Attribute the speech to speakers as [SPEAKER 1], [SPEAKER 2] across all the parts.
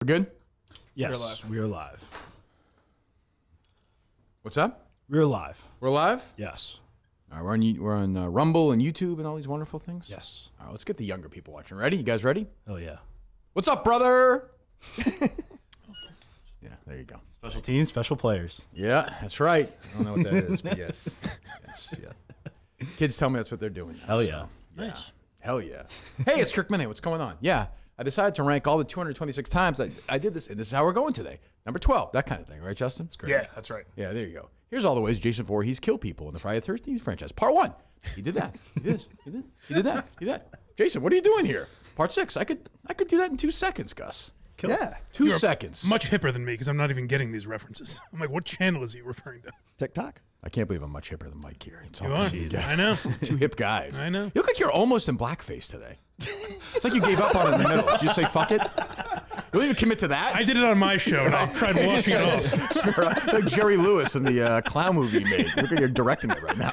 [SPEAKER 1] We're good?
[SPEAKER 2] Yes, we are live.
[SPEAKER 1] What's up?
[SPEAKER 2] We're live.
[SPEAKER 1] We're live?
[SPEAKER 2] Yes.
[SPEAKER 1] All right, we're on Rumble and YouTube and all these wonderful things?
[SPEAKER 2] Yes.
[SPEAKER 1] All right, let's get the younger people watching. Ready? You guys ready?
[SPEAKER 2] Oh, yeah.
[SPEAKER 1] What's up, brother? Yeah, there you go.
[SPEAKER 2] Special teams, special players.
[SPEAKER 1] Yeah, that's right. I don't know what that is, but yes. Yeah. Kids tell me that's what they're doing now.
[SPEAKER 2] Hell yeah.
[SPEAKER 1] So, nice. Hell yeah. Hey, it's Kirk Minihane. What's going on? Yeah, I decided to rank all the 226 times I did this, and this is how we're going today. Number 12, that kind of thing, right, Justin? That's
[SPEAKER 3] great. Yeah, that's right.
[SPEAKER 1] Yeah, there you go. Here's all the ways Jason Voorhees killed people in the Friday the 13th franchise. Part 1. He did that. He did this. He did. He did that. He did that. Jason, what are you doing here? Part 6. I could do that in 2 seconds, Gus.
[SPEAKER 4] Yeah.
[SPEAKER 1] 2 seconds.
[SPEAKER 3] Much hipper than me because I'm not even getting these references. I'm like, what channel is he referring to?
[SPEAKER 4] TikTok.
[SPEAKER 1] I can't believe I'm much hipper than Mike here. It's
[SPEAKER 3] you are. I know.
[SPEAKER 1] 2 hip guys.
[SPEAKER 3] I know.
[SPEAKER 1] You look like you're almost in blackface today. It's like you gave up on it in the middle. Did you say fuck it? You don't even commit to that?
[SPEAKER 3] I did it on my show, and I tried washing it off.
[SPEAKER 1] Like Jerry Lewis in the clown movie you made. Look like you're directing it right now.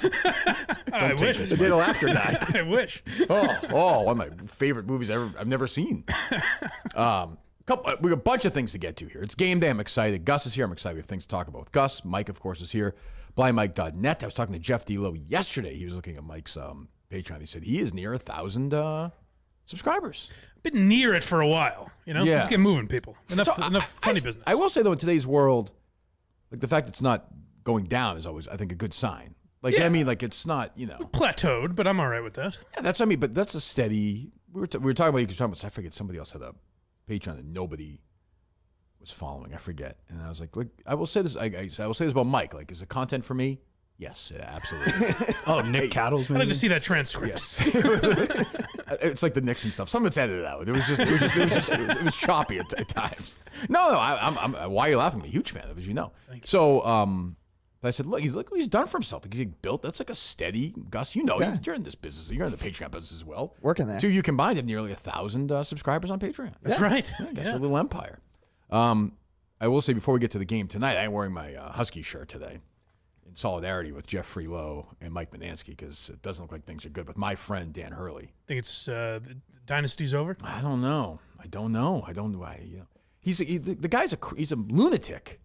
[SPEAKER 3] I wish.
[SPEAKER 1] The Day the Laughter Guy.
[SPEAKER 3] I wish.
[SPEAKER 1] Oh, one of my favorite movies I've never seen. We got a bunch of things to get to here. It's game day. I'm excited. Gus is here. I'm excited. We have things to talk about with Gus. Mike, of course, is here. BlindMike.net. I was talking to Jeff D. Lowe yesterday. He was looking at Mike's Patreon. He said he is near 1,000 subscribers.
[SPEAKER 3] Been near it for a while. You know, let's get moving, people. Enough funny business.
[SPEAKER 1] I will say though, in today's world, like the fact it's not going down is always, I think, a good sign. Like I mean, like it's not, you know,
[SPEAKER 3] plateaued, but I'm all right with that.
[SPEAKER 1] Yeah, that's I mean, but that's a steady. We were talking about you. Talking about. I forget somebody else had a Patreon that nobody was following. I forget, and I was like, look, I will say this. I will say this about Mike. Like, is it content for me? Yes, absolutely.
[SPEAKER 2] Oh, Nick Cattle's movie.
[SPEAKER 3] I'd like to see that transcript.
[SPEAKER 1] Yes. It's like the Nixon stuff. Some of it's edited out. It was choppy at times. No, I'm why are you laughing? I'm a huge fan of it, as you know. So, but I said, look what he's done for himself because he built. That's like a steady. Gus, you know, you're in this business. You're in the Patreon business as well.
[SPEAKER 4] Working there.
[SPEAKER 1] 2 of you combined have nearly 1,000 subscribers on Patreon.
[SPEAKER 3] That's right.
[SPEAKER 1] Yeah, I guess a little empire. I will say before we get to the game tonight, I am wearing my Husky shirt today. In solidarity with Jeffrey Lowe and Mike Manansky, because it doesn't look like things are good with my friend Dan Hurley.
[SPEAKER 3] Think it's the dynasty's over?
[SPEAKER 1] I don't know. The guy's he's a lunatic.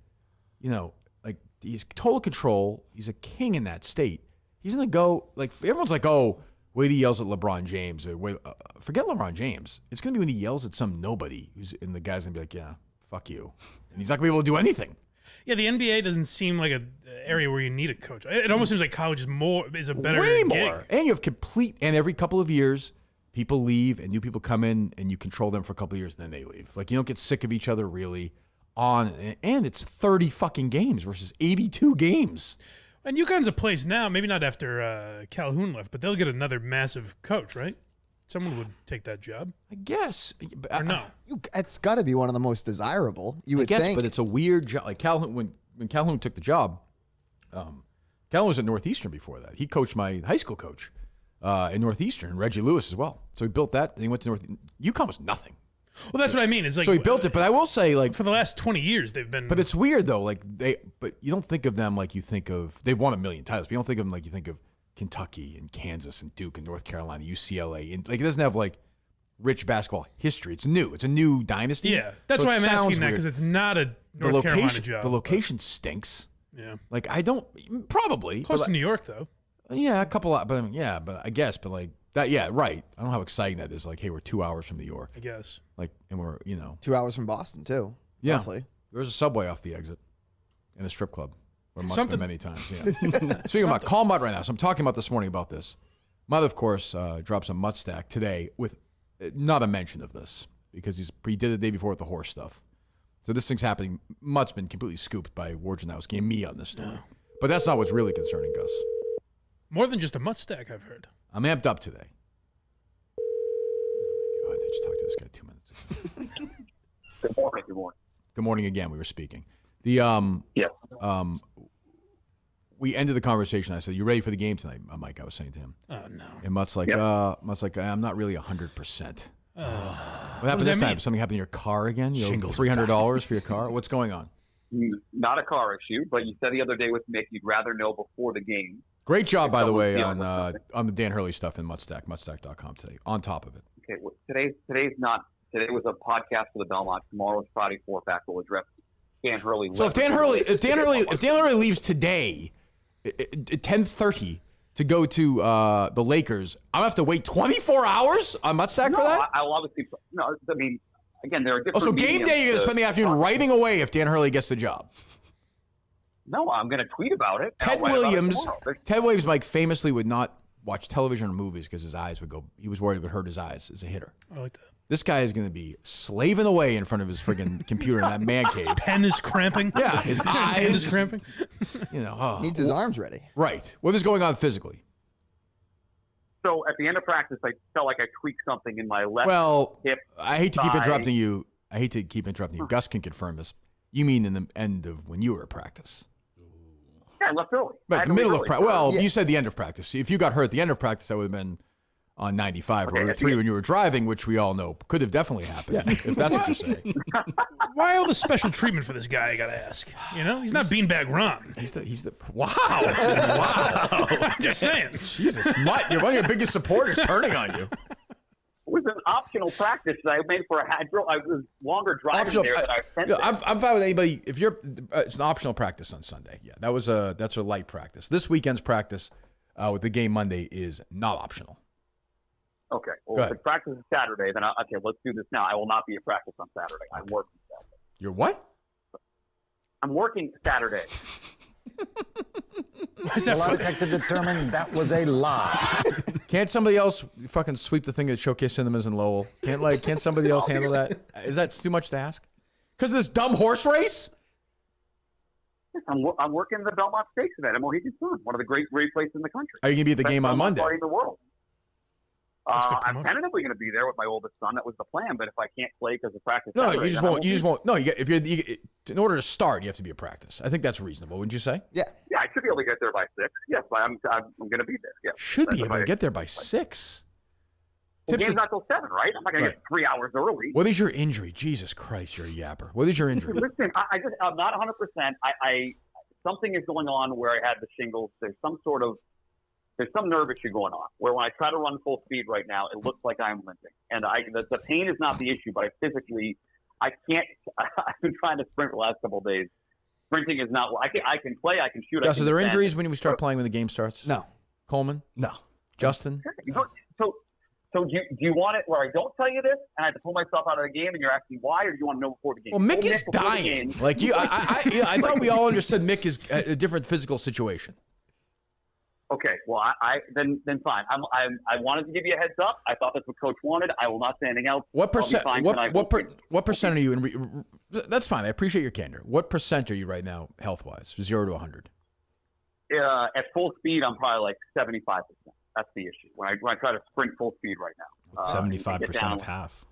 [SPEAKER 1] You know, like he's total control. He's a king in that state. He's gonna go like everyone's like, oh, wait, he yells at LeBron James. Forget LeBron James. It's gonna be when he yells at some nobody and the guy's gonna be like, yeah, fuck you, and he's not gonna be able to do anything.
[SPEAKER 3] Yeah, the NBA doesn't seem like an area where you need a coach. It almost seems like college is a better
[SPEAKER 1] way
[SPEAKER 3] gig.
[SPEAKER 1] more. And you have and every couple of years, people leave and new people come in, and you control them for a couple of years, and then they leave. Like you don't get sick of each other really. And it's 30 fucking games versus 82 games.
[SPEAKER 3] And UConn's a place now. Maybe not after Calhoun left, but they'll get another massive coach, right? Someone would take that job.
[SPEAKER 1] I guess.
[SPEAKER 3] Or no.
[SPEAKER 4] It's got to be one of the most desirable. You would think.
[SPEAKER 1] But it's a weird job. Like Calhoun, when Calhoun took the job, Calhoun was at Northeastern before that. He coached my high school coach in Northeastern, Reggie Lewis as well. So he built that, and he went to UConn was nothing.
[SPEAKER 3] Well, that's what I mean. It's like,
[SPEAKER 1] so he built it, but I will say, like,
[SPEAKER 3] for the last 20 years, they've been.
[SPEAKER 1] But it's weird though. Like but you don't think of them like you think of. They've won 1 million titles, but you don't think of them like you think of Kentucky and Kansas and Duke and North Carolina, UCLA, and like it doesn't have like rich basketball history. It's new. It's a new dynasty.
[SPEAKER 3] Yeah, that's why I'm asking that because it's not a North Carolina job.
[SPEAKER 1] The location stinks.
[SPEAKER 3] Yeah,
[SPEAKER 1] like I don't probably
[SPEAKER 3] close to New York though.
[SPEAKER 1] Yeah, a couple of, but I mean, yeah, but I guess, but like that, yeah, right. I don't know how exciting that is. Like, hey, we're 2 hours from New York.
[SPEAKER 3] I guess.
[SPEAKER 1] Like, and we're
[SPEAKER 4] 2 hours from Boston too.
[SPEAKER 1] Yeah,
[SPEAKER 4] roughly.
[SPEAKER 1] There's a Subway off the exit, and a strip club. Mutt's been many times. Yeah. Speaking about call Mutt right now, so I'm talking about this morning about this. Mutt, of course, drops a Mutt stack today with not a mention of this because he did it the day before with the horse stuff. So this thing's happening. Mutt's been completely scooped by Wojnarowski and me on this story. No. But that's not what's really concerning Gus.
[SPEAKER 3] More than just a Mutt stack, I've heard.
[SPEAKER 1] I'm amped up today. Oh my God, I just talked to this guy 2 minutes ago.
[SPEAKER 5] Good morning. Good morning.
[SPEAKER 1] Good morning again. We were speaking. We ended the conversation. I said, "You ready for the game tonight, Mike?" I was saying to him.
[SPEAKER 3] Oh no.
[SPEAKER 1] And Mutt's like, I'm not really 100%. What happened this time? Something happened in your car again? You owe $300 for your car? What's going on?
[SPEAKER 5] Not a car issue, but you said the other day with Mick you'd rather know before the game.
[SPEAKER 1] Great job, by the way, on the Dan Hurley stuff in Muttstack, muttstack.com today. On top of it.
[SPEAKER 5] Okay, well, today's not Today was a podcast for the Belmont. Tomorrow is Friday Four-Pack. We'll address Dan Hurley.
[SPEAKER 1] So if Dan Hurley leaves today at 10:30 to go to the Lakers, I'm gonna have to wait 24 hours on Muttstack for that.
[SPEAKER 5] I'll obviously no. I mean, again, there are different.
[SPEAKER 1] So game day, you're gonna spend the afternoon writing away if Dan Hurley gets the job.
[SPEAKER 5] No, I'm gonna tweet about it.
[SPEAKER 1] Ted Williams, Mike, famously would not watch television or movies because his eyes would go. He was worried it would hurt his eyes as a hitter.
[SPEAKER 3] I like that.
[SPEAKER 1] This guy is going to be slaving away in front of his friggin' computer in that man cave.
[SPEAKER 3] His pen is cramping.
[SPEAKER 1] Yeah, his eyes
[SPEAKER 3] hand is cramping.
[SPEAKER 1] You know,
[SPEAKER 4] Needs his arms ready.
[SPEAKER 1] Right. What is going on physically?
[SPEAKER 5] So at the end of practice, I felt like I tweaked something in my left hip.
[SPEAKER 1] I hate to keep interrupting you. Gus can confirm this. You mean in the end of when you were at practice?
[SPEAKER 5] Yeah, I left early.
[SPEAKER 1] But the middle of practice. Well, you said the end of practice. If you got hurt at the end of practice, that would have been on 95 or 3 when you were driving, which we all know could have definitely happened, if that's what you're saying.
[SPEAKER 3] Why all the special treatment for this guy, I got to ask? You know, he's not Beanbag Ron.
[SPEAKER 1] He's the wow. Wow.
[SPEAKER 3] I'm just saying.
[SPEAKER 1] Jesus, Mutt, one of your biggest supporters turning on you.
[SPEAKER 5] It was an optional practice that I made for I was longer driving there than I sent.
[SPEAKER 1] I'm fine with anybody. If you're, it's an optional practice on Sunday. Yeah, that's a light practice. This weekend's practice with the game Monday is not optional.
[SPEAKER 5] Okay. Well, if the practice is Saturday, then okay, let's do this now. I will not be at practice on Saturday. I'm working Saturday.
[SPEAKER 1] You're what?
[SPEAKER 5] I'm working Saturday.
[SPEAKER 6] The lie detector determined that was a lie.
[SPEAKER 1] Can't somebody else fucking sweep the thing at Showcase Cinemas in Lowell? Can't somebody else handle that? Is that too much to ask? Because of this dumb horse race?
[SPEAKER 5] I'm working the Belmont Stakes event at Mohegan Sun, one of the great places in the country.
[SPEAKER 1] Are you going to be at the game on Monday?
[SPEAKER 5] In the world. I'm tentatively going to be there with my oldest son. That was the plan. But if I can't play because of practice,
[SPEAKER 1] no, you just won't. You just won't. No, in order to start, you have to be at practice. I think that's reasonable. Wouldn't you say?
[SPEAKER 5] Yeah, I should be able to get there by 6. Yes, I'm going to be there. Yeah,
[SPEAKER 1] should be able to get there by 6.
[SPEAKER 5] The game's not till 7, right? I'm not going to get 3 hours early.
[SPEAKER 1] What is your injury? Jesus Christ, you're a yapper. What is your injury?
[SPEAKER 5] Listen, I'm not 100%. Something is going on where I had the shingles. There's some nerve issue going on where when I try to run full speed right now, it looks like I'm limping. And the pain is not the issue, but I can't. I've been trying to sprint the last couple of days. Sprinting is not. I can play. I can shoot.
[SPEAKER 1] Gus, are there injuries when we start playing when the game starts?
[SPEAKER 4] No.
[SPEAKER 1] Coleman?
[SPEAKER 2] No.
[SPEAKER 1] Justin?
[SPEAKER 5] So do you want it where I don't tell you this and I have to pull myself out of the game and you're asking why, or do you want to know before the game?
[SPEAKER 1] Well, Mick is dying. Like you, I thought we all understood Mick is a different physical situation.
[SPEAKER 5] Okay, well, then fine. I wanted to give you a heads up. I thought that's what Coach wanted. I will not say anything else.
[SPEAKER 1] What percent? What percent are you? That's fine. I appreciate your candor. What percent are you right now, health wise, 0 to 100?
[SPEAKER 5] At full speed, I'm probably like 75%. That's the issue. When I try to sprint full speed right now,
[SPEAKER 2] 75% of half.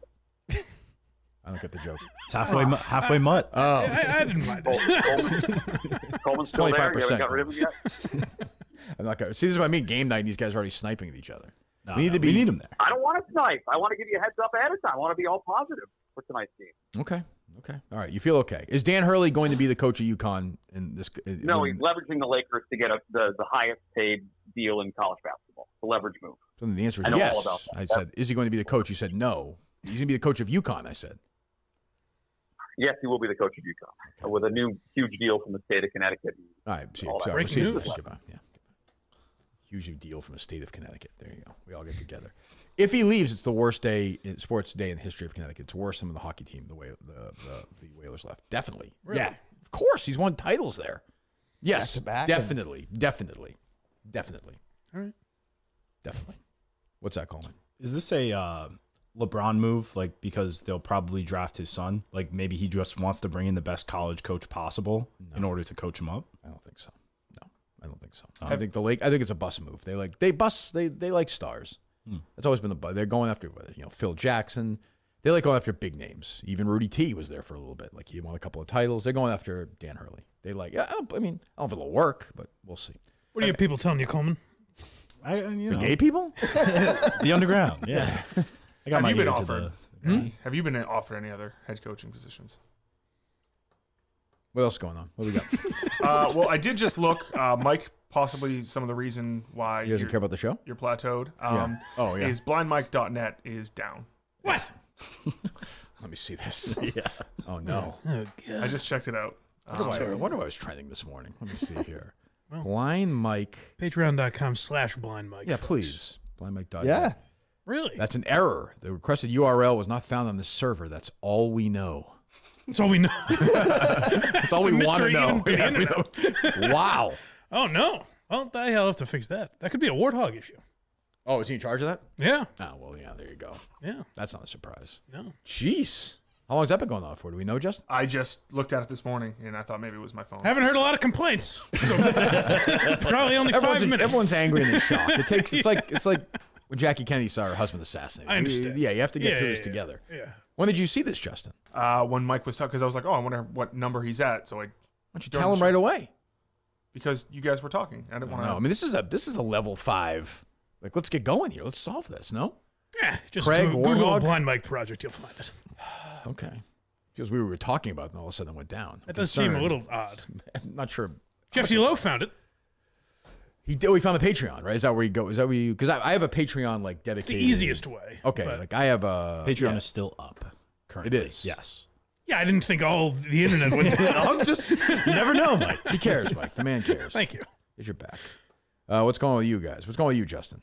[SPEAKER 1] I don't get the joke.
[SPEAKER 2] It's halfway Mutt.
[SPEAKER 3] Oh, I didn't mind it.
[SPEAKER 5] Coleman's still there. You haven't got rid of him yet?
[SPEAKER 1] I'm not going to see. This is what I mean. Game night, and these guys are already sniping at each other.
[SPEAKER 2] We need him there.
[SPEAKER 5] I don't want to snipe. I want to give you a heads up ahead of time. I want to be all positive for tonight's game.
[SPEAKER 1] Okay. All right. You feel okay? Is Dan Hurley going to be the coach of UConn in this?
[SPEAKER 5] No, he's leveraging the Lakers to get the highest paid deal in college basketball. The leverage move.
[SPEAKER 1] So the answer is yes. I said, is he going to be the coach? You said no. He's going to be the coach of UConn. I said.
[SPEAKER 5] Yes, he will be the coach of UConn with a new huge deal from the state of Connecticut.
[SPEAKER 1] All right.
[SPEAKER 3] Breaking news.
[SPEAKER 1] Yeah. Huge deal from the state of Connecticut. There you go. We all get together. If he leaves, it's the worst sports day in the history of Connecticut. It's worse than the hockey team, the Whalers left. Definitely.
[SPEAKER 3] Really?
[SPEAKER 1] Yeah. Of course. He's won titles there. Yes.
[SPEAKER 4] Back-to-back
[SPEAKER 1] definitely.
[SPEAKER 3] All right.
[SPEAKER 1] Definitely. What's that, Coleman?
[SPEAKER 2] Is this a LeBron move? Like, because they'll probably draft his son? Like, maybe he just wants to bring in the best college coach possible in order to coach him up?
[SPEAKER 1] I don't think so. I don't think so. I think it's a bust move. They like stars. That's always been the. They're going after Phil Jackson. They like going after big names. Even Rudy T was there for a little bit. Like he won a couple of titles. They're going after Dan Hurley. They like. I don't know if it'll work, but we'll see.
[SPEAKER 3] What are your people telling you, Coleman?
[SPEAKER 1] The gay people?
[SPEAKER 2] The underground. Yeah. I got
[SPEAKER 7] Have you been offered? Have you been offered any other head coaching positions?
[SPEAKER 1] What else is going on? What do we
[SPEAKER 7] got? Well, I did just look. Mike, possibly some of the reason why
[SPEAKER 1] he doesn't care about the show.
[SPEAKER 7] You're plateaued.
[SPEAKER 1] Yeah.
[SPEAKER 7] Is blindmike.net is down.
[SPEAKER 3] What?
[SPEAKER 1] Let me see this.
[SPEAKER 2] Yeah.
[SPEAKER 1] Oh no.
[SPEAKER 3] Oh, God.
[SPEAKER 7] I just checked it out.
[SPEAKER 1] I wonder why I was trending this morning. Let me see here. Blind Mike.
[SPEAKER 3] Patreon.com/Blind Mike.
[SPEAKER 1] Yeah, please. Blindmike.net.
[SPEAKER 4] Yeah.
[SPEAKER 3] Really?
[SPEAKER 1] That's an error. The requested URL was not found on the server. That's all we know.
[SPEAKER 3] That's all we know.
[SPEAKER 1] That's all we want to
[SPEAKER 3] mystery
[SPEAKER 1] know.
[SPEAKER 3] even to the
[SPEAKER 1] Yeah, we
[SPEAKER 3] internet.
[SPEAKER 1] know. Wow.
[SPEAKER 3] Oh, no. Well, I'll have to fix that. That could be a warthog issue.
[SPEAKER 1] Oh, is he in charge of that?
[SPEAKER 3] Yeah.
[SPEAKER 1] Oh, well, yeah, there you go.
[SPEAKER 3] Yeah.
[SPEAKER 1] That's not a surprise.
[SPEAKER 3] No.
[SPEAKER 1] Jeez. How long has that been going on for? Do we know, Justin?
[SPEAKER 7] I just looked at it this morning, and I thought maybe it was my phone.
[SPEAKER 3] Haven't heard a lot of complaints. So probably only 5 minutes.
[SPEAKER 1] Everyone's angry and in shock. It's like when Jackie Kennedy saw her husband assassinated.
[SPEAKER 3] I understand.
[SPEAKER 1] Yeah, you have to get through this together.
[SPEAKER 3] Yeah.
[SPEAKER 1] When did you see this, Justin?
[SPEAKER 7] When Mike was talking, because I was like, oh, I wonder what number he's at. So I
[SPEAKER 1] Why don't you tell him right away?
[SPEAKER 7] because you guys were talking. I didn't want to.
[SPEAKER 1] No, I mean this is a level 5. Like, let's get going here. Let's solve this. No.
[SPEAKER 3] Yeah. Just
[SPEAKER 1] Craig
[SPEAKER 3] Google
[SPEAKER 1] Warthog?
[SPEAKER 3] Blind Mike Project. You'll find it.
[SPEAKER 1] Okay. Because we were talking about it, and all of a sudden it went down.
[SPEAKER 3] That does seem a little odd.
[SPEAKER 1] I'm not sure.
[SPEAKER 3] Jeff D. Lowe found it.
[SPEAKER 1] He found the Patreon, right? Is that where you go? Is that where you? Because I have a Patreon like dedicated.
[SPEAKER 3] It's the easiest way.
[SPEAKER 1] Okay,
[SPEAKER 3] but-
[SPEAKER 1] like I have a
[SPEAKER 2] Patreon is still up currently.
[SPEAKER 1] It is.
[SPEAKER 2] Yes.
[SPEAKER 3] Yeah, I didn't think all the internet went down.
[SPEAKER 1] I'm just you never know, Mike. He cares, Mike. The man cares.
[SPEAKER 3] Thank you.
[SPEAKER 1] Here's your back. What's going on with you guys? What's going on with you, Justin?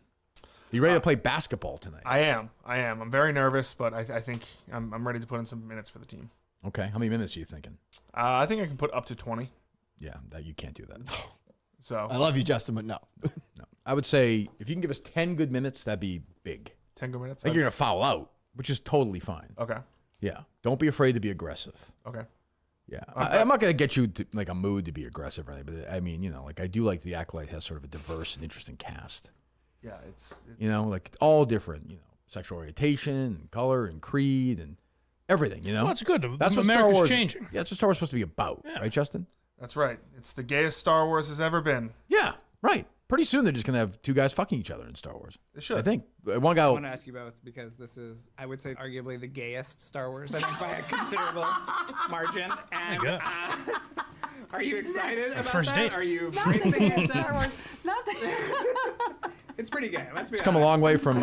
[SPEAKER 1] You ready to play basketball tonight?
[SPEAKER 7] I am. I'm very nervous, but I think I'm ready to put in some minutes for the team.
[SPEAKER 1] Okay. How many minutes are you thinking?
[SPEAKER 7] I think I can put up to 20.
[SPEAKER 1] Yeah, that you can't do that.
[SPEAKER 7] So
[SPEAKER 4] I love you, Justin, but no.
[SPEAKER 1] No. I would say if you can give us 10 good minutes, that'd be big.
[SPEAKER 7] 10 good minutes.
[SPEAKER 1] I think you're gonna foul out, which is totally fine.
[SPEAKER 7] Okay.
[SPEAKER 1] Yeah. Don't be afraid to be aggressive.
[SPEAKER 7] Okay.
[SPEAKER 1] Yeah. I'm not gonna get you to like a mood to be aggressive or anything, but I mean, like I do like the Acolyte has sort of a diverse and interesting cast.
[SPEAKER 7] Yeah, it's
[SPEAKER 1] Like all different, sexual orientation and color and creed and everything,
[SPEAKER 3] Well, that's good.
[SPEAKER 1] That's what
[SPEAKER 3] America's
[SPEAKER 1] Star Wars
[SPEAKER 3] changing.
[SPEAKER 1] Yeah, that's what Star Wars is supposed to be about, right, Justin?
[SPEAKER 7] that's right. It's the gayest Star Wars has ever been.
[SPEAKER 1] Yeah, right. Pretty soon they're just gonna have two guys fucking each other in Star Wars.
[SPEAKER 7] They should.
[SPEAKER 1] I think one guy.
[SPEAKER 8] I want to ask you both because this is, I would say, arguably the gayest Star Wars. I think by a considerable margin. And
[SPEAKER 3] God.
[SPEAKER 8] are you excited about
[SPEAKER 3] first
[SPEAKER 8] that?
[SPEAKER 3] date.
[SPEAKER 8] Are you bracing yourself?
[SPEAKER 9] Star Wars. Nothing.
[SPEAKER 8] It's pretty gay. Let's be
[SPEAKER 1] It's come a
[SPEAKER 8] honest.
[SPEAKER 1] long way from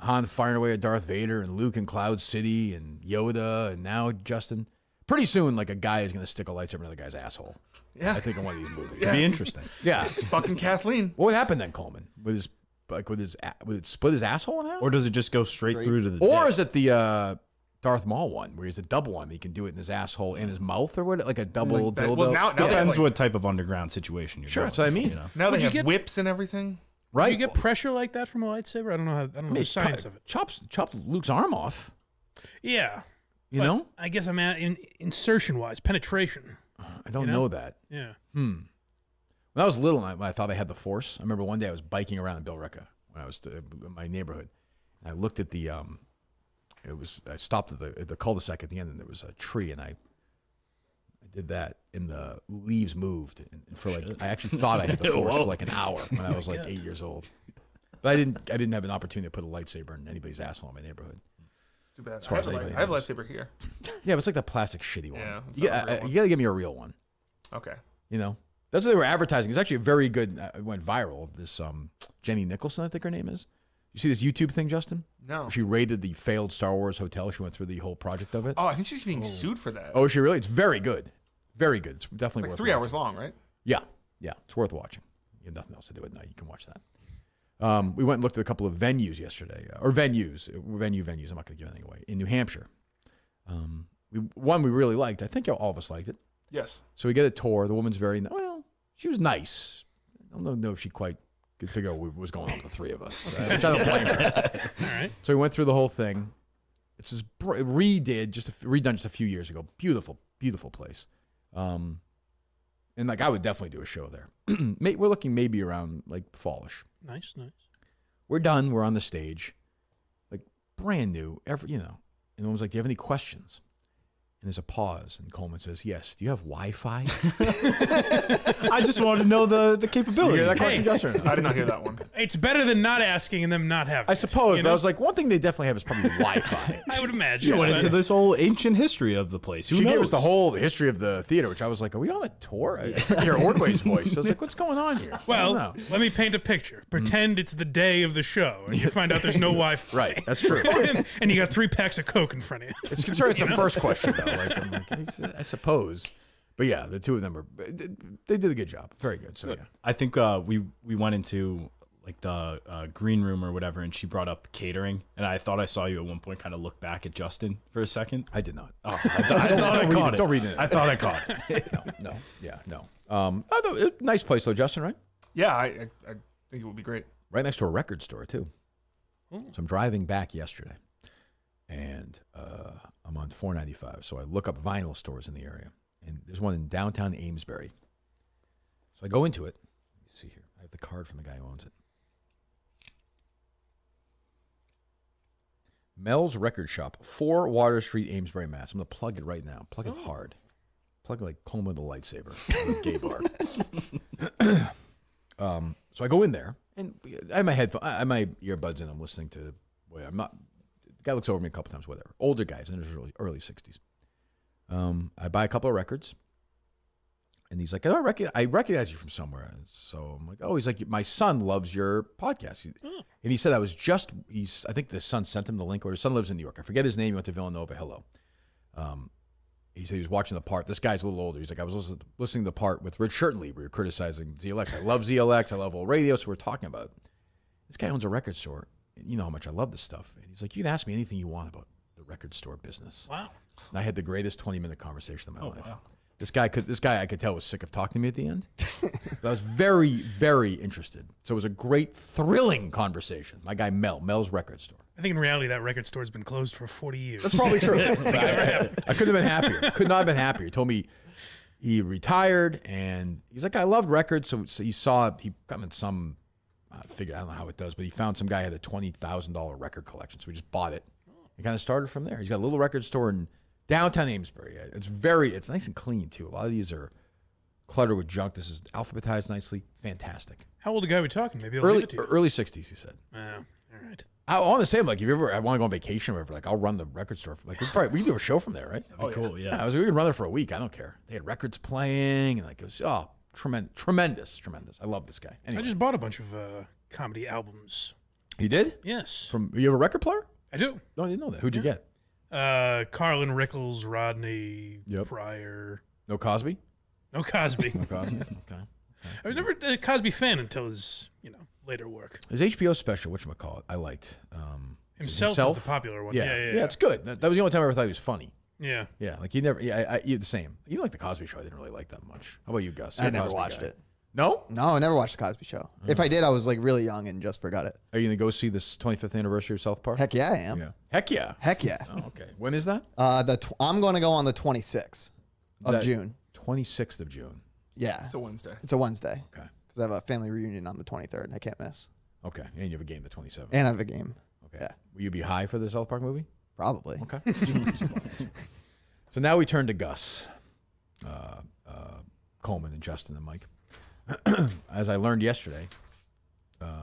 [SPEAKER 1] Han firing away at Darth Vader and Luke in Cloud City and Yoda and now Justin. Pretty soon, like a guy is gonna stick a lightsaber in another guy's asshole.
[SPEAKER 7] Yeah.
[SPEAKER 1] I think in one of these movies.
[SPEAKER 2] It'd be interesting.
[SPEAKER 1] Yeah.
[SPEAKER 7] It's fucking Kathleen.
[SPEAKER 1] What would happen then, Coleman? Would it split his asshole in half?
[SPEAKER 2] Or does it just go straight through to the
[SPEAKER 1] Or
[SPEAKER 2] dick?
[SPEAKER 1] is it the Darth Maul one where he's a double one? He can do it in his asshole and his mouth or what? Like a double
[SPEAKER 7] that.
[SPEAKER 1] dildo.
[SPEAKER 7] Well, now
[SPEAKER 2] Depends
[SPEAKER 7] like-
[SPEAKER 2] what type of underground situation you're
[SPEAKER 1] Sure,
[SPEAKER 2] going
[SPEAKER 1] that's what I mean.
[SPEAKER 7] Now
[SPEAKER 3] Would
[SPEAKER 7] they
[SPEAKER 3] you
[SPEAKER 7] have
[SPEAKER 3] get-
[SPEAKER 7] whips and everything.
[SPEAKER 1] Right.
[SPEAKER 3] Do you get pressure like that from a lightsaber? I don't know the science of it.
[SPEAKER 1] Chops Luke's arm off.
[SPEAKER 3] Yeah.
[SPEAKER 1] You
[SPEAKER 3] But
[SPEAKER 1] know?
[SPEAKER 3] I guess I'm at insertion wise, penetration.
[SPEAKER 1] I don't
[SPEAKER 3] you know?
[SPEAKER 1] know that.
[SPEAKER 3] Yeah.
[SPEAKER 1] When I was little, and I thought I had the Force. I remember one day I was biking around in Billerica when I was in my neighborhood. And I looked at the, I stopped at the cul-de-sac at the end, and there was a tree, and I did that, and the leaves moved. And for like, I actually thought I had the Force for like an hour when I was like 8 years old. But I didn't have an opportunity to put a lightsaber in anybody's asshole in my neighborhood.
[SPEAKER 7] It's too bad.
[SPEAKER 1] far as
[SPEAKER 7] I
[SPEAKER 1] anybody
[SPEAKER 7] have a
[SPEAKER 1] knows.
[SPEAKER 7] lightsaber here.
[SPEAKER 1] Yeah, but it's like that plastic shitty one.
[SPEAKER 7] Yeah, it's
[SPEAKER 1] You,
[SPEAKER 7] not a real one.
[SPEAKER 1] you gotta give me a real one.
[SPEAKER 7] Okay.
[SPEAKER 1] That's what they were advertising. It's actually a very good. It went viral. This Jenny Nicholson, I think her name is. You see this YouTube thing, Justin?
[SPEAKER 7] No.
[SPEAKER 1] She raided the failed Star Wars hotel. She went through the whole project of it.
[SPEAKER 7] Oh, I think she's being sued for that.
[SPEAKER 1] Oh, is she really? It's very good. Very good. It's definitely
[SPEAKER 7] like
[SPEAKER 1] worth
[SPEAKER 7] 3
[SPEAKER 1] watching.
[SPEAKER 7] hours long, right?
[SPEAKER 1] Yeah. It's worth watching. You have nothing else to do at night. You can watch that. We went and looked at a couple of venues yesterday, or venues. Venues. I'm not going to give anything away. In New Hampshire. One we really liked. I think all of us liked it.
[SPEAKER 7] Yes.
[SPEAKER 1] So we get a tour. The woman's she was nice. I don't know if she quite could figure out what was going on with the three of us, which I don't blame her.
[SPEAKER 3] All right.
[SPEAKER 1] So we went through the whole thing. It's just redone just a few years ago. Beautiful, beautiful place. And like I would definitely do a show there. We're looking maybe around like fallish.
[SPEAKER 3] Nice.
[SPEAKER 1] We're done. We're on the stage, like brand new. And the woman's like, "Do you have any questions?" And there's a pause, and Coleman says, "Yes. Do you have Wi-Fi?"
[SPEAKER 2] I just wanted to know the capability.
[SPEAKER 1] You hear that question, Justin?
[SPEAKER 7] I did not hear that one.
[SPEAKER 3] It's better than not asking and them not having.
[SPEAKER 1] I suppose,
[SPEAKER 3] it,
[SPEAKER 1] but I was like, one thing they definitely have is probably Wi-Fi.
[SPEAKER 3] I would imagine.
[SPEAKER 2] You went into this whole ancient history of the place. Who
[SPEAKER 1] She
[SPEAKER 2] knows?
[SPEAKER 1] gave us the whole history of the theater, which I was like, "Are we on a tour?" I hear Ordway's voice. I was like, "What's going on here?"
[SPEAKER 3] Well, let me paint a picture. Pretend it's the day of the show, and you find out there's no Wi-Fi.
[SPEAKER 1] Right, that's true.
[SPEAKER 3] and you got 3 packs of Coke in front of you.
[SPEAKER 1] It's concerned. It's the first question, though. Like, I'm like, I suppose, but yeah, the two of them they did a good job. Very good. So yeah,
[SPEAKER 2] I think we went into like the green room or whatever, and she brought up catering, and I thought I saw you at one point kind of look back at Justin for a second.
[SPEAKER 1] I did not.
[SPEAKER 2] Oh, I thought I caught it.
[SPEAKER 1] Don't read it.
[SPEAKER 2] I thought I caught it.
[SPEAKER 1] No. Nice place though, Justin. Right?
[SPEAKER 7] Yeah, I think it would be great.
[SPEAKER 1] Right next to a record store too.
[SPEAKER 3] Ooh.
[SPEAKER 1] So I'm driving back yesterday, and I'm on 495. So I look up vinyl stores in the area, and there's one in downtown Amesbury. So I go into it. Let me see here. I have the card from the guy who owns it. Mel's Record Shop, 4 Water Street, Amesbury, Mass. I'm going to plug it right now. Plug it hard. Plug it like Coleman the lightsaber. Gay bar. So I go in there, and I have my I have my earbuds in. I'm listening to. Boy, I'm not. The guy looks over me a couple times. Whatever. Older guys in his early 60s. I buy a couple of records, and he's like, I recognize you from somewhere. And so I'm like, oh, he's like, my son loves your podcast. And he said I think the son sent him the link, or his son lives in New York. I forget his name. He went to Villanova. Hello. He said he was watching the part. This guy's a little older. He's like, I was listening to the part with Rich Shirtley. We were criticizing ZLX. I love ZLX. I love old radio. So we're talking about it. This guy owns a record store. And you know how much I love this stuff. And he's like, you can ask me anything you want about the record store business.
[SPEAKER 3] Wow.
[SPEAKER 1] And I had the greatest 20-minute conversation of my life.
[SPEAKER 7] Wow.
[SPEAKER 1] This guy I could tell was sick of talking to me at the end. But I was very, very interested. So it was a great, thrilling conversation. My guy Mel's record store.
[SPEAKER 3] I think in reality that record store has been closed for 40 years.
[SPEAKER 1] That's probably true. I couldn't have been happier. Could not have been happier. He told me he retired, and he's like, I loved records. So he got in some figure. I don't know how it does, but he found some guy had a $20,000 record collection. So we just bought it. He kind of started from there. He's got a little record store in downtown Amesbury. It's nice and clean too. A lot of these are cluttered with junk. This is alphabetized nicely. Fantastic.
[SPEAKER 3] How old a guy are we talking? Maybe I'll give it to you.
[SPEAKER 1] Early 60s, he said.
[SPEAKER 3] Oh, all right.
[SPEAKER 1] I want to say, like, if you ever want to go on vacation or whatever, like, I'll run the record store. Like, we can do a show from there, right?
[SPEAKER 2] That'd be cool, yeah.
[SPEAKER 1] We can run there for a week. I don't care. They had records playing, and like, it was tremendous. I love this guy. Anyway.
[SPEAKER 3] I just bought a bunch of comedy albums.
[SPEAKER 1] You did?
[SPEAKER 3] Yes.
[SPEAKER 1] You have a record player?
[SPEAKER 3] I do.
[SPEAKER 1] No, I didn't know that. Who'd you get?
[SPEAKER 3] Carlin Rickles, Rodney, Pryor.
[SPEAKER 1] No Cosby?
[SPEAKER 3] No Cosby.
[SPEAKER 1] No Cosby. Okay.
[SPEAKER 3] I was never a Cosby fan until his, later work.
[SPEAKER 1] His HBO special, whatchamacallit, I liked.
[SPEAKER 3] Himself is the popular one. Yeah,
[SPEAKER 1] it's good. That was the only time I ever thought he was funny.
[SPEAKER 3] Yeah.
[SPEAKER 1] Yeah, like he never. Yeah, you the same. Even like the Cosby Show, I didn't really like that much. How about you, Gus?
[SPEAKER 4] I never watched it.
[SPEAKER 1] No?
[SPEAKER 4] No, I never watched the Cosby Show. If I did, I was like really young and just forgot it.
[SPEAKER 1] Are you gonna go see this 25th anniversary of South Park?
[SPEAKER 4] Heck yeah, I am.
[SPEAKER 1] Yeah. Heck yeah.
[SPEAKER 4] Heck yeah.
[SPEAKER 1] Oh, okay. When is that?
[SPEAKER 4] I'm going to go on the 26th of June.
[SPEAKER 1] 26th of June.
[SPEAKER 4] Yeah.
[SPEAKER 7] It's a Wednesday.
[SPEAKER 4] It's a Wednesday.
[SPEAKER 1] Okay.
[SPEAKER 4] Because I have a family reunion on the 23rd. I can't miss.
[SPEAKER 1] Okay. And you have a game the 27th.
[SPEAKER 4] And I have a game.
[SPEAKER 1] Okay.
[SPEAKER 4] Yeah.
[SPEAKER 1] Will you be high for the South Park movie?
[SPEAKER 4] Probably.
[SPEAKER 1] Okay. So now we turn to Gus, Coleman, and Justin and Mike. As I learned yesterday,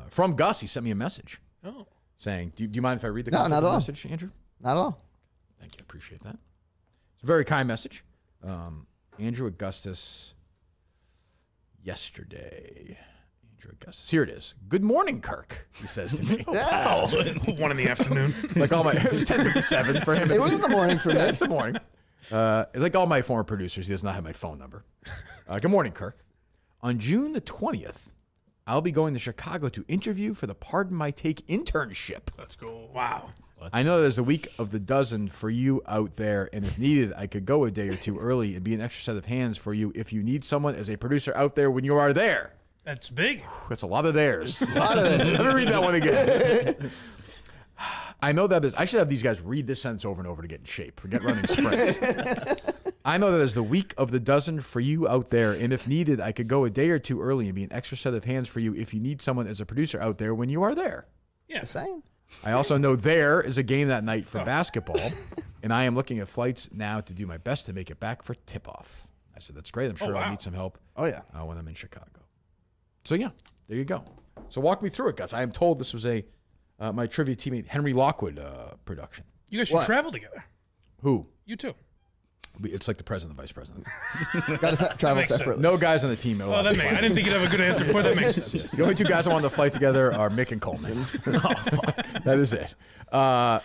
[SPEAKER 1] from Gus, he sent me a message.
[SPEAKER 3] Oh.
[SPEAKER 1] Saying, do you mind if I read the
[SPEAKER 4] not at all.
[SPEAKER 1] message, Andrew?
[SPEAKER 4] Not at all.
[SPEAKER 1] Thank you. I appreciate that. It's a very kind message. Andrew Augustus yesterday. Andrew Augustus. Here it is. Good morning, Kirk, he says to me.
[SPEAKER 3] Wow. 1 in the afternoon.
[SPEAKER 1] Like all my, it was 10:57 for him.
[SPEAKER 4] It was in the morning for me.
[SPEAKER 1] It's the morning. Like all my former producers, he does not have my phone number. Good morning, Kirk. On June the 20th, I'll be going to Chicago to interview for the Pardon My Take internship.
[SPEAKER 7] Let's go.
[SPEAKER 3] Wow.
[SPEAKER 1] I know there's a week of the dozen for you out there, and if needed, I could go a day or two early and be an extra set of hands for you if you need someone as a producer out there when you are there.
[SPEAKER 3] That's big.
[SPEAKER 1] That's a lot of theirs. Let me read that one again. I know that I should have these guys read this sentence over and over to get in shape. Forget running sprints. I know that there's the week of the dozen for you out there, and if needed, I could go a day or two early and be an extra set of hands for you if you need someone as a producer out there when you are there.
[SPEAKER 3] Yeah.
[SPEAKER 4] Same.
[SPEAKER 1] I also know there is a game that night for basketball, and I am looking at flights now to do my best to make it back for tip-off. I said, that's great. I'm sure I'll need some help when I'm in Chicago. So, yeah, there you go. So walk me through it, Gus. I am told this was my trivia teammate Henry Lockwood production.
[SPEAKER 3] You guys should travel together.
[SPEAKER 1] Who?
[SPEAKER 3] You too.
[SPEAKER 1] It's like the president and vice president.
[SPEAKER 4] Got to travel separately.
[SPEAKER 1] No guys on the team.
[SPEAKER 3] I didn't think you'd have a good answer for that. Makes sense.
[SPEAKER 1] Yes. The only two guys I want to flight together are Mick and Coleman. That is it. I'm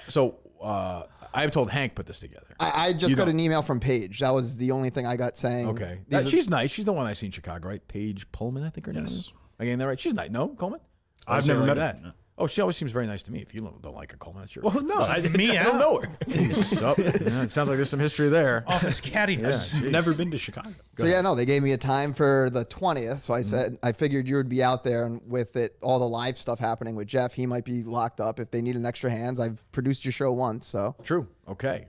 [SPEAKER 1] told Hank put this together.
[SPEAKER 4] I just got an email from Paige. That was the only thing I got saying.
[SPEAKER 1] Okay. She's nice. She's the one I see in Chicago, right? Paige Pullman, I think her name is. Am I getting that right? She's nice. No, Coleman?
[SPEAKER 2] I've never met
[SPEAKER 1] that.
[SPEAKER 2] her.
[SPEAKER 1] Oh, she always seems very nice to me. If you don't like her, Coleman, that's your.
[SPEAKER 2] Well, no, I don't know her.
[SPEAKER 1] It sounds like there's some history there.
[SPEAKER 3] Office cattiness.
[SPEAKER 2] Yeah, never been to Chicago.
[SPEAKER 4] They gave me a time for the 20th. So I said, I figured you would be out there, and with all the live stuff happening with Jeff, he might be locked up. If they need an extra hands, I've produced your show once. So
[SPEAKER 1] true. Okay.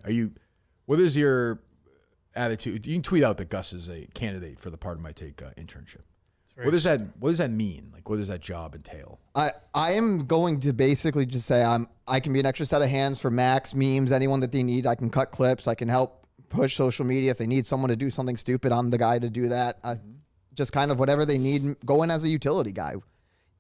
[SPEAKER 1] What is your attitude? You can tweet out that Gus is a candidate for the Pardon My Take internship. What does that mean? Like, what does that job entail?
[SPEAKER 4] I am going to basically just say I can be an extra set of hands for Max, memes, anyone that they need. I can cut clips. I can help push social media. If they need someone to do something stupid, I'm the guy to do that. Just kind of whatever they need, go in as a utility guy.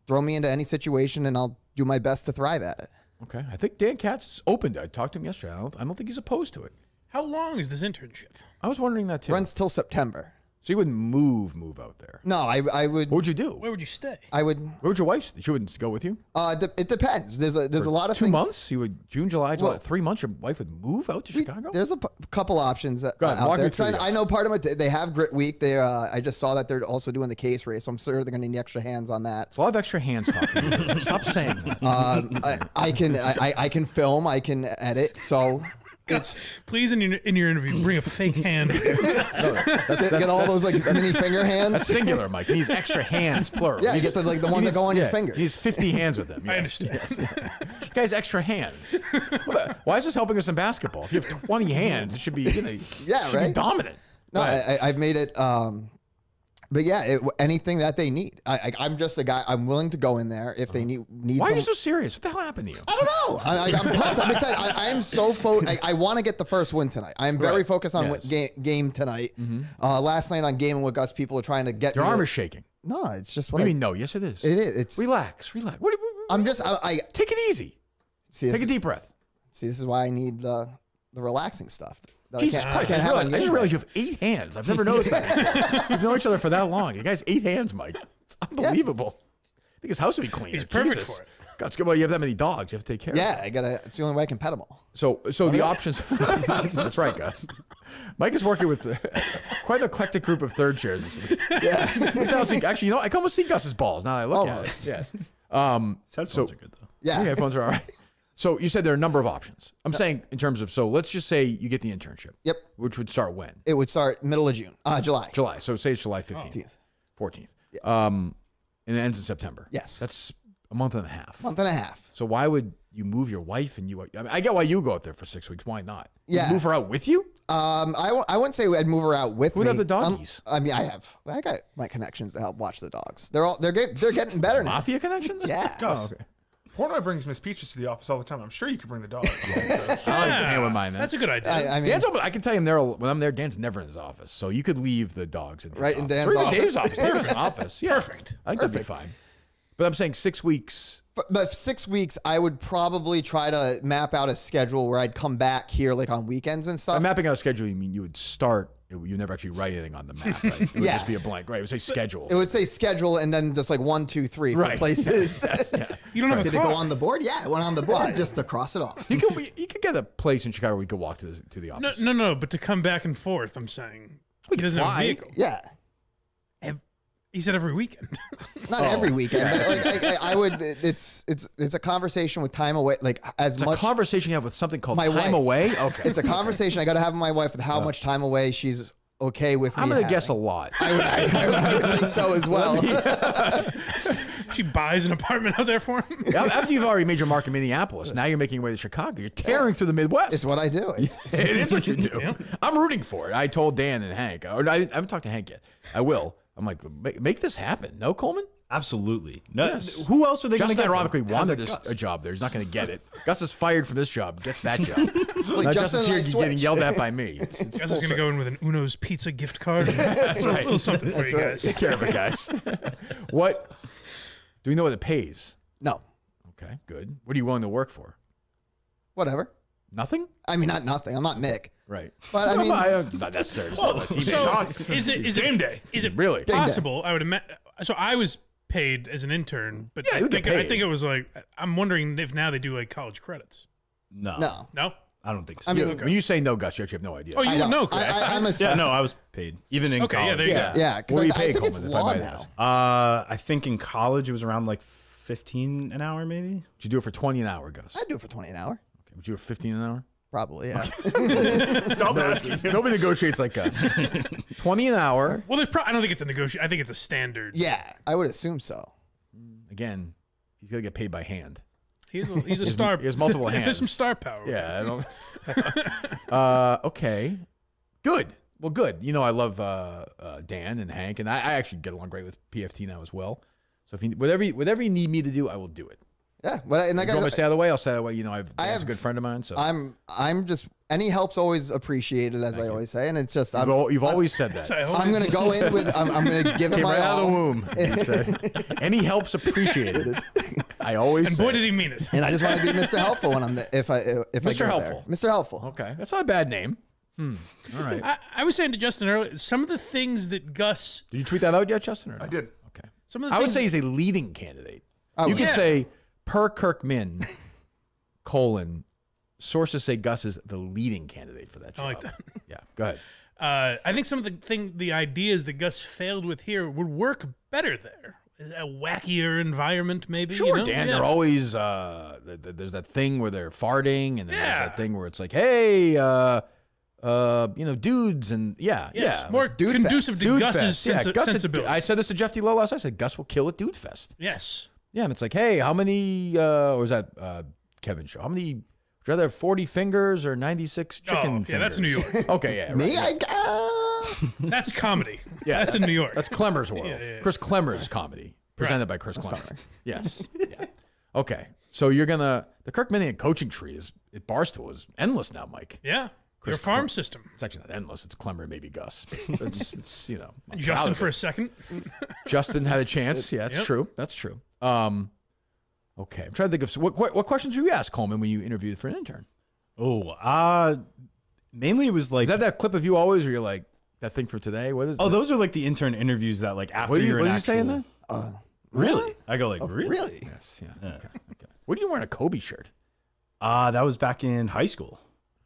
[SPEAKER 4] Throw me into any situation, and I'll do my best to thrive at it.
[SPEAKER 1] Okay. I think Dan Katz is open to it. I talked to him yesterday. I don't think he's opposed to it.
[SPEAKER 3] How long is this internship?
[SPEAKER 1] I was wondering that too.
[SPEAKER 4] Runs till September.
[SPEAKER 1] So you wouldn't move out there?
[SPEAKER 4] No, I would.
[SPEAKER 1] What would you do?
[SPEAKER 3] Where would you stay?
[SPEAKER 4] I would.
[SPEAKER 1] Where would your wife stay? She wouldn't go with you?
[SPEAKER 4] It depends. There's a lot of
[SPEAKER 1] 2
[SPEAKER 4] things.
[SPEAKER 1] months? You would June, July, 3 months. Your wife would move out to Chicago?
[SPEAKER 4] There's a couple options out
[SPEAKER 1] walk
[SPEAKER 4] there.
[SPEAKER 1] me through
[SPEAKER 4] I know part of it. They have Grit Week. I just saw that they're also doing the case race. So I'm sure they're going to need extra hands on that.
[SPEAKER 1] It's a lot of extra hands talking. Stop saying that.
[SPEAKER 4] I can film. I can edit. So.
[SPEAKER 3] Please, in your interview, bring a fake hand.
[SPEAKER 4] Get all those like mini finger hands.
[SPEAKER 1] That's singular, Mike. He needs extra hands, plural.
[SPEAKER 4] Yeah, you get the ones that go on your fingers.
[SPEAKER 1] He needs 50 hands with him. Yes,
[SPEAKER 3] I understand.
[SPEAKER 1] Yes. Guys, extra hands. Why is this helping us in basketball? If you have 20 hands, it should be be dominant.
[SPEAKER 4] No, I've made it. But yeah, anything that they need. I'm just a guy. I'm willing to go in there if they need.
[SPEAKER 1] Why are you so serious? What the hell happened to you?
[SPEAKER 4] I don't know. I'm pumped. I'm excited. I am so I want to get the first win tonight. I am very focused on game tonight. Last night on Gaming with Gus, people were trying to get
[SPEAKER 1] your arm is shaking.
[SPEAKER 4] No, it's just
[SPEAKER 1] what I mean. No, yes, it is.
[SPEAKER 4] It is. It's
[SPEAKER 1] relax.
[SPEAKER 4] I'm just. I
[SPEAKER 1] take it easy. Take a deep breath.
[SPEAKER 4] See, this is why I need the relaxing stuff.
[SPEAKER 1] Jesus Christ, I just realized you have 8 hands. I've never noticed that. We've known each other for that long. You guys, 8 hands, Mike. It's unbelievable. I think his house would be clean.
[SPEAKER 3] He's perfect for it.
[SPEAKER 1] God's good. Well, you have that many dogs. You have to take care of them.
[SPEAKER 4] Yeah, it's the only way I can pet them all.
[SPEAKER 1] So the options. That's right, Gus. Mike is working with quite an eclectic group of third chairs this week. Yeah. Actually, I can almost see Gus's balls now that I look at it. Yes.
[SPEAKER 2] Headphones are good, though.
[SPEAKER 4] Yeah.
[SPEAKER 1] Headphones are all right. So you said there are a number of options. I'm saying in terms of, let's just say you get the internship.
[SPEAKER 4] Yep.
[SPEAKER 1] Which would start when?
[SPEAKER 4] It would start middle of June. July.
[SPEAKER 1] July. So say it's July 15th. 14th.
[SPEAKER 4] Yeah.
[SPEAKER 1] And it ends in September.
[SPEAKER 4] Yes.
[SPEAKER 1] That's a month and a half.
[SPEAKER 4] Month and a half.
[SPEAKER 1] So why would you move your wife and you? I mean, I get why you go out there for 6 weeks. Why not?
[SPEAKER 4] Yeah.
[SPEAKER 1] You'd move her out with you?
[SPEAKER 4] I wouldn't say I'd move her out with me.
[SPEAKER 1] Who'd have the doggies?
[SPEAKER 4] I got my connections to help watch the dogs. They're getting better now.
[SPEAKER 1] Mafia connections?
[SPEAKER 4] Yeah.
[SPEAKER 7] Gus. Okay. Portnoy brings Miss Peaches to the office all the time. I'm sure you could bring the dog.
[SPEAKER 1] I like hang with mine.
[SPEAKER 3] That's a good idea.
[SPEAKER 1] I can tell you, when I'm there, Dan's never in his office, so you could leave the dogs in
[SPEAKER 4] in Dan's office.
[SPEAKER 1] Dave's office. Perfect office. Yeah.
[SPEAKER 3] Perfect.
[SPEAKER 1] I think that'd be fine. But I'm saying 6 weeks.
[SPEAKER 4] But 6 weeks, I would probably try to map out a schedule where I'd come back here like on weekends and stuff.
[SPEAKER 1] By mapping out a schedule, you mean you would start. You never actually write anything on the map, right? It would just be a blank, right? It would say schedule.
[SPEAKER 4] It would say schedule and then just like 1, 2, 3 for places.
[SPEAKER 3] You don't have
[SPEAKER 6] Did it go on the board? Yeah, it went on the board just to cross it off.
[SPEAKER 1] You could get a place in Chicago where you could walk to the office.
[SPEAKER 3] No, but to come back and forth, I'm saying. He doesn't have a vehicle.
[SPEAKER 4] Yeah.
[SPEAKER 3] He said every weekend.
[SPEAKER 4] Not every weekend, but I would. It's a conversation with time away. Like
[SPEAKER 1] it's a conversation you have with something called time
[SPEAKER 4] wife.
[SPEAKER 1] Away. Okay,
[SPEAKER 4] it's a conversation I got to have with my wife with how much time away she's okay with me.
[SPEAKER 1] I'm gonna guess a lot.
[SPEAKER 4] I would think so as well.
[SPEAKER 3] She buys an apartment out there for him.
[SPEAKER 1] After you've already made your mark in Minneapolis, now you're making your way to Chicago. You're tearing through the Midwest.
[SPEAKER 4] It's what I do.
[SPEAKER 1] It is what you do. Yeah. I'm rooting for it. I told Dan and Hank. I haven't talked to Hank yet. I will. I'm like, make this happen. No, Coleman?
[SPEAKER 2] Absolutely. No,
[SPEAKER 1] Yes.
[SPEAKER 2] Who else are they going to
[SPEAKER 1] Justin
[SPEAKER 2] get?
[SPEAKER 1] ironically
[SPEAKER 2] As
[SPEAKER 1] wanted
[SPEAKER 2] Gus?
[SPEAKER 1] a job there. He's not going to get it. Gus is fired from this job, gets that job.
[SPEAKER 4] like
[SPEAKER 1] Now
[SPEAKER 4] Justin
[SPEAKER 1] Justin's
[SPEAKER 4] and I
[SPEAKER 1] here getting
[SPEAKER 4] switch.
[SPEAKER 1] yelled at by me. It's
[SPEAKER 3] Gus is going to go in with an Uno's pizza gift card. That's
[SPEAKER 1] right.
[SPEAKER 3] A little something for you
[SPEAKER 4] right.
[SPEAKER 3] guys.
[SPEAKER 1] Take care of it, guys. What? Do we know what it pays?
[SPEAKER 4] No,
[SPEAKER 1] Okay, good. What are you willing to work for?
[SPEAKER 4] whatever.
[SPEAKER 1] Nothing?
[SPEAKER 4] I mean, not nothing. I'm not Mick.
[SPEAKER 1] Right.
[SPEAKER 4] But I mean,
[SPEAKER 1] not necessary.
[SPEAKER 3] So,
[SPEAKER 7] Shots.
[SPEAKER 3] is it
[SPEAKER 7] Game day.
[SPEAKER 3] Is it
[SPEAKER 1] Really?
[SPEAKER 3] possible? I would imagine. So I was paid as an intern, but
[SPEAKER 1] Yeah,
[SPEAKER 3] I
[SPEAKER 1] you get
[SPEAKER 3] think
[SPEAKER 1] paid.
[SPEAKER 3] it was like I'm wondering if now they do like college credits.
[SPEAKER 2] No.
[SPEAKER 3] No.
[SPEAKER 2] I don't think so.
[SPEAKER 4] I mean,
[SPEAKER 1] When you say no, Gus, you actually have no idea.
[SPEAKER 3] Oh, you
[SPEAKER 4] I
[SPEAKER 3] would
[SPEAKER 4] don't.
[SPEAKER 3] know, correct?
[SPEAKER 4] I'm a
[SPEAKER 2] yeah, no, I was paid. Even in
[SPEAKER 3] Okay, yeah,
[SPEAKER 2] college.
[SPEAKER 3] there you go.
[SPEAKER 4] yeah. Because
[SPEAKER 1] What do you
[SPEAKER 4] I
[SPEAKER 1] pay,
[SPEAKER 4] think it's
[SPEAKER 1] Coleman, if I
[SPEAKER 4] law
[SPEAKER 1] might
[SPEAKER 4] now.
[SPEAKER 1] ask?
[SPEAKER 2] I think in college it was around like 15 an hour, maybe.
[SPEAKER 1] Would you do it for 20 an hour, Gus?
[SPEAKER 4] I'd do it for 20 an hour.
[SPEAKER 1] Okay. Would you do it for 15 an hour?
[SPEAKER 4] Probably, yeah.
[SPEAKER 7] Stop asking.
[SPEAKER 1] Nobody negotiates like Gus. 20 an hour.
[SPEAKER 3] Well, I don't think it's a negotiation. I think it's a standard.
[SPEAKER 4] Yeah, I would assume so.
[SPEAKER 1] Again, he's going to get paid by hand.
[SPEAKER 3] He's a star.
[SPEAKER 1] He has multiple
[SPEAKER 3] There's
[SPEAKER 1] hands.
[SPEAKER 3] some star power.
[SPEAKER 1] Yeah, I don't. Okay, good. Well, good. You know, I love Dan and Hank, and I actually get along great with PFT now as well. So if whatever you need me to do, I will do it.
[SPEAKER 4] Yeah, but and
[SPEAKER 1] If you want me to stay out of the way, I'll stay out of the way. You know, Dan's a good friend of mine. So
[SPEAKER 4] I'm just any help's always appreciated, as I always say, and it's just
[SPEAKER 1] you've always said that.
[SPEAKER 4] I'm gonna go in with I'm gonna give it
[SPEAKER 1] Came
[SPEAKER 4] my
[SPEAKER 1] right out of the
[SPEAKER 4] all,
[SPEAKER 1] womb. He said, any help's appreciated. I always
[SPEAKER 3] And
[SPEAKER 1] say.
[SPEAKER 3] boy, did he mean it.
[SPEAKER 4] and I just want to be Mr. Helpful when I'm there. If I
[SPEAKER 1] Mr.
[SPEAKER 4] go there.
[SPEAKER 1] Helpful.
[SPEAKER 4] Mr. Helpful.
[SPEAKER 1] Okay, that's not a bad name. All right.
[SPEAKER 3] I was saying to Justin earlier, some of the things that Gus.
[SPEAKER 1] Did you tweet that out yet, Justin? Or no?
[SPEAKER 7] I did.
[SPEAKER 1] Okay.
[SPEAKER 3] Some of the
[SPEAKER 1] I would
[SPEAKER 3] things
[SPEAKER 1] say he's a leading candidate.
[SPEAKER 4] Oh,
[SPEAKER 1] You could
[SPEAKER 3] yeah.
[SPEAKER 1] say per Kirk Min, sources say Gus is the leading candidate for that job.
[SPEAKER 3] I like that.
[SPEAKER 1] Yeah, go ahead.
[SPEAKER 3] I think some of the ideas that Gus failed with here would work better there. A wackier environment, maybe.
[SPEAKER 1] Sure,
[SPEAKER 3] you know?
[SPEAKER 1] Dan.
[SPEAKER 3] Yeah.
[SPEAKER 1] They're always there's that thing where they're farting, and then there's
[SPEAKER 3] Yeah.
[SPEAKER 1] that thing where it's like, hey, dudes, and
[SPEAKER 3] Yes,
[SPEAKER 1] yeah,
[SPEAKER 3] more
[SPEAKER 4] Dude
[SPEAKER 3] conducive
[SPEAKER 4] fest.
[SPEAKER 3] to
[SPEAKER 1] Dude
[SPEAKER 3] Gus's
[SPEAKER 1] Fest. Gus
[SPEAKER 3] sensibility.
[SPEAKER 1] I said this to Jeff D. Lowe last night. I said Gus will kill at Dude Fest.
[SPEAKER 3] Yes.
[SPEAKER 1] Yeah, and it's like, hey, how many? Or was that Kevin show? How many? Would you rather have 40 fingers or 96 chicken fingers?
[SPEAKER 3] Yeah, that's New York.
[SPEAKER 1] Okay, yeah, right.
[SPEAKER 4] Me,
[SPEAKER 3] That's comedy.
[SPEAKER 1] Yeah,
[SPEAKER 3] that's in New York.
[SPEAKER 1] That's Klemmer's world.
[SPEAKER 3] yeah.
[SPEAKER 1] Chris Klemmer's comedy, presented by Chris Klemmer. Yes. Yeah. Okay, so you're gonna the Kirk Minihane coaching tree is at Barstool is endless now, Mike.
[SPEAKER 3] Yeah. Your
[SPEAKER 1] Chris
[SPEAKER 3] farm
[SPEAKER 1] Klemmer.
[SPEAKER 3] system.
[SPEAKER 1] It's actually not endless. It's Klemmer, maybe Gus. It's I'm proud
[SPEAKER 3] Justin
[SPEAKER 1] of
[SPEAKER 3] for
[SPEAKER 1] it.
[SPEAKER 3] a second.
[SPEAKER 1] Justin had a chance. Yeah, that's
[SPEAKER 3] Yep.
[SPEAKER 1] true. That's true. Okay, I'm trying to think of what questions did you ask Coleman when you interviewed for an intern?
[SPEAKER 2] Mainly it was like
[SPEAKER 1] Is that clip of you always, where you're like that thing for today? What is?
[SPEAKER 2] oh,
[SPEAKER 1] that?
[SPEAKER 2] those are like the intern interviews that like after
[SPEAKER 1] What are you,
[SPEAKER 2] you're
[SPEAKER 1] what
[SPEAKER 2] an
[SPEAKER 1] is he saying
[SPEAKER 2] actual-
[SPEAKER 1] then?
[SPEAKER 2] Really? I go like really?
[SPEAKER 4] really?
[SPEAKER 1] Yes. Yeah. Okay. Okay. What are you wearing a Kobe shirt?
[SPEAKER 2] That was back in high school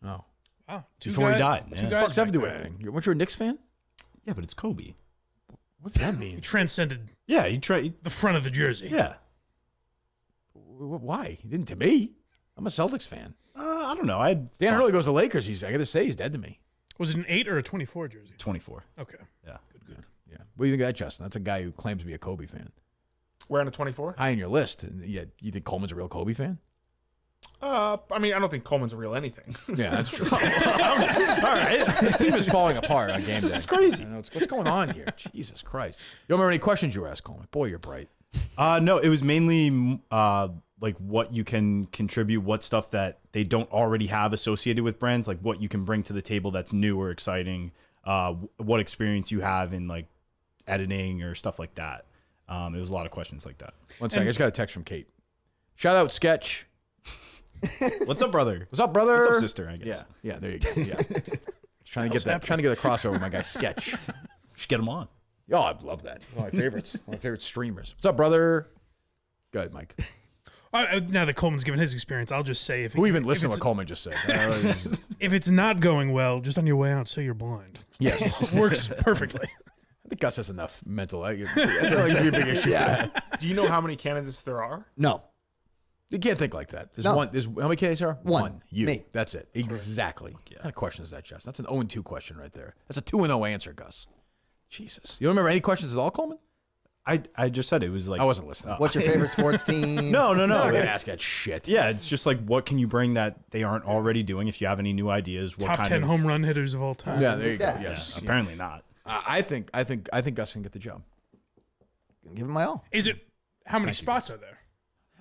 [SPEAKER 1] Oh,
[SPEAKER 3] Wow.
[SPEAKER 2] before he died.
[SPEAKER 3] Two
[SPEAKER 2] Yeah.
[SPEAKER 3] guys
[SPEAKER 1] fuck's that
[SPEAKER 3] back
[SPEAKER 1] do
[SPEAKER 3] there.
[SPEAKER 1] anything? Weren't you a Knicks fan?
[SPEAKER 2] Yeah, but it's Kobe.
[SPEAKER 1] What's that mean?
[SPEAKER 3] Transcended
[SPEAKER 2] Yeah, you try.
[SPEAKER 3] the front of the jersey.
[SPEAKER 2] Yeah.
[SPEAKER 1] Why? He didn't to me. I'm a Celtics fan.
[SPEAKER 2] I don't know. I had
[SPEAKER 1] Dan Hurley goes to Lakers. I got to say, he's dead to me.
[SPEAKER 3] Was it an 8 or a 24 jersey?
[SPEAKER 2] 24.
[SPEAKER 3] Okay.
[SPEAKER 2] Yeah.
[SPEAKER 1] Yeah. What do you think of that, Justin? That's a guy who claims to be a Kobe fan.
[SPEAKER 7] Wearing a 24.
[SPEAKER 1] High on your list. And yeah, you think Coleman's a real Kobe fan?
[SPEAKER 7] I mean, I don't think Coleman's a real anything.
[SPEAKER 1] Yeah, that's true. All right. This team is falling apart on game day.
[SPEAKER 2] This is crazy.
[SPEAKER 1] I know, what's going on here? Jesus Christ. You don't remember any questions you were asked, Coleman? Boy, you're bright.
[SPEAKER 2] No, it was mainly like what you can contribute, what stuff that they don't already have associated with brands, like what you can bring to the table that's new or exciting, what experience you have in like editing or stuff like that. It was a lot of questions like that.
[SPEAKER 1] One second. I just got a text from Kate. Shout out Sketch.
[SPEAKER 2] What's up, brother?
[SPEAKER 1] What's up, brother?
[SPEAKER 2] What's up, sister? I guess.
[SPEAKER 1] Yeah. Yeah, there you go. Yeah. Trying to get a crossover with my guy Sketch.
[SPEAKER 2] Should get them on.
[SPEAKER 1] Oh, I love that. One of my favorites. One of my favorite streamers. What's up, brother? Go ahead, Mike.
[SPEAKER 3] Now that Coleman's given his experience, I'll just say
[SPEAKER 1] Who even listened to what Coleman just said?
[SPEAKER 3] if it's not going well, just on your way out, say you're blind.
[SPEAKER 1] Yes.
[SPEAKER 3] Works perfectly.
[SPEAKER 1] I think Gus has enough mental. That's not going to be a big issue.
[SPEAKER 4] Yeah.
[SPEAKER 7] Do you know how many candidates there are?
[SPEAKER 4] No.
[SPEAKER 1] You can't think like that. There's
[SPEAKER 4] No.
[SPEAKER 1] one. There's how many candidates are?
[SPEAKER 4] One.
[SPEAKER 1] You.
[SPEAKER 4] Me.
[SPEAKER 1] That's it. Exactly. What kind of question is that, Justin? That's an 0-2 question right there. That's a 2-0 answer, Gus. Jesus. You don't remember any questions at all, Coleman?
[SPEAKER 2] I just said it was like
[SPEAKER 1] I wasn't listening.
[SPEAKER 4] What's your favorite sports team?
[SPEAKER 2] no.
[SPEAKER 1] I'm not going to ask that shit.
[SPEAKER 2] Yeah, it's just like what can you bring that they aren't already doing? If you have any new ideas, what
[SPEAKER 3] Top
[SPEAKER 2] kind
[SPEAKER 3] 10
[SPEAKER 2] of
[SPEAKER 3] home run hitters of all time.
[SPEAKER 1] Yeah, there you go.
[SPEAKER 4] Yeah.
[SPEAKER 1] Yes.
[SPEAKER 2] Apparently not.
[SPEAKER 1] I think Gus can get the job.
[SPEAKER 4] gonna give it my all.
[SPEAKER 3] Is it? How many spots are there?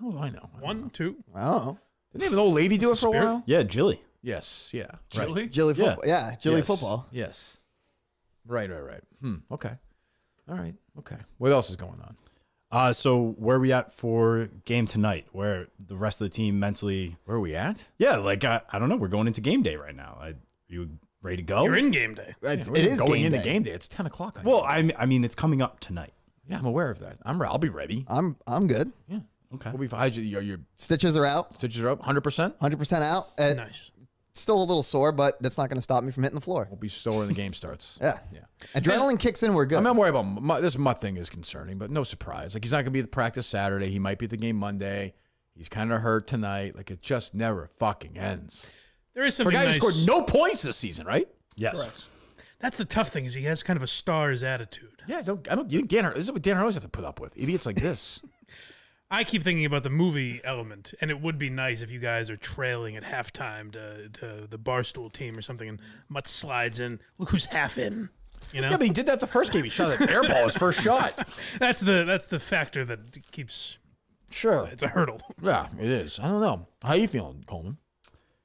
[SPEAKER 1] How do I know?
[SPEAKER 3] 1, 2.
[SPEAKER 4] I don't know.
[SPEAKER 1] Didn't even old lady do it for a
[SPEAKER 3] spirit.
[SPEAKER 1] while?
[SPEAKER 2] Yeah, Jilly.
[SPEAKER 1] Yes. Yeah.
[SPEAKER 7] Really?
[SPEAKER 4] Jilly
[SPEAKER 2] Yeah.
[SPEAKER 4] football. Yeah, Jilly
[SPEAKER 1] Yes.
[SPEAKER 4] football.
[SPEAKER 1] Yes. Right. Okay. All right. Okay. What else is going on?
[SPEAKER 2] So where are we at for game tonight? Where the rest of the team mentally?
[SPEAKER 1] Where are we at?
[SPEAKER 2] Yeah, like I don't know. We're going into game day right now. You ready to go?
[SPEAKER 3] You're in game day.
[SPEAKER 4] It
[SPEAKER 1] We're
[SPEAKER 4] is
[SPEAKER 1] going
[SPEAKER 4] game
[SPEAKER 1] into
[SPEAKER 4] day.
[SPEAKER 1] game day. It's 10 o'clock.
[SPEAKER 2] Well, I mean, it's coming up tonight.
[SPEAKER 1] yeah, I'm aware of that. I'll be ready.
[SPEAKER 4] I'm good.
[SPEAKER 1] Yeah.
[SPEAKER 2] Okay.
[SPEAKER 1] We'll be fine. Your
[SPEAKER 4] Stitches are out.
[SPEAKER 1] stitches are up 100%?
[SPEAKER 4] 100% out.
[SPEAKER 3] Nice.
[SPEAKER 4] Still a little sore, but that's not going to stop me from hitting the floor.
[SPEAKER 1] We'll be sore when the game starts.
[SPEAKER 4] Yeah.
[SPEAKER 1] Yeah.
[SPEAKER 4] Adrenaline kicks in. We're good.
[SPEAKER 1] I'm not worried about this mutt thing is concerning, but no surprise. Like, he's not going to be at the practice Saturday. He might be at the game Monday. He's kind of hurt tonight. Like, it just never fucking ends.
[SPEAKER 3] There is
[SPEAKER 1] For a
[SPEAKER 3] something
[SPEAKER 1] guy
[SPEAKER 3] nice.
[SPEAKER 1] who scored no points this season, right?
[SPEAKER 2] Yes.
[SPEAKER 7] Correct.
[SPEAKER 3] That's the tough thing is he has kind of a star's attitude.
[SPEAKER 1] Yeah, you think Dan Hurley, this is what Dan Hurley's have to put up with. Idiots like this.
[SPEAKER 3] I keep thinking about the movie element, and it would be nice if you guys are trailing at halftime to the Barstool team or something, and Mutt slides in. Look who's half in. You know,
[SPEAKER 1] Yeah, but he did that the first game. He shot an air ball his first shot.
[SPEAKER 3] that's the factor that keeps.
[SPEAKER 1] Sure.
[SPEAKER 3] It's a hurdle.
[SPEAKER 1] Yeah, it is. I don't know. How you feeling, Coleman?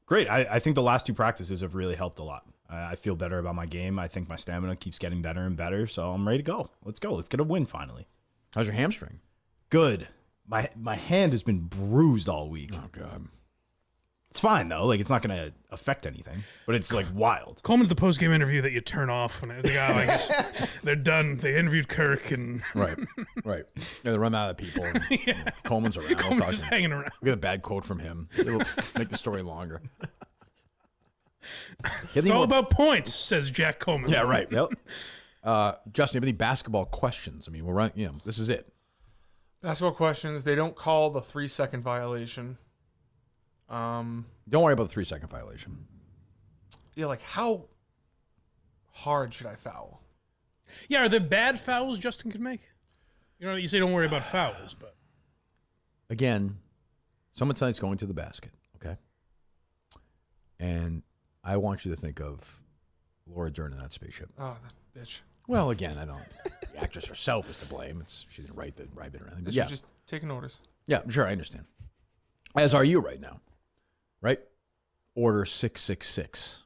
[SPEAKER 2] Great. I think the last 2 practices have really helped a lot. I feel better about my game. I think my stamina keeps getting better and better, so I'm ready to go. Let's go. Let's get a win finally.
[SPEAKER 1] How's your hamstring?
[SPEAKER 2] Good. My hand has been bruised all week.
[SPEAKER 1] Oh, God.
[SPEAKER 2] It's fine though. Like it's not gonna affect anything, but it's like wild.
[SPEAKER 3] Coleman's the post game interview that you turn off when it's like, oh, I guess they're done. They interviewed Kirk and
[SPEAKER 1] Right. Yeah, they run out of people. And, Coleman's around.
[SPEAKER 3] Coleman's
[SPEAKER 1] We'll
[SPEAKER 3] just
[SPEAKER 1] talk-
[SPEAKER 3] hanging around.
[SPEAKER 1] We get a bad quote from him. It'll make the story longer.
[SPEAKER 3] It's all about points, says Jack Coleman.
[SPEAKER 1] Yeah, right.
[SPEAKER 2] Yep.
[SPEAKER 1] Justin, you have any basketball questions? I mean, we're running. This is it.
[SPEAKER 7] Basketball questions. They don't call the 3-second violation.
[SPEAKER 1] Don't worry about the 3-second violation.
[SPEAKER 7] Yeah, like how hard should I foul?
[SPEAKER 3] Yeah, are there bad fouls Justin could make? You know, you say don't worry about fouls, but
[SPEAKER 1] Again, someone tonight's going to the basket, okay? And I want you to think of Laura Dern in that spaceship.
[SPEAKER 7] Oh, that bitch.
[SPEAKER 1] Well, again, I don't. The actress herself is to blame. She didn't write it or anything. But
[SPEAKER 7] She's
[SPEAKER 1] yeah,
[SPEAKER 7] just taking orders.
[SPEAKER 1] yeah, sure, I understand. As are you right now, right? Order 666.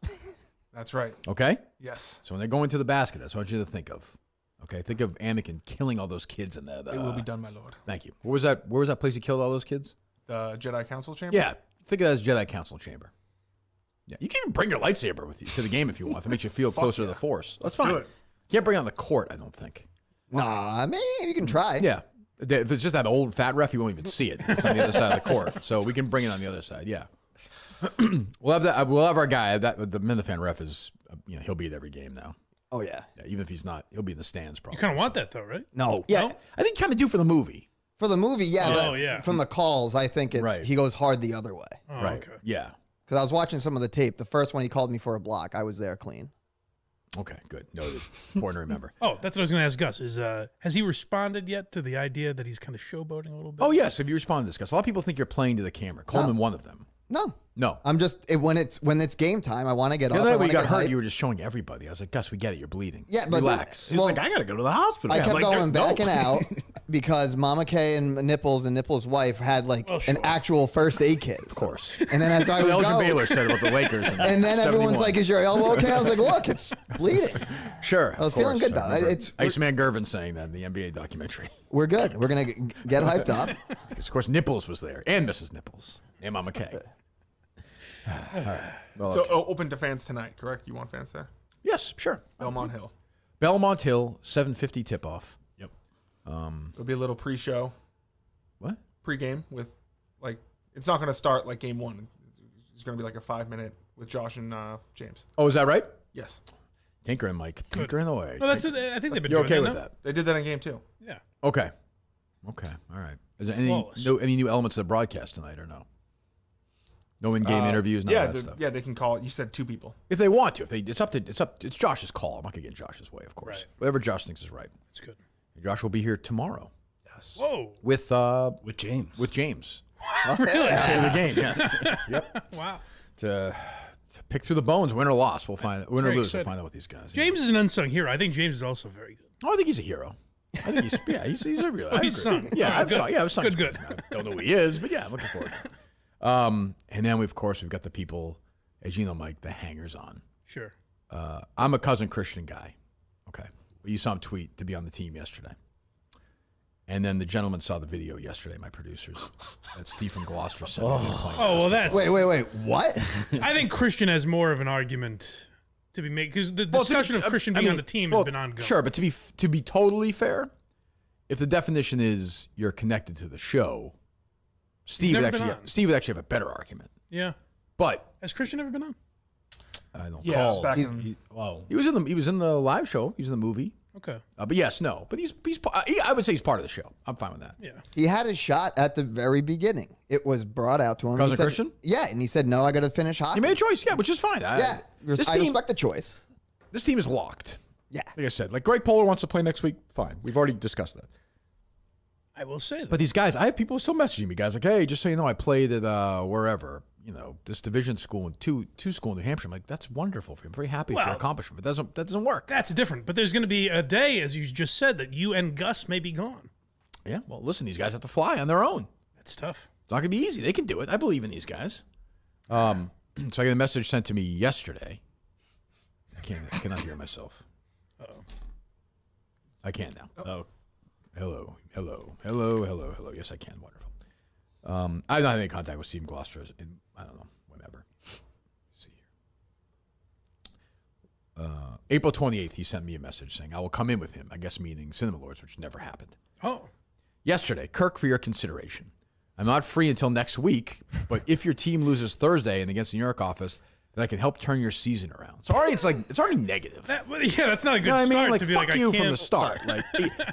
[SPEAKER 7] That's right.
[SPEAKER 1] Okay.
[SPEAKER 7] Yes.
[SPEAKER 1] So when they're going to the basket, that's what I want you to think of. Okay, think of Anakin killing all those kids in that.
[SPEAKER 7] It will be done, my lord.
[SPEAKER 1] Thank you. Where was that place he killed all those kids?
[SPEAKER 7] The Jedi Council Chamber?
[SPEAKER 1] Yeah, think of that as Jedi Council Chamber. Yeah, you can even bring your lightsaber with you to the game if you want. If it makes you feel closer to the Force, that's fine.
[SPEAKER 7] do it.
[SPEAKER 1] Can't bring it on the court, I don't think.
[SPEAKER 4] Nah, I mean, you can try.
[SPEAKER 1] Yeah, if it's just that old fat ref, you won't even see it. It's on the other side of the court, so we can bring it on the other side. Yeah, we'll have that. We'll have our guy. The Minihane ref is, he'll be at every game now.
[SPEAKER 4] Oh, yeah.
[SPEAKER 1] Yeah, even if he's not, he'll be in the stands probably.
[SPEAKER 3] you kind of want that though, right?
[SPEAKER 4] No.
[SPEAKER 1] Yeah,
[SPEAKER 3] No?
[SPEAKER 1] I think kind of do for the movie.
[SPEAKER 4] For the movie, yeah.
[SPEAKER 3] Oh,
[SPEAKER 4] but
[SPEAKER 3] yeah.
[SPEAKER 4] From the calls, I think it's
[SPEAKER 1] Right.
[SPEAKER 4] he goes hard the other way.
[SPEAKER 3] Oh,
[SPEAKER 1] Right.
[SPEAKER 3] okay.
[SPEAKER 1] Yeah.
[SPEAKER 4] Because I was watching some of the tape. The first one, he called me for a block. I was there clean.
[SPEAKER 1] Okay. Good. Noted. Important to remember.
[SPEAKER 3] Oh, that's what I was going to ask Gus. Has he responded yet to the idea that he's kind of showboating a little bit?
[SPEAKER 1] Oh yes. Have you responded to this, Gus? A lot of people think you're playing to the camera. Coleman, one of them.
[SPEAKER 4] No.
[SPEAKER 1] No.
[SPEAKER 4] I'm just when it's game time. I want to get
[SPEAKER 1] The
[SPEAKER 4] up.
[SPEAKER 1] other
[SPEAKER 4] I
[SPEAKER 1] night when
[SPEAKER 4] want
[SPEAKER 1] you
[SPEAKER 4] to
[SPEAKER 1] got
[SPEAKER 4] get
[SPEAKER 1] hurt,
[SPEAKER 4] hyped.
[SPEAKER 1] you were just showing everybody. I was like, Gus, we get it. You're bleeding.
[SPEAKER 4] Yeah, but
[SPEAKER 1] relax.
[SPEAKER 2] He's like, I gotta go to the hospital.
[SPEAKER 4] I
[SPEAKER 2] I'm
[SPEAKER 4] kept
[SPEAKER 2] like,
[SPEAKER 4] going back
[SPEAKER 2] no.
[SPEAKER 4] and out because Mama Kay and Nipples' wife had like
[SPEAKER 3] Oh, sure.
[SPEAKER 4] an actual first aid kit. Of
[SPEAKER 1] course.
[SPEAKER 4] And then as I
[SPEAKER 1] So
[SPEAKER 4] would
[SPEAKER 1] Elgin
[SPEAKER 4] go,
[SPEAKER 1] Baylor said about the Lakers.
[SPEAKER 4] and then everyone's
[SPEAKER 1] 71.
[SPEAKER 4] like, "Is your elbow okay?" I was like, "Look, it's bleeding.
[SPEAKER 1] sure.
[SPEAKER 4] I was feeling good though. It's
[SPEAKER 1] Iceman Gervin saying that in the NBA documentary.
[SPEAKER 4] we're good. We're gonna get hyped up.
[SPEAKER 1] Because of course Nipples was there, and Mrs. Nipples, and Mama Kay. All right. Well,
[SPEAKER 7] So
[SPEAKER 1] okay.
[SPEAKER 7] open to fans tonight, correct? You want fans there?
[SPEAKER 1] yes, sure.
[SPEAKER 7] Belmont Hill.
[SPEAKER 1] Belmont Hill, 7:50 tip-off.
[SPEAKER 2] Yep.
[SPEAKER 7] There'll be a little pre-show,
[SPEAKER 1] What?
[SPEAKER 7] pre-game with, like, it's not going to start like game one. It's going to be like a 5-minute with Josh and James.
[SPEAKER 1] Oh, is that right?
[SPEAKER 7] Yes.
[SPEAKER 1] Tinkering, Mike. Tinkering away.
[SPEAKER 3] No, that's. I think they've been
[SPEAKER 1] You're
[SPEAKER 3] doing
[SPEAKER 1] okay
[SPEAKER 3] that
[SPEAKER 1] with
[SPEAKER 3] now.
[SPEAKER 1] that?
[SPEAKER 7] They did that in game two.
[SPEAKER 3] Yeah.
[SPEAKER 1] Okay. Okay. All right. Is there
[SPEAKER 3] Flawless.
[SPEAKER 1] any new elements of the broadcast tonight or no? No in-game interviews, none
[SPEAKER 7] Yeah,
[SPEAKER 1] of that stuff.
[SPEAKER 7] yeah, they can call it. You said 2 people.
[SPEAKER 1] If they want to, it's Josh's call. I'm not gonna get in Josh's way, of course.
[SPEAKER 3] Right.
[SPEAKER 1] Whatever Josh thinks is right.
[SPEAKER 3] That's good.
[SPEAKER 1] Josh will be here tomorrow
[SPEAKER 2] Yes.
[SPEAKER 3] Whoa.
[SPEAKER 1] with
[SPEAKER 2] James.
[SPEAKER 1] James.
[SPEAKER 4] Really?
[SPEAKER 1] After the game, yes. Yep.
[SPEAKER 3] Wow.
[SPEAKER 1] To pick through the bones, win or loss, we'll find win or
[SPEAKER 3] Very
[SPEAKER 1] lose. We'll
[SPEAKER 3] exciting.
[SPEAKER 1] find out what these guys.
[SPEAKER 3] James is an unsung hero. I think James is also very good.
[SPEAKER 1] Oh, I think he's a hero. I think he's a real.
[SPEAKER 3] Oh, he's sung.
[SPEAKER 1] Yeah,
[SPEAKER 3] Oh, good.
[SPEAKER 1] I've sung.
[SPEAKER 3] Good.
[SPEAKER 1] I don't know who he is, but yeah, I'm looking forward to it. And then of course we've got the people, as you know, Mike, the hangers on.
[SPEAKER 3] Sure.
[SPEAKER 1] I'm a cousin Christian guy. Okay, you saw him tweet to be on the team yesterday. And then the gentleman saw the video yesterday, my producers. That Steve from Gloucester sent me playing.
[SPEAKER 3] Oh, well, that's...
[SPEAKER 4] Wait. What?
[SPEAKER 3] I think Christian has more of an argument to be made, because the discussion of Christian being on the team has been ongoing.
[SPEAKER 1] Sure, but to be totally fair, if the definition is you're connected to the show, Steve would actually have a better argument.
[SPEAKER 3] Yeah.
[SPEAKER 1] But
[SPEAKER 3] has Christian ever been on?
[SPEAKER 1] I don't
[SPEAKER 7] Yeah, back
[SPEAKER 1] he was in the live show. He was in the movie.
[SPEAKER 3] Okay.
[SPEAKER 1] But yes, no. But I would say he's part of the show. I'm fine with that.
[SPEAKER 3] Yeah.
[SPEAKER 4] He had his shot at the very beginning. It was brought out to him.
[SPEAKER 1] Cousin Christian?
[SPEAKER 4] Yeah, and he said, "No, I got to finish hockey."
[SPEAKER 1] He made a choice, yeah, which is fine.
[SPEAKER 4] I respect the choice.
[SPEAKER 1] This team is locked.
[SPEAKER 4] Yeah.
[SPEAKER 1] Like I said, like Greg Poehler wants to play next week. Fine. We've already discussed that.
[SPEAKER 3] I will say that.
[SPEAKER 1] But these guys, I have people still messaging me, guys, like, hey, just so you know, I played at wherever, this division school in two school in New Hampshire. I'm like, that's wonderful for you. I'm very happy for your accomplishment. But that doesn't work.
[SPEAKER 3] That's different. But there's going to be a day, as you just said, that you and Gus may be gone.
[SPEAKER 1] Yeah. Well, listen, these guys have to fly on their own.
[SPEAKER 3] That's tough.
[SPEAKER 1] It's not going to be easy. They can do it. I believe in these guys. So I got a message sent to me yesterday. I cannot hear myself.
[SPEAKER 3] Uh-oh.
[SPEAKER 1] I can now.
[SPEAKER 2] Oh.
[SPEAKER 1] Hello. Yes, I can. Wonderful. I've not had any contact with Steve Gloucester in, I don't know, whenever. Let's see here. April 28th, he sent me a message saying, I will come in with him, I guess meaning Cinema Lords, which never happened.
[SPEAKER 3] Oh.
[SPEAKER 1] Yesterday, Kirk, for your consideration. I'm not free until next week, but if your team loses Thursday and against the New York office, then I can help turn your season around. So already it's already negative.
[SPEAKER 3] That's not a good
[SPEAKER 1] start.
[SPEAKER 3] start.
[SPEAKER 1] Like,
[SPEAKER 3] to be
[SPEAKER 1] fuck
[SPEAKER 3] like,
[SPEAKER 1] you from the start. Like,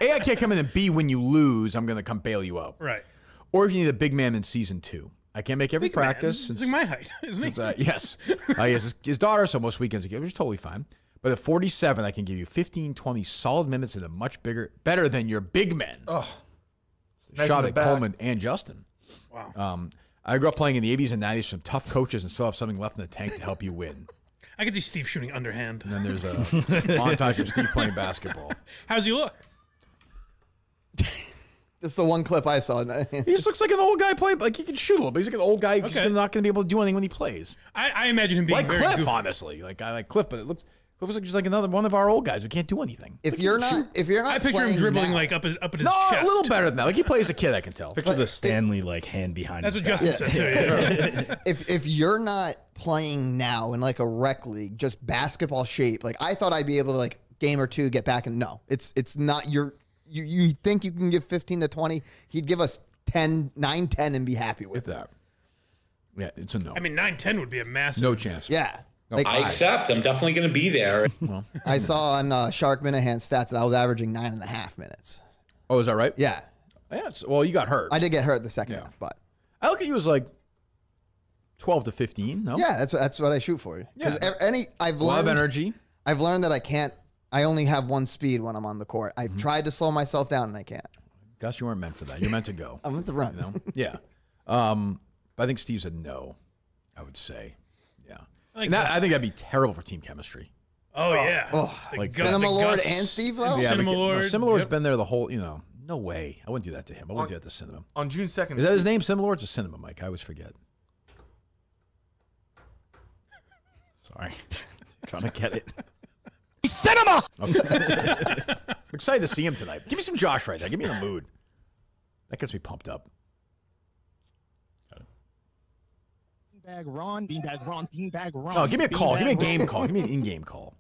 [SPEAKER 1] A, I can't come in, and B, when you lose, I'm going to come bail you out.
[SPEAKER 3] Right.
[SPEAKER 1] Or if you need a big man in season 2. I can't make every practice.
[SPEAKER 3] He's like my height, isn't he?
[SPEAKER 1] Yes. He has his daughter, so most weekends he gets, which is totally fine. But at 47, I can give you 15, 20 solid minutes and a much better than your big men.
[SPEAKER 7] Oh.
[SPEAKER 1] Shot at Coleman and Justin.
[SPEAKER 3] Wow.
[SPEAKER 1] I grew up playing in the 80s and 90s, some tough coaches, and still have something left in the tank to help you win.
[SPEAKER 3] I could see Steve shooting underhand.
[SPEAKER 1] And then there's a montage of Steve playing basketball.
[SPEAKER 3] How's he look?
[SPEAKER 4] That's the one clip I saw.
[SPEAKER 1] He just looks like an old guy playing, like he can shoot a little, but he's like an old guy who's not going to be able to do anything when he plays.
[SPEAKER 3] I imagine him being
[SPEAKER 1] like
[SPEAKER 3] very
[SPEAKER 1] Cliff,
[SPEAKER 3] goofy.
[SPEAKER 1] honestly. Like I like Cliff, but it looks like just like another one of our old guys who can't do anything.
[SPEAKER 4] If you're not
[SPEAKER 3] I picture him dribbling
[SPEAKER 4] now,
[SPEAKER 3] like up at his
[SPEAKER 1] No,
[SPEAKER 3] chest.
[SPEAKER 1] a little better than that. Like he plays a kid, I can tell.
[SPEAKER 2] Picture the Stanley hand behind.
[SPEAKER 3] That's
[SPEAKER 2] his
[SPEAKER 3] what
[SPEAKER 2] back.
[SPEAKER 3] Justin said too. Yeah.
[SPEAKER 4] if you're not playing now in like a rec league, just basketball shape, like I thought I'd be able to like game or two get back, and no, it's not. You think you can give 15 to 20? He'd give us 10, 9, 10 and be happy with
[SPEAKER 1] that. Yeah, it's a no.
[SPEAKER 3] I mean, 9-10 would be a massive.
[SPEAKER 1] No chance.
[SPEAKER 4] Yeah.
[SPEAKER 1] No,
[SPEAKER 4] Like,
[SPEAKER 9] I accept. I'm definitely going to be there.
[SPEAKER 1] Well,
[SPEAKER 4] I saw on Shark Minihane stats that I was averaging 9.5 minutes.
[SPEAKER 1] oh, is that right?
[SPEAKER 4] Yeah.
[SPEAKER 1] Yeah. Well, you got hurt.
[SPEAKER 4] I did get hurt the second half, but
[SPEAKER 1] I look at you as like 12 to 15. No.
[SPEAKER 4] yeah, that's what I shoot for. Because I've
[SPEAKER 1] A lot of
[SPEAKER 4] learned
[SPEAKER 1] energy.
[SPEAKER 4] I've learned that I only have one speed when I'm on the court. I've tried to slow myself down and I can't.
[SPEAKER 1] Gus, you weren't meant for that. You're meant to go.
[SPEAKER 4] I'm meant to run.
[SPEAKER 1] You know? Yeah. But I think Steve said no. I would say, yeah.
[SPEAKER 3] I
[SPEAKER 1] And I think that'd be terrible for team chemistry.
[SPEAKER 3] Oh yeah.
[SPEAKER 4] Oh,
[SPEAKER 3] The
[SPEAKER 1] like
[SPEAKER 3] Gus-
[SPEAKER 4] Cinema
[SPEAKER 3] the
[SPEAKER 4] Lord
[SPEAKER 3] Gus
[SPEAKER 4] and Steve Lowe?
[SPEAKER 3] and
[SPEAKER 1] Yeah,
[SPEAKER 3] Cinema Lord.
[SPEAKER 1] Cinema Lord's
[SPEAKER 3] Yep.
[SPEAKER 1] been there the whole. No way. I wouldn't do that to him. I wouldn't do that to Cinema.
[SPEAKER 7] On June 2nd.
[SPEAKER 1] Is that his name? Cinema Lord's a Cinema, Mike. I always forget.
[SPEAKER 2] Sorry, trying to get it.
[SPEAKER 1] Cinema. Okay. I'm excited to see him tonight. Give me some Josh right there. Get me in the mood. That gets me pumped up.
[SPEAKER 6] Beanbag Ron, Beanbag Ron, Beanbag Ron.
[SPEAKER 1] Oh, give me a call. Give me a
[SPEAKER 6] Beanbag
[SPEAKER 1] game
[SPEAKER 6] Ron.
[SPEAKER 1] call. Give me an in-game call.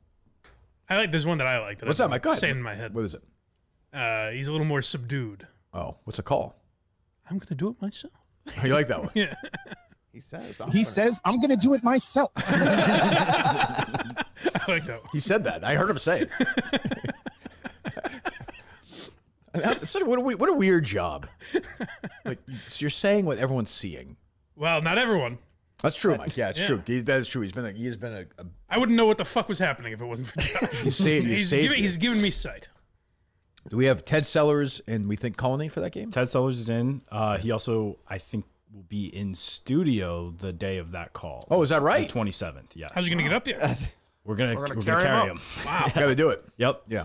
[SPEAKER 3] There's one that I like.
[SPEAKER 1] What's that, Mike? Go ahead.
[SPEAKER 3] Saying in my head.
[SPEAKER 1] What is it?
[SPEAKER 3] He's a little more subdued.
[SPEAKER 1] Oh, what's a call?
[SPEAKER 3] I'm gonna do it myself.
[SPEAKER 1] Oh, you like that one?
[SPEAKER 3] Yeah.
[SPEAKER 6] He says, I'm going to do it myself.
[SPEAKER 3] I like that one.
[SPEAKER 1] He said that. I heard him say it. That's sort of, what a weird job. Like you're saying what everyone's seeing.
[SPEAKER 3] Well, not everyone.
[SPEAKER 1] That's true, Mike. Yeah, it's
[SPEAKER 3] Yeah.
[SPEAKER 1] true. That is true. He has been a
[SPEAKER 3] I wouldn't know what the fuck was happening if it wasn't for Josh. He's given me sight.
[SPEAKER 1] Do we have Ted Sellers and we think Colony for that game?
[SPEAKER 2] Ted Sellers is in. He also, I think, will be in studio the day of that call.
[SPEAKER 1] Oh, is that right?
[SPEAKER 2] The 27th. Yes.
[SPEAKER 3] How's he gonna get up there?
[SPEAKER 2] We're gonna
[SPEAKER 7] carry
[SPEAKER 2] carry
[SPEAKER 7] him
[SPEAKER 2] him.
[SPEAKER 3] Wow.
[SPEAKER 1] Got to do it.
[SPEAKER 2] Yep.
[SPEAKER 1] Yeah.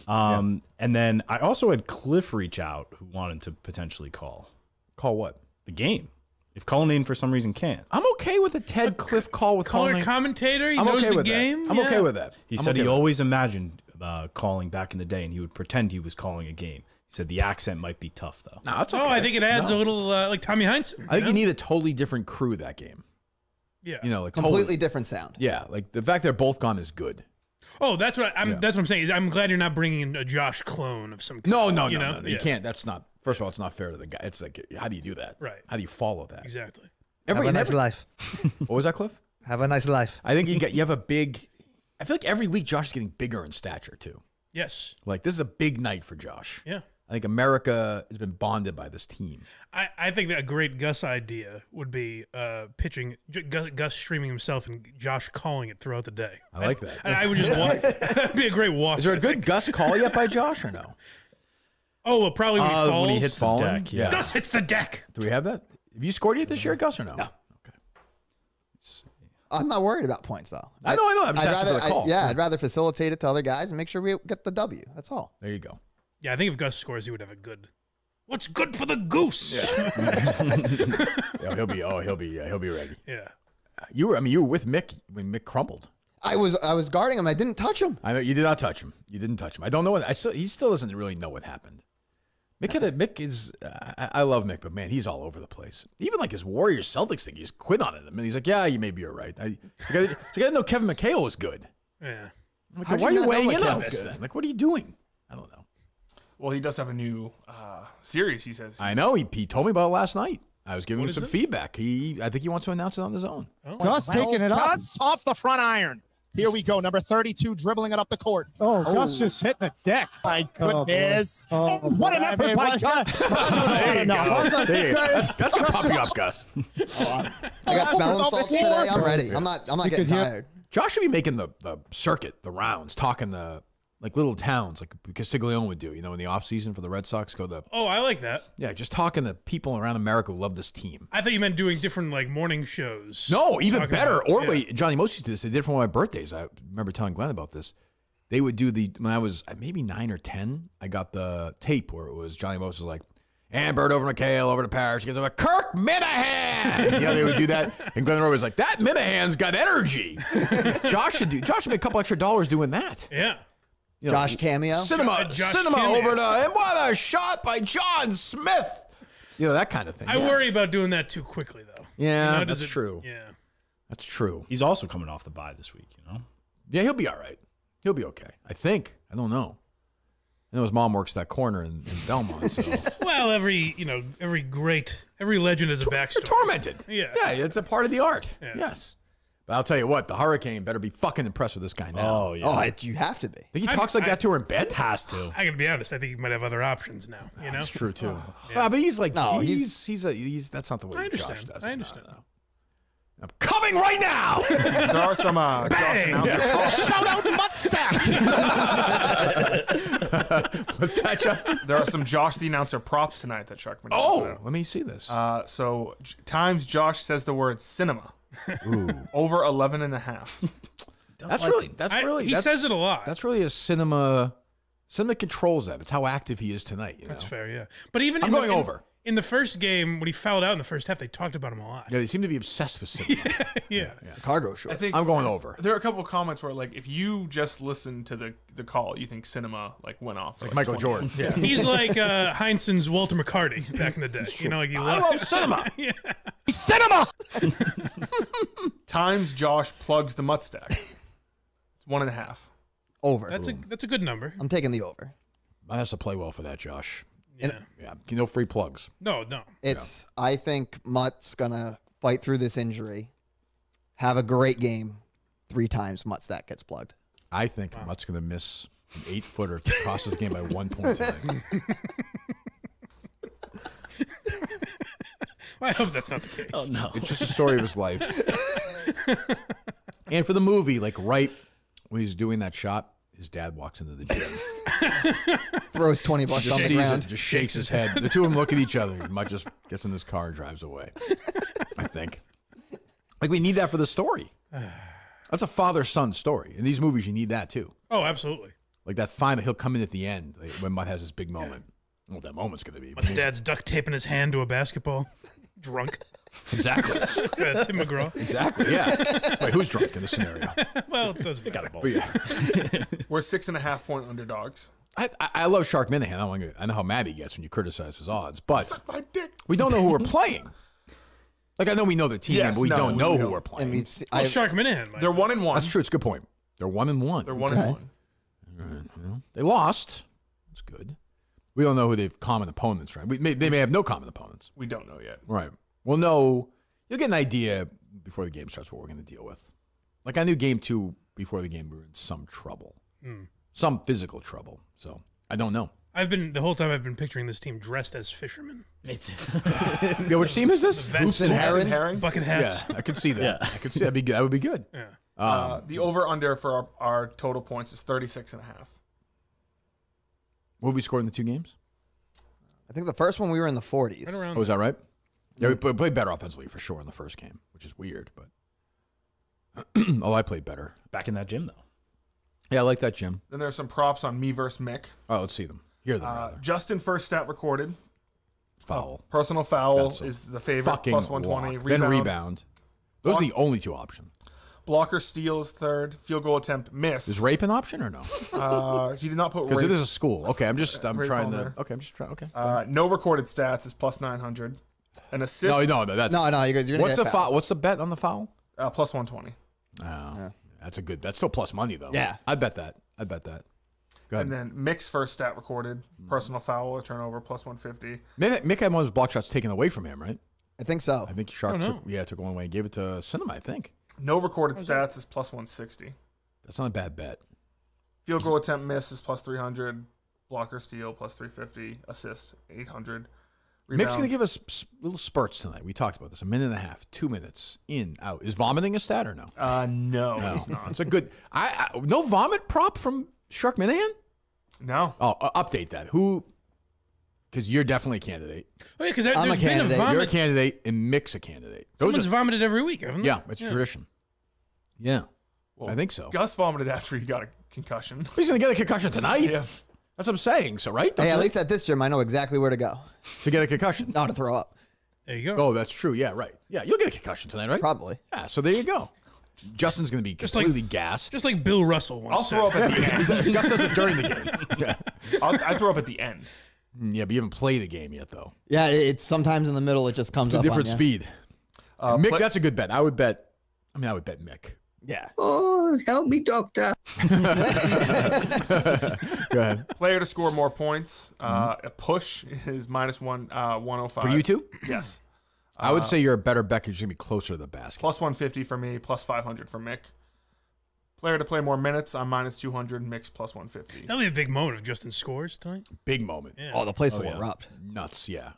[SPEAKER 2] And then I also had Cliff reach out who wanted to potentially call.
[SPEAKER 1] Call what?
[SPEAKER 2] The game. If Cullinane for some reason can't.
[SPEAKER 1] I'm okay with a Ted Cliff call with
[SPEAKER 3] Color
[SPEAKER 1] Cullinane.
[SPEAKER 3] commentator, he
[SPEAKER 1] I'm
[SPEAKER 3] knows
[SPEAKER 1] okay
[SPEAKER 3] the
[SPEAKER 1] with
[SPEAKER 3] game.
[SPEAKER 1] that. I'm okay with that.
[SPEAKER 2] He said he always imagined calling back in the day, and he would pretend he was calling a game. He said the accent might be tough, though.
[SPEAKER 1] No, that's okay.
[SPEAKER 3] Oh, I think it adds a little, like Tommy Heinsohn.
[SPEAKER 1] I think you need a totally different crew that game.
[SPEAKER 3] Yeah.
[SPEAKER 1] You know, like
[SPEAKER 4] Completely
[SPEAKER 1] totally
[SPEAKER 4] different sound.
[SPEAKER 1] Yeah, like the fact they're both gone is good.
[SPEAKER 3] Oh, that's what that's what I'm saying. I'm glad you're not bringing in a Josh clone of some kind.
[SPEAKER 1] No.
[SPEAKER 3] Yeah.
[SPEAKER 1] You can't. That's not. First of all, it's not fair to the guy. It's like, how do you do that?
[SPEAKER 3] Right.
[SPEAKER 1] How do you follow that?
[SPEAKER 3] Exactly.
[SPEAKER 10] Have a nice life.
[SPEAKER 1] What was that, Cliff?
[SPEAKER 10] Have a nice life.
[SPEAKER 1] I think you have a big. I feel like every week Josh is getting bigger in stature too.
[SPEAKER 3] Yes.
[SPEAKER 1] Like this is a big night for Josh.
[SPEAKER 3] Yeah.
[SPEAKER 1] I think America has been bonded by this team.
[SPEAKER 3] I think that a great Gus idea would be pitching Gus streaming himself and Josh calling it throughout the day.
[SPEAKER 1] I like that.
[SPEAKER 3] I would just want that'd be a great watch.
[SPEAKER 1] Is there a good Gus call yet by Josh or no?
[SPEAKER 3] Oh, well, probably when he falls.
[SPEAKER 2] When he hits the deck, yeah.
[SPEAKER 3] Gus hits the deck.
[SPEAKER 1] Do we have that? Have you scored yet this year, Gus, or no? No.
[SPEAKER 4] I'm not worried about points though.
[SPEAKER 1] I know. I'm just asking for the call.
[SPEAKER 4] I'd rather facilitate it to other guys and make sure we get the W. That's all.
[SPEAKER 1] There you go.
[SPEAKER 3] Yeah, I think if Gus scores, he would have a good. What's good for the goose?
[SPEAKER 1] Yeah, he'll be ready.
[SPEAKER 3] Yeah.
[SPEAKER 1] You were with Mick when Mick crumbled.
[SPEAKER 4] I was guarding him. I didn't touch him.
[SPEAKER 1] I know you did not touch him. You didn't touch him. I don't know what. He still doesn't really know what happened. Mick is. I love Mick, but man, he's all over the place. Even like his Warriors Celtics thing, he just quit on it. I mean, he's like, yeah, you maybe you're right. I didn't know Kevin McHale was good.
[SPEAKER 3] Yeah.
[SPEAKER 1] Like, why are you weighing in on this then? Like, what are you doing? I don't know.
[SPEAKER 7] Well, he does have a new series, he says.
[SPEAKER 1] I know. He told me about it last night. I was giving him
[SPEAKER 3] What
[SPEAKER 1] some
[SPEAKER 3] is it?
[SPEAKER 1] feedback. I think he wants to announce it on his own.
[SPEAKER 3] Oh.
[SPEAKER 11] Gus taking it up. Gus off the front iron. Here we go. Number 32 dribbling it up the court. Oh, Gus just hitting the deck. My goodness. What an effort by Gus.
[SPEAKER 1] There you go. That's gonna pump you up, Gus.
[SPEAKER 4] I got smelling salts today. I'm ready. I'm not getting tired.
[SPEAKER 1] Josh should be making the circuit, the rounds, talking to like little towns, like Castiglione would do. You know, in the off season for the Red Sox,
[SPEAKER 3] Oh, I like that.
[SPEAKER 1] Yeah, just talking to people around America who love this team.
[SPEAKER 3] I thought you meant doing different like morning shows.
[SPEAKER 1] No, even
[SPEAKER 3] Talking
[SPEAKER 1] better.
[SPEAKER 3] about-
[SPEAKER 1] Or
[SPEAKER 3] yeah.
[SPEAKER 1] wait, Johnny Most used to do this. They did it for one of my birthdays. I remember telling Glenn about this. They would do when I was maybe 9 or 10. I got the tape where it was Johnny Most was like, and Bird over McHale over to Parrish. He goes over Kirk Minihane. You know, they would do that, and Glenn Roy was like, that Minahane's got energy. Josh should make a couple extra dollars doing that.
[SPEAKER 3] Yeah.
[SPEAKER 1] You know,
[SPEAKER 4] Josh cameo.
[SPEAKER 1] Cinema
[SPEAKER 3] cameo.
[SPEAKER 1] over to, and what a shot by John Smith. You know, that kind of thing.
[SPEAKER 3] I worry about doing that too quickly though.
[SPEAKER 1] Yeah,
[SPEAKER 3] You know,
[SPEAKER 1] that's true.
[SPEAKER 3] Yeah.
[SPEAKER 1] That's true.
[SPEAKER 2] He's also coming off the bye this week, you know?
[SPEAKER 1] Yeah, he'll be all right. He'll be okay. I think. I don't know. I know his mom works that corner in Belmont. So.
[SPEAKER 3] Well, every legend has a backstory.
[SPEAKER 1] You're tormented.
[SPEAKER 3] Yeah.
[SPEAKER 1] Yeah, it's a part of the art.
[SPEAKER 3] Yeah.
[SPEAKER 1] Yes. But I'll tell you what, the Hurricane better be fucking impressed with this guy now.
[SPEAKER 2] Oh, yeah.
[SPEAKER 4] You have to be.
[SPEAKER 1] Think he talks like that to her in bed?
[SPEAKER 2] Has to.
[SPEAKER 3] I gotta be honest. I think he might have other options now. You know,
[SPEAKER 1] That's true too.
[SPEAKER 3] Yeah.
[SPEAKER 1] But he's like,
[SPEAKER 4] No,
[SPEAKER 1] he's that's not the way
[SPEAKER 3] I understand.
[SPEAKER 1] Josh does it.
[SPEAKER 3] I understand.
[SPEAKER 1] No. I'm coming right now.
[SPEAKER 7] There are some Josh announcers.
[SPEAKER 11] Shout out Muttstack.
[SPEAKER 1] What's that, Justin?
[SPEAKER 7] There are some Josh the announcer props tonight that Sharkman.
[SPEAKER 1] Oh, let me see this.
[SPEAKER 7] So times Josh says the word cinema.
[SPEAKER 1] Ooh.
[SPEAKER 7] Over 11.5.
[SPEAKER 3] He says it a lot.
[SPEAKER 1] That's really a cinema controls that. It's how active he is tonight. You
[SPEAKER 3] That's
[SPEAKER 1] know?
[SPEAKER 3] fair, yeah. But even
[SPEAKER 1] I'm going over.
[SPEAKER 3] In the first game, when he fouled out in the first half, they talked about him a lot.
[SPEAKER 1] Yeah, they seem to be obsessed with cinema.
[SPEAKER 3] Yeah.
[SPEAKER 4] Cargo shorts.
[SPEAKER 7] I think
[SPEAKER 1] I'm going over.
[SPEAKER 7] There are a couple of comments where, like, if you just listen to the call, you think cinema like went off. For,
[SPEAKER 1] Like Michael
[SPEAKER 7] 20
[SPEAKER 1] Jordan. Yeah.
[SPEAKER 3] He's like Heinsohn's Walter McCarty back in the day. You know, like he
[SPEAKER 1] I love cinema.
[SPEAKER 3] Yeah.
[SPEAKER 11] Cinema.
[SPEAKER 7] Times Josh plugs the Mutt stack. It's 1.5.
[SPEAKER 4] Over.
[SPEAKER 3] That's a good number.
[SPEAKER 4] I'm taking the over.
[SPEAKER 1] I have to play well for that, Josh.
[SPEAKER 3] Yeah.
[SPEAKER 1] Yeah. No free plugs.
[SPEAKER 3] No.
[SPEAKER 4] It's. I think Mutt's gonna fight through this injury, have a great game. 3 times Muttstack gets plugged.
[SPEAKER 1] I think Mutt's going to miss an 8-footer to cost his game by 1 point tonight.
[SPEAKER 3] I hope that's not the case.
[SPEAKER 2] Oh, no.
[SPEAKER 1] It's just a story of his life. And for the movie, like right when he's doing that shot, his dad walks into the gym.
[SPEAKER 4] Throws $20 on
[SPEAKER 1] Just
[SPEAKER 4] the
[SPEAKER 1] sees
[SPEAKER 4] ground.
[SPEAKER 1] it, just shakes his head. The two of them look at each other. Mutt just gets in his car and drives away. I think. Like we need that for the story. That's a father-son story. In these movies, you need that too.
[SPEAKER 3] Oh, absolutely.
[SPEAKER 1] Like that final, he'll come in at the end like, when Mutt has his big moment. I don't know what that moment's going to be.
[SPEAKER 3] Mutt's dad's duct taping his hand to a basketball. Drunk.
[SPEAKER 1] Exactly.
[SPEAKER 3] Tim McGraw.
[SPEAKER 1] Exactly, yeah. Wait, who's drunk in this scenario?
[SPEAKER 3] Well, it doesn't matter.
[SPEAKER 7] We're 6.5 point underdogs.
[SPEAKER 1] I love Shark Minihane. I know how mad he gets when you criticize his odds, but
[SPEAKER 7] Suck my dick.
[SPEAKER 1] we don't know who we're playing. Like, I know we know the team, but we don't know who we're playing.
[SPEAKER 4] And we've seen,
[SPEAKER 3] Shark Minihane.
[SPEAKER 7] They're 1-1.
[SPEAKER 1] That's true. It's a good point. They're 1-1.
[SPEAKER 7] They're 1-1.
[SPEAKER 1] Right, they lost. That's good. We don't know who they've common opponents, right? They may have no common opponents.
[SPEAKER 7] We don't know yet.
[SPEAKER 1] Right. We'll know. You'll get an idea before the game starts what we're going to deal with. Like I knew game 2 before the game we were in some trouble, some physical trouble. So I don't know.
[SPEAKER 3] The whole time I've been picturing this team dressed as fishermen.
[SPEAKER 1] Yeah, which team is this?
[SPEAKER 3] Vests
[SPEAKER 4] and herring?
[SPEAKER 3] bucket hats.
[SPEAKER 1] Yeah, I could see that. Yeah. I could see that. That would be good.
[SPEAKER 3] Yeah.
[SPEAKER 7] The over-under for our total points is 36.5.
[SPEAKER 1] What have we scored in the 2 games?
[SPEAKER 4] I think the first one we were in the 40s.
[SPEAKER 3] Right around
[SPEAKER 1] Oh, is that right? Yeah, we played better offensively for sure in the first game, which is weird, but I played better.
[SPEAKER 2] Back in that gym, though.
[SPEAKER 1] Yeah, I like that, Jim.
[SPEAKER 7] Then there's some props on me versus Mick.
[SPEAKER 1] Oh, let's see them. Hear them. rather.
[SPEAKER 7] Justin first stat recorded.
[SPEAKER 1] Foul.
[SPEAKER 7] Personal foul
[SPEAKER 1] That's a
[SPEAKER 7] is the favorite,
[SPEAKER 1] fucking
[SPEAKER 7] plus 120.
[SPEAKER 1] lock. Then rebound. Those are the only 2 options.
[SPEAKER 7] Blocker steal is third. Field goal attempt miss.
[SPEAKER 1] Is rape an option or no?
[SPEAKER 7] He did not put
[SPEAKER 1] Because
[SPEAKER 7] rape.
[SPEAKER 1] it is a school. Okay, I'm
[SPEAKER 7] Rape
[SPEAKER 1] trying
[SPEAKER 7] on
[SPEAKER 1] to.
[SPEAKER 7] there.
[SPEAKER 1] Okay, I'm just trying. Okay.
[SPEAKER 7] No recorded stats is plus 900. An assist.
[SPEAKER 1] No, that's
[SPEAKER 4] No, you guys. You're gonna
[SPEAKER 1] What's
[SPEAKER 4] get
[SPEAKER 1] the
[SPEAKER 4] fouled.
[SPEAKER 1] foul? What's the bet on the foul?
[SPEAKER 7] Plus 120.
[SPEAKER 1] Oh, that's a good. That's still plus money though.
[SPEAKER 4] Yeah.
[SPEAKER 1] I bet that. Go ahead.
[SPEAKER 7] And then Mick's first stat recorded. Personal foul or turnover plus 150.
[SPEAKER 1] Mick had one of his block shots taken away from him, right?
[SPEAKER 4] I think so.
[SPEAKER 1] I think Shark took one away and gave it to Cinema. I think
[SPEAKER 7] No recorded stats is plus 160.
[SPEAKER 1] that's not a bad bet.
[SPEAKER 7] Field goal attempt miss is plus 300. Blocker steal plus 350. Assist 800. Rebound.
[SPEAKER 1] Mick's gonna give us little spurts tonight. We talked about this. 1.5 minutes, 2 minutes, in, out. Is vomiting a stat or no?
[SPEAKER 7] No, it's not.
[SPEAKER 1] It's a good. No vomit prop from Shark Minihane?
[SPEAKER 7] No.
[SPEAKER 1] Oh, update that. Who? Because you're definitely a candidate.
[SPEAKER 3] Oh, yeah, because
[SPEAKER 4] I'm a
[SPEAKER 3] there's been a
[SPEAKER 4] candidate.
[SPEAKER 3] vomit.
[SPEAKER 1] You're a candidate, and Mick's a candidate.
[SPEAKER 3] Someone's vomited every week, haven't they?
[SPEAKER 1] Yeah, it's tradition. Yeah,
[SPEAKER 7] Well,
[SPEAKER 1] I think so.
[SPEAKER 7] Gus vomited after he got a concussion.
[SPEAKER 1] He's gonna get a concussion tonight.
[SPEAKER 7] Yeah.
[SPEAKER 1] That's what I'm saying. So right?
[SPEAKER 4] Hey, at least at this gym, I know exactly where to go.
[SPEAKER 1] To get a concussion.
[SPEAKER 4] Not to throw up.
[SPEAKER 3] There you go.
[SPEAKER 1] Oh, that's true. Yeah, right. Yeah, you'll get a concussion tonight, right?
[SPEAKER 4] Probably.
[SPEAKER 1] Yeah. So there you go. Justin's gonna be completely gassed.
[SPEAKER 3] Just like Bill Russell once
[SPEAKER 7] I'll throw up
[SPEAKER 3] said.
[SPEAKER 7] at the end.
[SPEAKER 1] Gus does it during the game. Yeah.
[SPEAKER 7] I throw up at the end.
[SPEAKER 1] Yeah, but you haven't played the game yet, though.
[SPEAKER 4] Yeah, it's sometimes in the middle. It just comes
[SPEAKER 1] It's a
[SPEAKER 4] up
[SPEAKER 1] different
[SPEAKER 4] on you.
[SPEAKER 1] speed. Mick, that's a good bet. I would bet Mick.
[SPEAKER 4] Yeah.
[SPEAKER 12] Oh, help me, doctor.
[SPEAKER 1] Go ahead.
[SPEAKER 7] Player to score more points. A push is minus 105.
[SPEAKER 1] For you two?
[SPEAKER 7] Yes.
[SPEAKER 1] I would say you're a better bet because you're going to be closer to the basket.
[SPEAKER 7] Plus 150 for me, plus 500 for Mick. Player to play more minutes, I'm minus 200. Mick's plus 150.
[SPEAKER 3] That'll be a big moment if Justin scores tonight.
[SPEAKER 1] Big moment.
[SPEAKER 3] Yeah.
[SPEAKER 4] Oh, the place will erupt.
[SPEAKER 1] Nuts, yeah.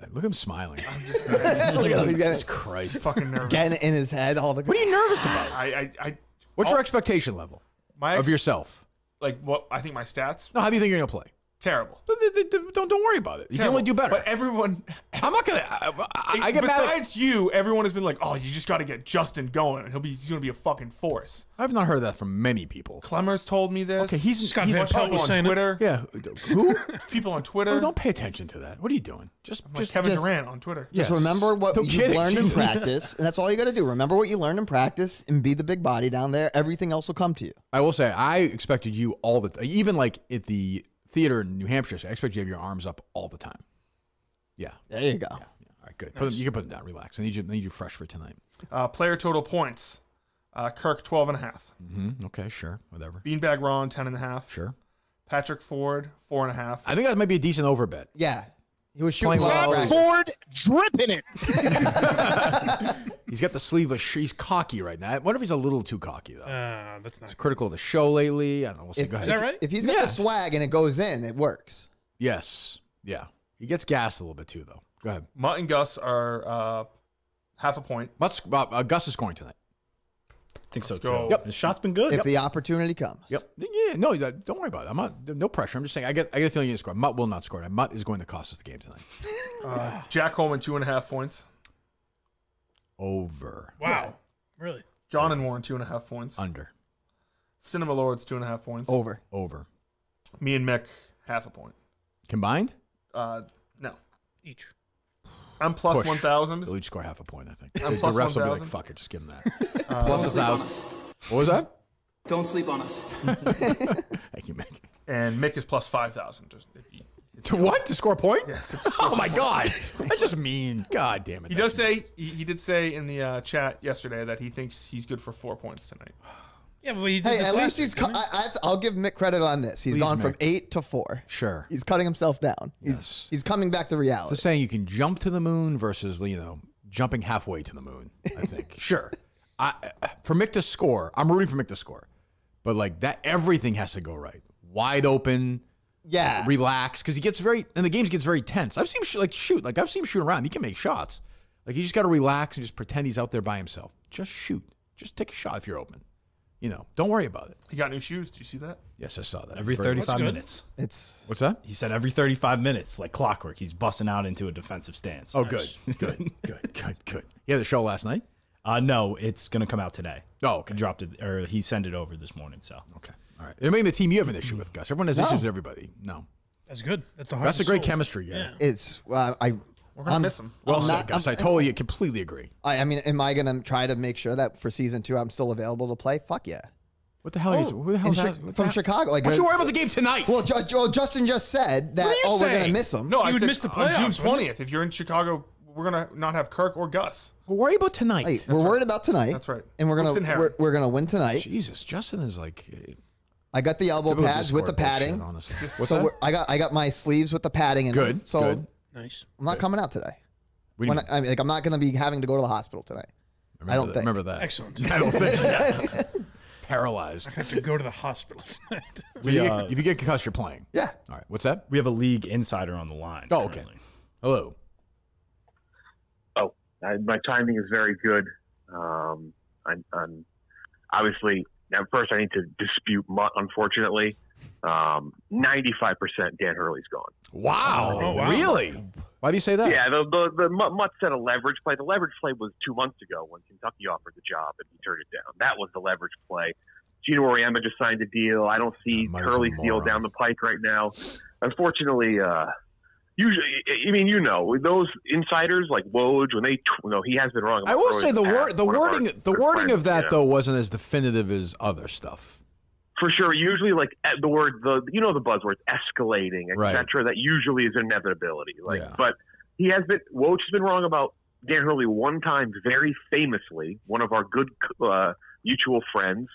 [SPEAKER 1] Look at him smiling.
[SPEAKER 7] I'm just saying.
[SPEAKER 4] Look at him. He's
[SPEAKER 1] Jesus Christ.
[SPEAKER 7] Fucking nervous.
[SPEAKER 4] getting in his head all the.
[SPEAKER 1] What are you nervous about? What's your expectation level of yourself?
[SPEAKER 7] Like, what? I think my stats?
[SPEAKER 1] No, how do you think you're going to play?
[SPEAKER 7] Terrible.
[SPEAKER 1] Don't worry about it. You can
[SPEAKER 7] Terrible.
[SPEAKER 1] only do better.
[SPEAKER 7] But everyone...
[SPEAKER 1] I'm not going to... I get mad.
[SPEAKER 7] Besides you, everyone has been like, oh, you just got to get Justin going. He's going to be a fucking force.
[SPEAKER 1] I've not heard that from many people.
[SPEAKER 7] Klemmer's told me this.
[SPEAKER 1] Okay, he's
[SPEAKER 3] Scott Van Pelt was
[SPEAKER 7] on
[SPEAKER 3] saying
[SPEAKER 7] Twitter.
[SPEAKER 1] Yeah. Who?
[SPEAKER 7] People on Twitter.
[SPEAKER 1] Oh, don't pay attention to that. What are you doing? Just
[SPEAKER 7] Kevin Durant on Twitter.
[SPEAKER 4] Just remember what
[SPEAKER 1] No
[SPEAKER 4] you
[SPEAKER 1] kidding.
[SPEAKER 4] learned in
[SPEAKER 1] Jesus.
[SPEAKER 4] practice, and that's all you got to do. Remember what you learned in practice, and be the big body down there. Everything else will come to you.
[SPEAKER 1] I will say, I expected you all the time. Even like at the theater in New Hampshire, I expect you to have your arms up all the time. Yeah.
[SPEAKER 4] There you go.
[SPEAKER 1] Yeah. All right, good. You can put them down. Relax. I need you fresh for tonight.
[SPEAKER 7] Player total points. Kirk, 12.5.
[SPEAKER 1] Mm-hmm. Okay, sure. Whatever.
[SPEAKER 7] Beanbag Ron, 10.5.
[SPEAKER 1] Sure.
[SPEAKER 7] Patrick Ford, 4.5.
[SPEAKER 1] I think that might be a decent overbet.
[SPEAKER 4] Yeah. He was shooting
[SPEAKER 1] Playing
[SPEAKER 4] low
[SPEAKER 1] well.
[SPEAKER 4] in
[SPEAKER 11] Ford
[SPEAKER 4] practice.
[SPEAKER 11] dripping it.
[SPEAKER 1] He's got the sleeveless shirt. He's cocky right now. I wonder if he's a little too cocky, though.
[SPEAKER 3] That's not
[SPEAKER 1] He's critical of the show lately. I don't know. We'll see. Go ahead.
[SPEAKER 3] Is that right?
[SPEAKER 4] If he's got the swag and it goes in, it works.
[SPEAKER 1] Yes. Yeah. He gets gassed a little bit, too, though. Go ahead.
[SPEAKER 7] Mutt and Gus are half a point.
[SPEAKER 1] Gus is scoring tonight.
[SPEAKER 2] I think so,
[SPEAKER 7] Let's
[SPEAKER 2] too.
[SPEAKER 7] go.
[SPEAKER 1] Yep.
[SPEAKER 2] His shot's been good.
[SPEAKER 4] If the opportunity comes.
[SPEAKER 1] Yep. Yeah. No, don't worry about it. I'm not. No pressure. I'm just saying. I get a feeling you're going to score. Mutt will not score. Mutt is going to cost us the game tonight.
[SPEAKER 7] Jack Coleman, 2.5 points.
[SPEAKER 1] Over.
[SPEAKER 3] Wow. Really?
[SPEAKER 7] John and Warren, 2.5 points.
[SPEAKER 1] Under.
[SPEAKER 7] Cinema Lords 2.5 points.
[SPEAKER 4] Over.
[SPEAKER 7] Me and Mick, half a point.
[SPEAKER 1] Combined?
[SPEAKER 7] No.
[SPEAKER 3] Each.
[SPEAKER 7] I'm plus
[SPEAKER 1] Push.
[SPEAKER 7] 1,000.
[SPEAKER 1] They'll each score half a point, I think.
[SPEAKER 7] I'm
[SPEAKER 1] The
[SPEAKER 7] plus
[SPEAKER 1] refs will be
[SPEAKER 7] 1,000.
[SPEAKER 1] like, fuck it, just give them that. Plus 1,000. What was that?
[SPEAKER 13] Don't sleep on us.
[SPEAKER 1] Thank you, Mick.
[SPEAKER 7] And Mick is plus 5,000.
[SPEAKER 1] To what? To score a point?
[SPEAKER 7] Yes.
[SPEAKER 1] Oh my God, that's just mean. God damn it.
[SPEAKER 7] He does say he did say in the chat yesterday that he thinks he's good for 4 points tonight.
[SPEAKER 3] Yeah, but he did
[SPEAKER 4] Hey,
[SPEAKER 3] this
[SPEAKER 4] at
[SPEAKER 3] last
[SPEAKER 4] least
[SPEAKER 3] week,
[SPEAKER 4] he's.
[SPEAKER 3] didn't he?
[SPEAKER 4] I'll give Mick credit on this. He's
[SPEAKER 1] Please,
[SPEAKER 4] gone from
[SPEAKER 1] Mick.
[SPEAKER 4] 8 to 4.
[SPEAKER 1] Sure.
[SPEAKER 4] He's cutting himself down. He's coming back to reality.
[SPEAKER 1] Just saying you can jump to the moon versus, jumping halfway to the moon, I think. Sure. For Mick to score, I'm rooting for Mick to score. But like that, everything has to go right. Wide open.
[SPEAKER 4] Yeah.
[SPEAKER 1] Relax. Because the game gets very tense. I've seen him shoot. I've seen him shoot around. He can make shots. Like, you just got to relax and just pretend he's out there by himself. Just shoot. Just take a shot if you're open. Don't worry about it.
[SPEAKER 7] He got new shoes. Did you see that?
[SPEAKER 1] Yes, I saw that.
[SPEAKER 2] Every 35 minutes.
[SPEAKER 1] What's that?
[SPEAKER 2] He said every 35 minutes, like clockwork, he's busting out into a defensive stance.
[SPEAKER 1] Oh, nice. Good. You had the show last night?
[SPEAKER 2] No, it's going to come out today.
[SPEAKER 1] Oh, okay.
[SPEAKER 2] He dropped it, or he sent it over this morning, so.
[SPEAKER 1] Okay. All right. Maybe the team you have an issue with, Gus. Everyone has issues with everybody. No.
[SPEAKER 3] That's good. That's the heart.
[SPEAKER 1] That's
[SPEAKER 3] and
[SPEAKER 1] a great
[SPEAKER 3] soul.
[SPEAKER 1] chemistry, yeah.
[SPEAKER 4] It's
[SPEAKER 7] We're gonna miss him.
[SPEAKER 1] Well said, Gus. I totally completely agree.
[SPEAKER 4] I mean, am I gonna try to make sure that for season 2 I'm still available to play? Fuck yeah.
[SPEAKER 1] What the hell are you? Who the hell is that?
[SPEAKER 4] From Chicago? Like,
[SPEAKER 1] Why don't you worry about the game tonight?
[SPEAKER 4] Well, Justin just said that.
[SPEAKER 1] What are you
[SPEAKER 4] We're gonna
[SPEAKER 1] saying?
[SPEAKER 4] miss him.
[SPEAKER 7] No, I
[SPEAKER 3] You would
[SPEAKER 7] said
[SPEAKER 3] miss the
[SPEAKER 7] on June
[SPEAKER 3] playoffs, wouldn't
[SPEAKER 7] 20th. If you're in Chicago, we're gonna not have Kirk or Gus.
[SPEAKER 1] Well, worry about tonight.
[SPEAKER 4] Hey, we're worried about tonight.
[SPEAKER 7] That's right.
[SPEAKER 4] And we're
[SPEAKER 7] Hoops and
[SPEAKER 4] gonna
[SPEAKER 7] Harry.
[SPEAKER 4] we're gonna win tonight.
[SPEAKER 1] Jesus, Justin is like.
[SPEAKER 4] I got the elbow
[SPEAKER 1] Typical
[SPEAKER 4] pads with the
[SPEAKER 1] Discord bullshit,
[SPEAKER 4] padding.
[SPEAKER 1] honestly.
[SPEAKER 7] This-
[SPEAKER 1] What's
[SPEAKER 4] So
[SPEAKER 1] that?
[SPEAKER 4] I got my sleeves with the padding in them.
[SPEAKER 1] Good,
[SPEAKER 4] So
[SPEAKER 1] good.
[SPEAKER 3] Nice.
[SPEAKER 4] I'm not coming out today.
[SPEAKER 1] What do you mean?
[SPEAKER 4] I'm not gonna be having to go to the hospital tonight. I don't think.
[SPEAKER 1] Remember that.
[SPEAKER 3] Excellent.
[SPEAKER 1] I don't think. Yeah. Paralyzed.
[SPEAKER 3] I have to go to the hospital tonight.
[SPEAKER 1] If you get concussed, you're playing.
[SPEAKER 4] Yeah.
[SPEAKER 1] All right. What's that?
[SPEAKER 2] We have a league insider on the line.
[SPEAKER 1] Oh, okay.
[SPEAKER 2] currently.
[SPEAKER 1] Hello.
[SPEAKER 14] My timing is very good. I'm obviously now. First, I need to dispute Mutt. Unfortunately, 95% Dan Hurley's gone.
[SPEAKER 1] Wow.
[SPEAKER 3] Oh, wow.
[SPEAKER 1] Really? Why do you say that?
[SPEAKER 14] Yeah, the Mutt said a leverage play. The leverage play was 2 months ago when Kentucky offered the job and he turned it down. That was the leverage play. Gino Auriemma just signed a deal. I don't see Hurley's deal down the pike right now. Unfortunately, usually, I mean, those insiders like Woj, when they, he has been wrong.
[SPEAKER 1] I will say the wording of that
[SPEAKER 14] yeah.
[SPEAKER 1] though wasn't as definitive as other stuff.
[SPEAKER 14] For sure. Usually, like the word, the buzzwords, escalating, etc. That usually is an inevitability. But Woj has been wrong about Dan Hurley one time, very famously. One of our good mutual friends,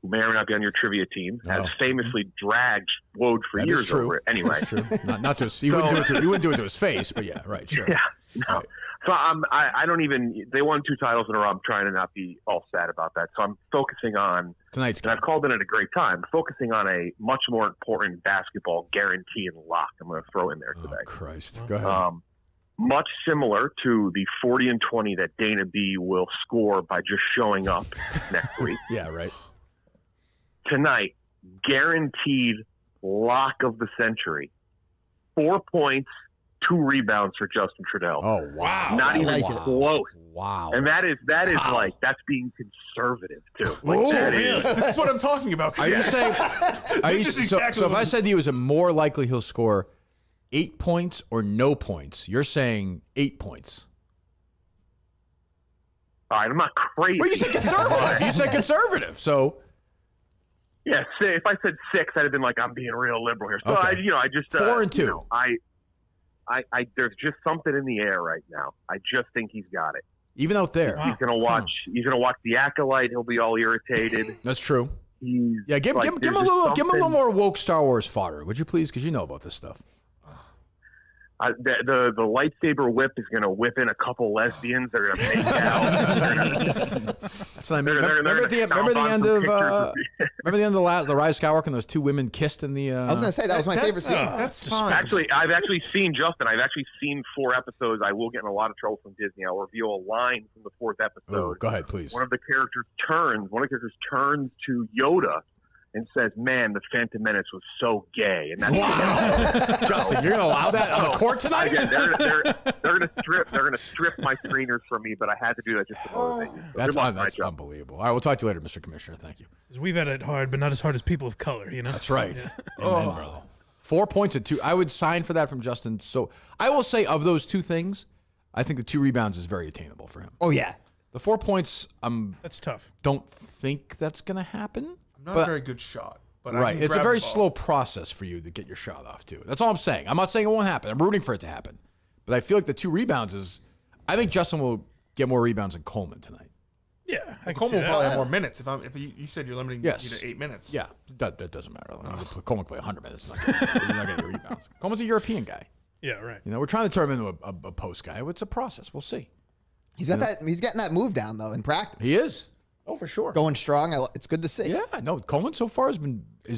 [SPEAKER 14] who may or may not be on your trivia team, has famously dragged Woj for years over it. Anyway,
[SPEAKER 1] True. Not to his, you wouldn't do it to his face, but yeah, right, sure.
[SPEAKER 14] Yeah, no.
[SPEAKER 1] Right.
[SPEAKER 14] So I don't even. They won 2 titles in a row. I'm trying to not be all sad about that. So I'm focusing on
[SPEAKER 1] tonight's game.
[SPEAKER 14] And I've called in at a great time. Focusing on a much more important basketball guarantee and lock. I'm going to throw in there today.
[SPEAKER 1] Oh, Christ, go ahead.
[SPEAKER 14] Much similar to the 40 and 20 that Dana B will score by just showing up next week.
[SPEAKER 1] Yeah, right.
[SPEAKER 14] Tonight, guaranteed lock of the century. 4 points, 2 rebounds for Justin Trudell.
[SPEAKER 1] Oh, wow.
[SPEAKER 14] Not even close.
[SPEAKER 1] Wow.
[SPEAKER 14] And that is like, that's being conservative too. Like,
[SPEAKER 7] This is what I'm talking about.
[SPEAKER 1] Are you saying? So if I said to you, is it more likely he'll score 8 points or no points? You're saying 8 points.
[SPEAKER 14] All right, I'm not crazy.
[SPEAKER 1] Well, you said conservative. You said conservative. So.
[SPEAKER 14] Yeah, if I said 6, I'd have been like, I'm being real liberal here. So
[SPEAKER 1] Okay.
[SPEAKER 14] I just
[SPEAKER 1] 4 and 2.
[SPEAKER 14] I there's just something in the air right now. I just think he's got it.
[SPEAKER 1] Even out there,
[SPEAKER 14] he's gonna watch. He's gonna watch The Acolyte. He'll be all irritated.
[SPEAKER 1] That's true.
[SPEAKER 14] Give
[SPEAKER 1] him a little more woke Star Wars fodder, would you please? Because you know about this stuff.
[SPEAKER 14] The lightsaber whip is going to whip in a couple lesbians. They're going to make out.
[SPEAKER 1] That's what I mean. Remember the end of the Rise of Skywalker and those 2 women kissed in the.
[SPEAKER 4] I was going to say that was my favorite scene.
[SPEAKER 7] That's fine.
[SPEAKER 14] Actually, I've actually seen Justin. I've actually seen 4 episodes. I will get in a lot of trouble from Disney. I'll reveal a line from the 4th episode.
[SPEAKER 1] Oh, go ahead, please.
[SPEAKER 14] One of the characters turns to Yoda and says, "Man, the Phantom Menace was so gay." And that's
[SPEAKER 1] Justin, you're gonna allow that on the court tonight?
[SPEAKER 14] Again, they're gonna strip my screeners from me, but I had to do that just to motivate you. So
[SPEAKER 1] That's unbelievable. All right, we'll talk to you later, Mr. Commissioner. Thank you.
[SPEAKER 3] We've had it hard, but not as hard as people of color. You know.
[SPEAKER 1] That's right.
[SPEAKER 3] Yeah.
[SPEAKER 1] Amen, brother. 4 points and 2. I would sign for that from Justin. So I will say, of those two things, I think the 2 rebounds is very attainable for him.
[SPEAKER 4] Oh yeah.
[SPEAKER 1] The 4 points,
[SPEAKER 3] that's tough.
[SPEAKER 1] Don't think that's going to happen.
[SPEAKER 7] I'm not a very good shot. But
[SPEAKER 1] right.
[SPEAKER 7] I
[SPEAKER 1] It's a
[SPEAKER 7] can
[SPEAKER 1] very
[SPEAKER 7] grab the ball.
[SPEAKER 1] slow process for you to get your shot off, too. That's all I'm saying. I'm not saying it won't happen. I'm rooting for it to happen. But I feel like the 2 rebounds is, I think Justin will get more rebounds than Coleman tonight.
[SPEAKER 3] Yeah.
[SPEAKER 7] Well, Coleman will probably have more minutes. If you said you're limiting you to 8 minutes.
[SPEAKER 1] Yeah. That doesn't matter. Coleman can play 100 minutes. He's not going to get rebounds. Coleman's a European guy.
[SPEAKER 3] Yeah, right.
[SPEAKER 1] You know, we're trying to turn him into a post guy. It's a process. We'll see.
[SPEAKER 4] He's got that. He's getting that move down though in practice.
[SPEAKER 1] He is. Oh, for sure.
[SPEAKER 4] Going strong. It's good to see.
[SPEAKER 1] Yeah. No, Coleman so far is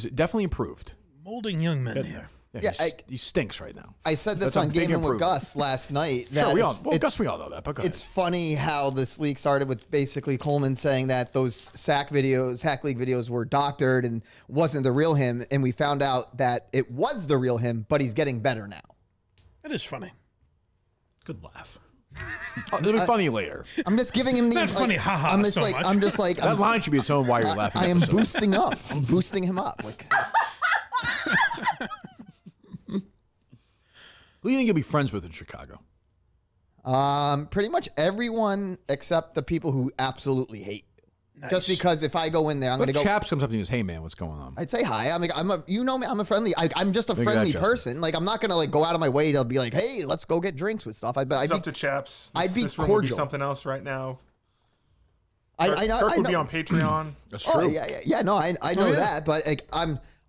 [SPEAKER 1] definitely improved.
[SPEAKER 3] Molding young men here.
[SPEAKER 1] Yeah, he stinks right now.
[SPEAKER 4] I said this
[SPEAKER 1] That's a
[SPEAKER 4] on
[SPEAKER 1] big
[SPEAKER 4] Gaming with
[SPEAKER 1] improvement.
[SPEAKER 4] Gus last night.
[SPEAKER 1] Sure,
[SPEAKER 4] That
[SPEAKER 1] we all know that. But go
[SPEAKER 4] it's
[SPEAKER 1] ahead.
[SPEAKER 4] funny how this league started with basically Coleman saying that those hack league videos were doctored and wasn't the real him, and we found out that it was the real him, but he's getting better now.
[SPEAKER 3] That is funny.
[SPEAKER 2] Good laugh.
[SPEAKER 1] It'll be funny later.
[SPEAKER 4] I'm just giving him the
[SPEAKER 3] Not funny, haha,
[SPEAKER 4] I'm just
[SPEAKER 3] so
[SPEAKER 4] like
[SPEAKER 3] much.
[SPEAKER 4] I'm just like
[SPEAKER 1] That line should be its own why you're laughing.
[SPEAKER 4] I am
[SPEAKER 1] episode.
[SPEAKER 4] boosting up. I'm boosting him up. Like
[SPEAKER 1] Who do you think you'll be friends with in Chicago?
[SPEAKER 4] pretty much everyone except the people who absolutely hate you. Just because if I go in there, I'm
[SPEAKER 1] But
[SPEAKER 4] going to go.
[SPEAKER 1] Chaps comes up to you and says, "Hey man, what's going on?"
[SPEAKER 4] I'd say hi. You know me. I'm a friendly. I'm just a
[SPEAKER 1] Think of that,
[SPEAKER 4] friendly
[SPEAKER 1] Justin.
[SPEAKER 4] person. Like I'm not gonna like go out of my way to be like, hey, let's go get drinks with stuff. I'd
[SPEAKER 7] It's
[SPEAKER 4] be
[SPEAKER 7] up to Chaps.
[SPEAKER 4] I'd be
[SPEAKER 7] this room would be
[SPEAKER 4] cordial.
[SPEAKER 7] something else right now.
[SPEAKER 4] I
[SPEAKER 7] Kirk would
[SPEAKER 4] know.
[SPEAKER 7] be on Patreon.
[SPEAKER 1] That's
[SPEAKER 4] Oh
[SPEAKER 1] true.
[SPEAKER 4] yeah. No, I know
[SPEAKER 7] yeah.
[SPEAKER 4] that, but like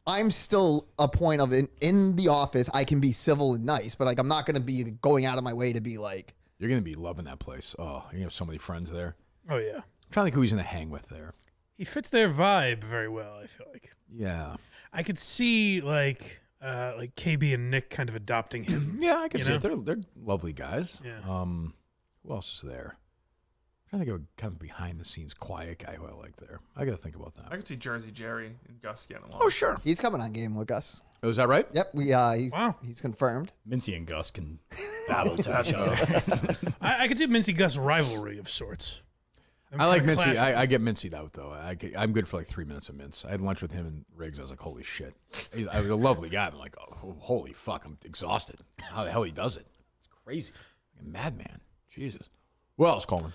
[SPEAKER 4] I'm still a point of in the office. I can be civil and nice, but like I'm not gonna be going out of my way to be like.
[SPEAKER 1] You're gonna be loving that place. Oh, you have so many friends there.
[SPEAKER 3] Oh yeah.
[SPEAKER 1] I'm trying to think who he's gonna hang with there.
[SPEAKER 3] He fits their vibe very well, I feel like.
[SPEAKER 1] Yeah.
[SPEAKER 3] I could see like KB and Nick kind of adopting him.
[SPEAKER 1] Yeah, I can
[SPEAKER 3] you
[SPEAKER 1] see
[SPEAKER 3] know?
[SPEAKER 1] it. They're lovely guys.
[SPEAKER 3] Yeah.
[SPEAKER 1] Who else is there? I'm trying to go kind of behind the scenes quiet guy who I like there. I got to think about that.
[SPEAKER 7] I could see Jersey Jerry and Gus getting along.
[SPEAKER 1] Oh sure.
[SPEAKER 4] He's coming on game with Gus.
[SPEAKER 1] Oh, is that right?
[SPEAKER 4] Yep. He's confirmed.
[SPEAKER 2] Mincy and Gus can battle to each other.
[SPEAKER 3] I could see a Mincy Gus rivalry of sorts.
[SPEAKER 1] I like Mincy.
[SPEAKER 3] clashing.
[SPEAKER 1] I get Mincy out though. I'm good for like 3 minutes of Mince. I had lunch with him and Riggs. I was like, holy shit. I was a lovely guy. I'm like, oh, holy fuck. I'm exhausted. How the hell he does it? It's crazy. Like a madman. Jesus. What else, Coleman?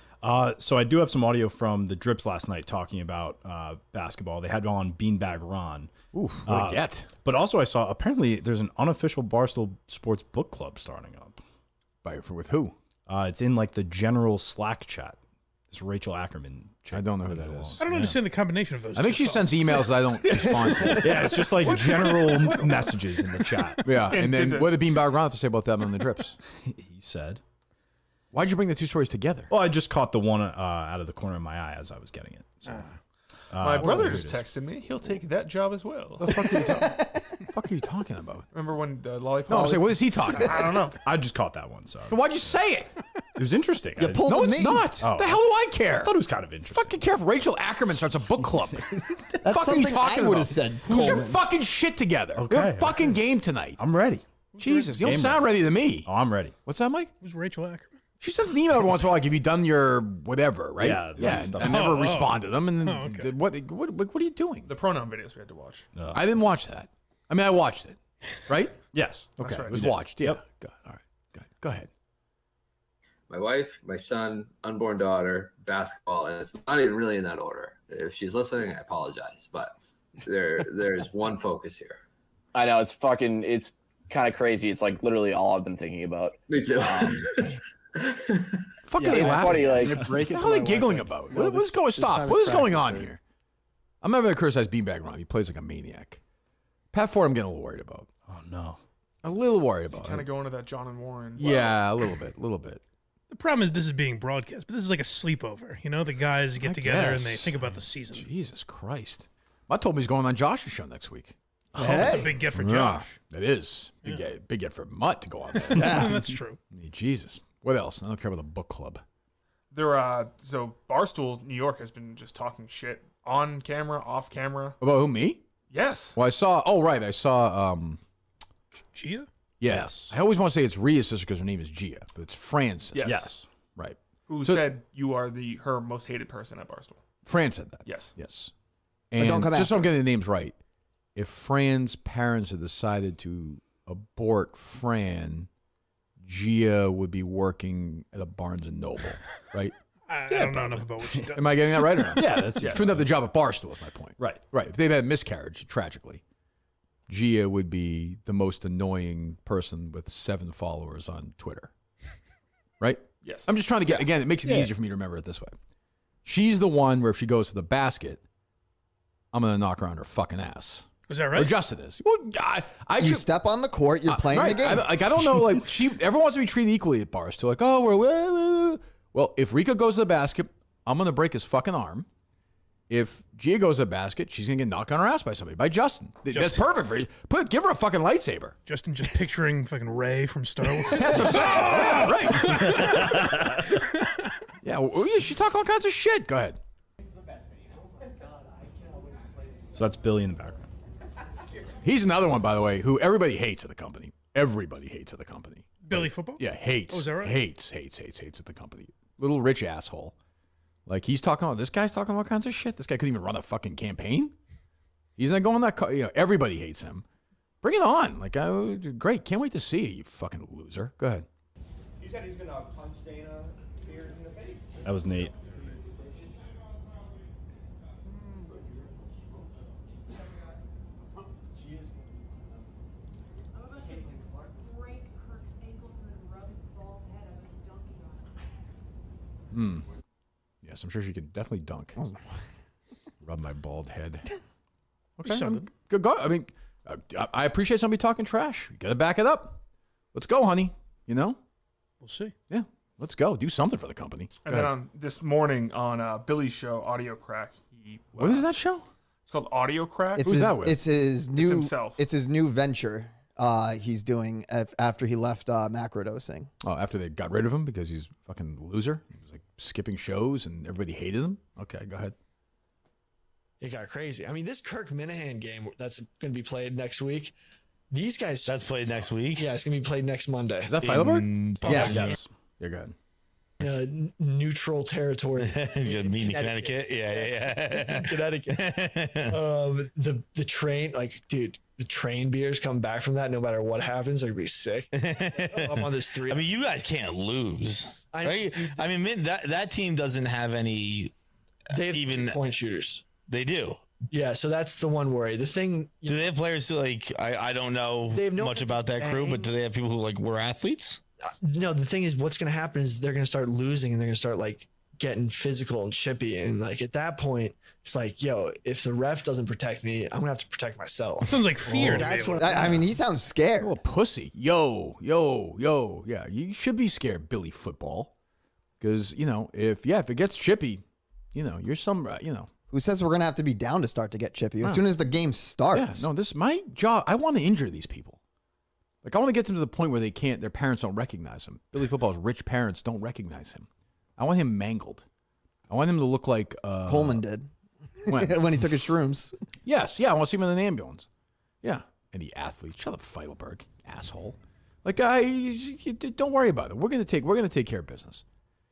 [SPEAKER 2] So I do have some audio from the Drips last night talking about basketball. They had on Beanbag Ron.
[SPEAKER 1] Oof, what a get.
[SPEAKER 2] But also I saw apparently there's an unofficial Barstool Sports book club starting up.
[SPEAKER 1] With who?
[SPEAKER 2] It's in like the general Slack chat. It's Rachel Ackerman.
[SPEAKER 1] I don't know who that is.
[SPEAKER 3] I don't understand the combination of those.
[SPEAKER 1] I think
[SPEAKER 3] two
[SPEAKER 1] she sends
[SPEAKER 3] thoughts.
[SPEAKER 1] emails that I don't respond to.
[SPEAKER 2] Yeah, it's just like general messages in the chat.
[SPEAKER 1] Yeah, and then what did Beanbag Ron have to say about that on the Drips?
[SPEAKER 2] He said,
[SPEAKER 1] "Why'd you bring the two stories together?"
[SPEAKER 2] Well, I just caught the one out of the corner of my eye as I was getting it. So.
[SPEAKER 7] My brother just texted me. He'll take that job as well.
[SPEAKER 1] The fuck are you talking about?
[SPEAKER 7] Remember when the lollipop?
[SPEAKER 1] No, I'm saying, what is he talking about?
[SPEAKER 7] I don't know.
[SPEAKER 2] I just caught that one. So
[SPEAKER 1] Why'd you say it?
[SPEAKER 2] It was interesting.
[SPEAKER 4] You pulled
[SPEAKER 1] No,
[SPEAKER 4] a
[SPEAKER 1] it's
[SPEAKER 4] me.
[SPEAKER 1] not.
[SPEAKER 2] Oh.
[SPEAKER 1] The hell do I care?
[SPEAKER 2] I thought it was kind of interesting.
[SPEAKER 1] Fucking care if Rachel Ackerman starts a book club.
[SPEAKER 4] That's
[SPEAKER 1] fuck are you
[SPEAKER 4] something
[SPEAKER 1] talking
[SPEAKER 4] I would
[SPEAKER 1] about?
[SPEAKER 4] have said.
[SPEAKER 1] Get your
[SPEAKER 4] Coleman.
[SPEAKER 1] fucking shit together. We
[SPEAKER 2] Okay,
[SPEAKER 1] have a fucking game tonight.
[SPEAKER 2] I'm ready.
[SPEAKER 1] Jesus, you don't
[SPEAKER 2] Game
[SPEAKER 1] sound ready to me.
[SPEAKER 2] Oh, I'm ready.
[SPEAKER 1] What's that, Mike?
[SPEAKER 3] Who's Rachel Ackerman?
[SPEAKER 1] She sends an email once in a while, like, have you done your whatever, right?
[SPEAKER 2] Yeah,
[SPEAKER 1] yeah.
[SPEAKER 2] stuff.
[SPEAKER 1] I never
[SPEAKER 3] Oh,
[SPEAKER 1] respond to them. And then,
[SPEAKER 3] okay.
[SPEAKER 1] what are you doing?
[SPEAKER 7] The pronoun videos we had to watch.
[SPEAKER 1] I didn't watch that. I mean, I watched it, right?
[SPEAKER 2] Yes.
[SPEAKER 1] Okay,
[SPEAKER 7] right,
[SPEAKER 1] it was
[SPEAKER 7] you did.
[SPEAKER 1] watched. Yeah.
[SPEAKER 2] Yep.
[SPEAKER 1] All right. Go ahead.
[SPEAKER 13] My wife, my son, unborn daughter, basketball, and it's not even really in that order. If she's listening, I apologize, but there's one focus here.
[SPEAKER 15] I know it's kind of crazy. It's like literally all I've been thinking about.
[SPEAKER 13] Me too.
[SPEAKER 1] Fuck
[SPEAKER 15] Yeah,
[SPEAKER 1] are they
[SPEAKER 15] it's
[SPEAKER 1] laughing
[SPEAKER 15] funny,
[SPEAKER 1] at?
[SPEAKER 15] like-
[SPEAKER 1] What the
[SPEAKER 15] break it
[SPEAKER 1] hell
[SPEAKER 15] to
[SPEAKER 1] are they
[SPEAKER 15] my
[SPEAKER 1] giggling
[SPEAKER 15] wife,
[SPEAKER 1] about?
[SPEAKER 15] well,
[SPEAKER 1] What's going?
[SPEAKER 15] this
[SPEAKER 1] Stop.
[SPEAKER 15] time
[SPEAKER 1] What
[SPEAKER 15] is
[SPEAKER 1] is going on
[SPEAKER 15] practice,
[SPEAKER 1] here? I'm not going to criticize Beanbag Ron. He plays like a maniac. Pat Ford, I'm getting a little worried about.
[SPEAKER 2] Oh no.
[SPEAKER 1] A little worried about.
[SPEAKER 7] Kind of going to that John and Warren.
[SPEAKER 1] Yeah, a little bit.
[SPEAKER 3] The problem is this is being broadcast, but this is like a sleepover. You know, the guys get together and they
[SPEAKER 1] guess.
[SPEAKER 3] think about the season.
[SPEAKER 1] Jesus Christ. I told him he's going on Josh's show next week.
[SPEAKER 3] Oh, that's a big get for
[SPEAKER 1] Yeah,
[SPEAKER 3] Josh.
[SPEAKER 1] it is. Big get for Mutt to go on there.
[SPEAKER 3] That's true.
[SPEAKER 1] I mean, Jesus. What else? I don't care about the book club.
[SPEAKER 7] So Barstool New York has been just talking shit on camera, off camera.
[SPEAKER 1] About who, me?
[SPEAKER 7] Yes.
[SPEAKER 1] Well, I saw. Oh, right. I saw.
[SPEAKER 3] Gia?
[SPEAKER 1] Yes. I always want to say it's Rhea's sister because her name is Gia, but it's Fran's sister.
[SPEAKER 7] Yes.
[SPEAKER 1] Right.
[SPEAKER 7] Who said you are her most hated person at Barstool?
[SPEAKER 1] Fran said that.
[SPEAKER 7] Yes.
[SPEAKER 1] Yes.
[SPEAKER 4] But
[SPEAKER 1] And
[SPEAKER 4] don't come
[SPEAKER 1] just so I'm
[SPEAKER 4] after.
[SPEAKER 1] getting the names right, if Fran's parents had decided to abort Fran, Gia would be working at a Barnes and Noble, right?
[SPEAKER 3] I don't know enough about what she does.
[SPEAKER 1] Am I getting that right or not?
[SPEAKER 2] Yeah, that's
[SPEAKER 1] She wouldn't have the job at Barstool, is my point.
[SPEAKER 2] Right.
[SPEAKER 1] Right. If they've had a miscarriage, tragically, Gia would be the most annoying person with 7 followers on Twitter. Right?
[SPEAKER 7] Yes.
[SPEAKER 1] I'm just trying to get, again, it makes it easier for me to remember it this way. She's the one where if she goes to the basket, I'm going to knock her on her fucking ass.
[SPEAKER 3] Is that right?
[SPEAKER 1] Or Justin is. Well,
[SPEAKER 4] You step on the court, you're playing the game.
[SPEAKER 1] I don't know. Like everyone wants to be treated equally at bars. Like, oh, we're well. If Rico goes to the basket, I'm gonna break his fucking arm. If Gia goes to the basket, she's gonna get knocked on her ass by somebody, by Justin. That's perfect for you. Give her a fucking lightsaber.
[SPEAKER 3] Justin just picturing fucking Rey from Star Wars.
[SPEAKER 1] That's what I'm saying. Yeah, right. Yeah, she's talking all kinds of shit. Go ahead.
[SPEAKER 2] So that's Billy in the background.
[SPEAKER 1] He's another one, by the way, who everybody hates at the company. Everybody hates at the company.
[SPEAKER 3] Billy Football?
[SPEAKER 1] Yeah, hates.
[SPEAKER 3] Oh, is that right?
[SPEAKER 1] Hates at the company. Little rich asshole. Like this guy's talking all kinds of shit. This guy couldn't even run a fucking campaign. He's not going that. Everybody hates him. Bring it on. Like, great. Can't wait to see you, you fucking loser. Go ahead.
[SPEAKER 16] You said he's gonna punch Dana Beers in the face.
[SPEAKER 2] That was Nate.
[SPEAKER 1] Yes, I'm sure she could definitely dunk. Rub my bald head. Okay,
[SPEAKER 3] Something.
[SPEAKER 1] good. Go. I mean, I appreciate somebody talking trash. You got to back it up. Let's go, honey. You know.
[SPEAKER 3] We'll see.
[SPEAKER 1] Yeah, let's go. Do something for the company.
[SPEAKER 7] And then this morning on Billy's show, Audio Crack,
[SPEAKER 1] what is that show?
[SPEAKER 7] It's called Audio Crack.
[SPEAKER 4] Who's that with? It's his new.
[SPEAKER 7] It's himself.
[SPEAKER 4] It's his new venture. He's doing after he left macrodosing.
[SPEAKER 1] Oh, after they got rid of him because he's a fucking loser. He was like skipping shows and everybody hated him. Okay, go ahead.
[SPEAKER 17] It got crazy. I mean, this Kirk Minihane game that's going to be played next week. These guys.
[SPEAKER 18] That's played next week?
[SPEAKER 17] Yeah, it's going to be played next Monday.
[SPEAKER 1] Is that Feidelberg?
[SPEAKER 17] Yes.
[SPEAKER 1] Yeah, go ahead.
[SPEAKER 17] Neutral territory.
[SPEAKER 18] Connecticut. Yeah.
[SPEAKER 17] Connecticut. The train, dude, the train beers come back from that no matter what happens. They're going to be sick. I'm on this 3.
[SPEAKER 18] I mean, you guys can't lose. Right? I mean, that team doesn't have any.
[SPEAKER 17] They have even point shooters.
[SPEAKER 18] They do.
[SPEAKER 17] Yeah, so that's the one worry. The thing.
[SPEAKER 18] Do they have players who I don't know much about that crew, but do they have people who were athletes?
[SPEAKER 17] No, the thing is, what's going to happen is they're going to start losing and they're going to start getting physical and chippy. And at that point, it's yo, if the ref doesn't protect me, I'm going to have to protect myself.
[SPEAKER 3] It sounds like fear.
[SPEAKER 4] That's what I mean. He sounds scared.
[SPEAKER 1] Oh, pussy. Yo. Yeah, you should be scared, Billy Football. Because, if it gets chippy, you're some,
[SPEAKER 4] Who says we're going to have to be down to start to get chippy? As soon as the game starts.
[SPEAKER 1] Yeah, no, this is my job. I want to injure these people. I want to get them to the point where their parents don't recognize him. Billy Football's rich parents don't recognize him. I want him mangled. I want him to look like
[SPEAKER 4] Coleman did
[SPEAKER 1] when
[SPEAKER 4] he took his shrooms.
[SPEAKER 1] Yes, yeah, I want to see him in an ambulance. Yeah, and the athlete. Shut up, Feidelberg, asshole. Don't worry about it. We're gonna take care of business.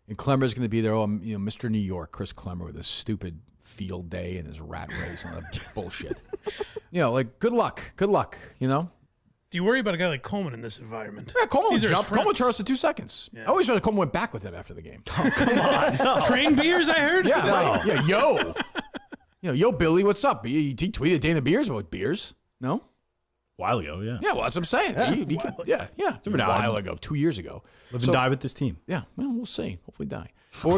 [SPEAKER 1] And Klemmer's gonna be there. Mr. New York, Chris Klemmer, with his stupid field day and his rat race and that bullshit. Good luck.
[SPEAKER 3] Do you worry about a guy like Coleman in this environment?
[SPEAKER 1] Yeah, Coleman
[SPEAKER 3] These are his
[SPEAKER 1] jumped. Coleman
[SPEAKER 3] friends.
[SPEAKER 1] charged in 2 seconds. Yeah. I always thought Coleman went back with him after the game.
[SPEAKER 3] Oh, come on. No. Train beers, I heard?
[SPEAKER 1] Yeah, right. Yeah, yo, Billy, what's up? He tweeted Dana Beers about beers. No?
[SPEAKER 2] A while ago, yeah.
[SPEAKER 1] Yeah, well, that's what I'm saying. Yeah. A while ago, 2 years ago.
[SPEAKER 2] Live and die with this team.
[SPEAKER 1] Yeah, well, we'll see. Hopefully die. But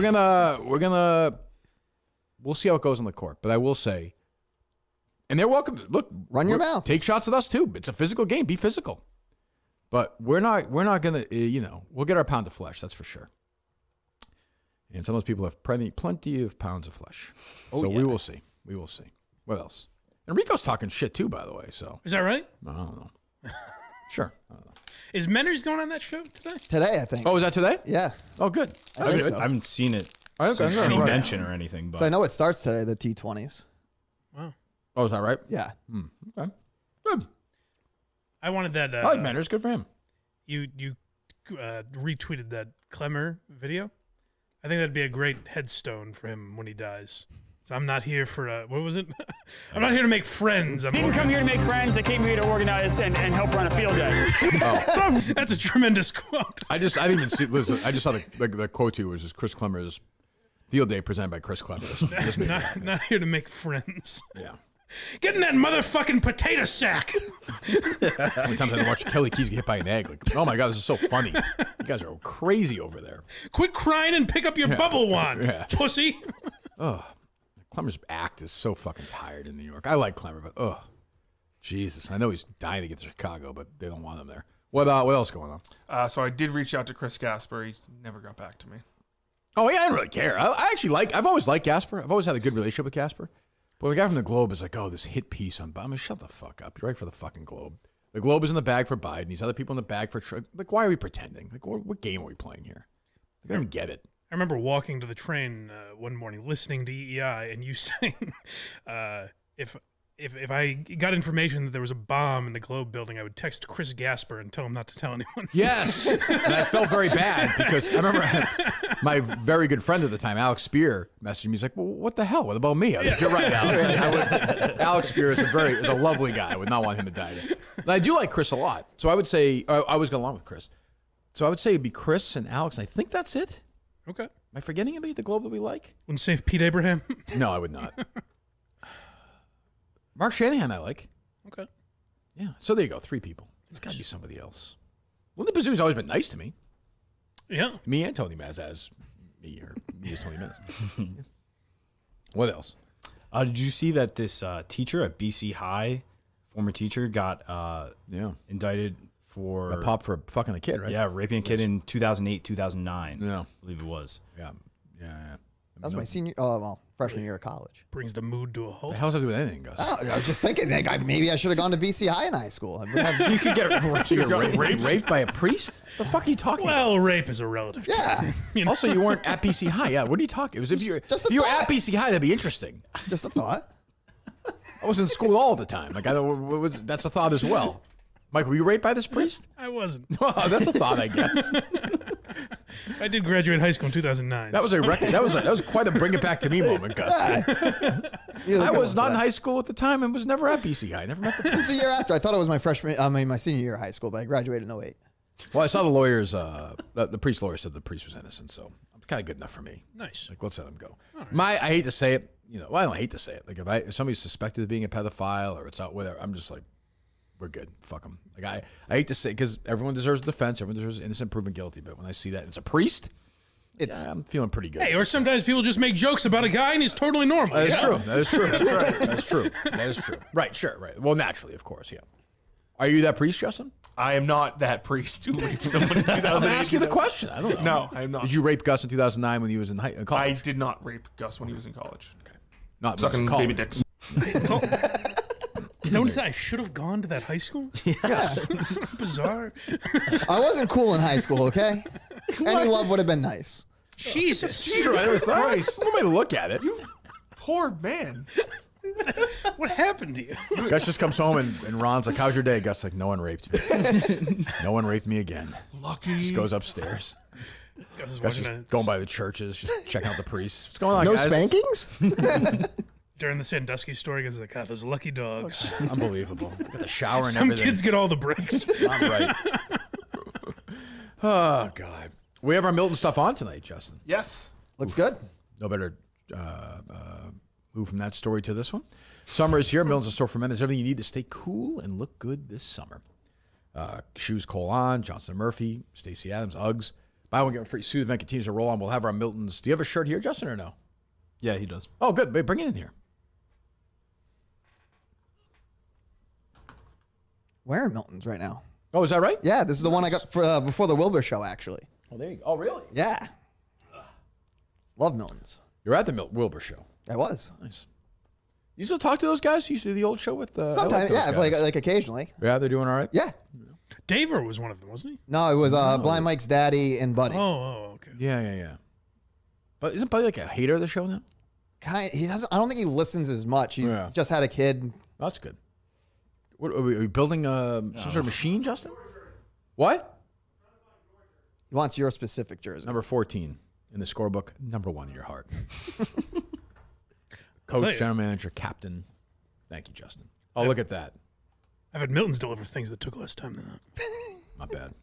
[SPEAKER 1] we'll see how it goes on the court. But I will say, and they're welcome. Look,
[SPEAKER 4] run your mouth.
[SPEAKER 1] Take shots at us too. It's a physical game. Be physical. But we're not gonna, we'll get our pound of flesh. That's for sure. And some of those people have plenty of pounds of flesh. So we will see. We will see. What else? And Rico's talking shit too, by the way. So
[SPEAKER 3] is that right?
[SPEAKER 1] I don't know. Sure. I don't know.
[SPEAKER 3] Is Menners going on that show today?
[SPEAKER 4] Today, I think.
[SPEAKER 1] Oh, is that today?
[SPEAKER 4] Yeah.
[SPEAKER 1] Oh, good.
[SPEAKER 4] I think so.
[SPEAKER 2] I haven't seen it.
[SPEAKER 1] Any
[SPEAKER 2] mention or anything. But
[SPEAKER 4] So I know it starts today, the T20s.
[SPEAKER 3] Wow.
[SPEAKER 1] Oh, is that right?
[SPEAKER 4] Yeah.
[SPEAKER 1] Okay. Good.
[SPEAKER 3] I wanted that.
[SPEAKER 1] I like Manners. Good for him.
[SPEAKER 3] You retweeted that Klemmer video. I think that'd be a great headstone for him when he dies. So I'm not here for what was it? I'm not here to make friends. I
[SPEAKER 19] didn't come here to make friends. I came here to organize and help run a field day.
[SPEAKER 1] Oh.
[SPEAKER 3] That's a tremendous quote.
[SPEAKER 1] I didn't even see. Listen, I just saw the quote to you was just Chris Klemmer's field day presented by Chris Klemmer.
[SPEAKER 3] Not here to make friends.
[SPEAKER 1] Yeah.
[SPEAKER 3] Get in that motherfucking potato sack.
[SPEAKER 1] How many times I watch Kelly Keys get hit by an egg? Like, oh my god, this is so funny. You guys are crazy over there.
[SPEAKER 3] Quit crying and pick up your bubble wand, pussy.
[SPEAKER 1] Oh, Klemmer's act is so fucking tired in New York. I like Klemmer, but Jesus, I know he's dying to get to Chicago, but they don't want him there. What else going on?
[SPEAKER 7] So I did reach out to Chris Gasper. He never got back to me.
[SPEAKER 1] Oh yeah, I didn't really care. I've always liked Gasper. I've always had a good relationship with Gasper. But the guy from the Globe is like, oh, this hit piece on Biden. I mean, shut the fuck up. You're right for the fucking Globe. The Globe is in the bag for Biden. These other people in the bag for Trump. Like, why are we pretending? Like, what game are we playing here? I don't get it.
[SPEAKER 3] I remember walking to the train one morning, listening to EEI, and you saying, if I got information that there was a bomb in the Globe building, I would text Chris Gasper and tell him not to tell anyone.
[SPEAKER 1] Yes, and I felt very bad because I remember my very good friend at the time, Alex Spear, messaged me. He's like, "Well, what the hell? What about me?" I was like, "You're right, Alex." Alex Spear is a lovely guy. I would not want him to die. And I do like Chris a lot, so I would say I always go along with Chris. So I would say it'd be Chris and Alex. I think that's it.
[SPEAKER 3] Okay.
[SPEAKER 1] Am I forgetting anybody at the Globe that we like?
[SPEAKER 3] Wouldn't save Pete Abraham.
[SPEAKER 1] No, I would not. Mark Shanahan, I like.
[SPEAKER 3] Okay.
[SPEAKER 1] Yeah. So there you go. 3 people. There's got to be somebody else. Linda Bazoo's always been nice to me.
[SPEAKER 3] Yeah.
[SPEAKER 1] Me and Tony Maz as me or me as Tony Maz. What else?
[SPEAKER 2] Did you see that this teacher at BC High, former teacher, got indicted for
[SPEAKER 1] a pop for fucking a kid, right?
[SPEAKER 2] Yeah, raping a kid in 2008, 2009.
[SPEAKER 1] Yeah.
[SPEAKER 2] I believe it was.
[SPEAKER 1] Yeah.
[SPEAKER 4] That was my freshman year of college.
[SPEAKER 3] Brings the mood to a halt.
[SPEAKER 1] The hell's that do with anything, Gus?
[SPEAKER 4] Oh, I was just thinking, maybe I should have gone to BC High in high school.
[SPEAKER 1] You could get raped by a priest? The fuck are you talking about?
[SPEAKER 3] Well, rape is a relative.
[SPEAKER 4] Yeah.
[SPEAKER 1] Also, you weren't at BC High. Yeah, what are you talking? It was if you were at BC High, that'd be interesting.
[SPEAKER 4] Just a thought.
[SPEAKER 1] I was in school all the time. Like that's a thought as well. Mike, were you raped by this priest?
[SPEAKER 3] I wasn't.
[SPEAKER 1] Oh, that's a thought, I guess.
[SPEAKER 3] I did graduate high school in 2009.
[SPEAKER 1] That was a record. That was quite a bring it back to me moment, Gus. I was not in high school at the time and was never at BC High. Never met the
[SPEAKER 4] It was the year after. I thought it was my my senior year of high school, but I graduated in 08.
[SPEAKER 1] Well, I saw the lawyers. The priest lawyer said the priest was innocent, so kind of good enough for me.
[SPEAKER 3] Nice.
[SPEAKER 1] Like, let's let him go. Right. I hate to say it. Well, I don't hate to say it. Like if somebody's suspected of being a pedophile or it's out whatever, I'm just like, we're good. Fuck them. Like I hate to say because everyone deserves defense. Everyone deserves innocent proven guilty. But when I see that it's a priest, I'm feeling pretty good.
[SPEAKER 3] Hey, or sometimes people just make jokes about a guy and he's totally normal.
[SPEAKER 1] That is true. That is true. That's right. That's true. That is true. Right. Sure. Right. Well, naturally, of course. Yeah. Are you that priest, Justin?
[SPEAKER 7] I am not that priest who raped someone in 2008.
[SPEAKER 1] I'm asking the question. I don't know.
[SPEAKER 7] No, I am not.
[SPEAKER 1] Did you rape Gus in 2009 when he was in college?
[SPEAKER 7] I did not rape Gus when he was in college.
[SPEAKER 1] Okay. Not
[SPEAKER 7] sucking baby dicks.
[SPEAKER 3] Is that what he said? I should have gone to that high school?
[SPEAKER 1] Yes.
[SPEAKER 3] Bizarre.
[SPEAKER 4] I wasn't cool in high school, okay? Any love would have been nice.
[SPEAKER 3] Jesus.
[SPEAKER 1] Christ. Let me look at it.
[SPEAKER 7] You poor man.
[SPEAKER 3] What happened to you?
[SPEAKER 1] Gus just comes home and Ron's like, how's your day? Gus like, no one raped me. No one raped me again.
[SPEAKER 7] Lucky.
[SPEAKER 1] Just goes upstairs.
[SPEAKER 3] Gus
[SPEAKER 1] just going by the churches, just checking out the priests. What's going on,
[SPEAKER 4] no
[SPEAKER 1] guys?
[SPEAKER 4] spankings?
[SPEAKER 3] During the Sandusky story, because like, God, those lucky dogs.
[SPEAKER 1] Unbelievable. They got the shower and
[SPEAKER 3] Some
[SPEAKER 1] everything.
[SPEAKER 3] kids get all the breaks.
[SPEAKER 1] I'm right. Oh, God. We have our Milton stuff on tonight, Justin.
[SPEAKER 7] Yes.
[SPEAKER 4] Looks good.
[SPEAKER 1] No better move from that story to this one. Summer is here. Milton's a store for men. There's everything you need to stay cool and look good this summer. Shoes, Cole on, Johnson & Murphy, Stacey Adams, Uggs. Buy one, get one free. Suit event continues to roll on. We'll have our Miltons. Do you have a shirt here, Justin, or no?
[SPEAKER 2] Yeah, he does.
[SPEAKER 1] Oh, good. Bring it in here.
[SPEAKER 4] Wearing Milton's right now.
[SPEAKER 1] Oh, is that right?
[SPEAKER 4] Yeah, this is the one I got for before the Wilbur show, actually.
[SPEAKER 1] Oh, there you go. Oh, really?
[SPEAKER 4] Yeah. Love Milton's.
[SPEAKER 1] You're at the Wilbur show.
[SPEAKER 4] I was.
[SPEAKER 1] Nice. You still talk to those guys? You used to do the old show with
[SPEAKER 4] sometimes, yeah, like occasionally.
[SPEAKER 1] Yeah, they're doing all right?
[SPEAKER 4] Yeah.
[SPEAKER 3] Daver was one of them, wasn't he?
[SPEAKER 4] No, it was Blind Mike's daddy and Buddy.
[SPEAKER 3] Oh, okay.
[SPEAKER 1] Yeah. But isn't Buddy like a hater of the show now?
[SPEAKER 4] He doesn't. I don't think he listens as much. He's just had a kid.
[SPEAKER 1] That's good. What are we building? Some sort of machine, Justin? What?
[SPEAKER 4] He wants your specific jersey.
[SPEAKER 1] Number 14 in the scorebook. Number 1 in your heart. Coach, general manager, captain. Thank you, Justin. Oh, look at that.
[SPEAKER 3] I've had Milton's deliver things that took less time than that.
[SPEAKER 1] Not bad.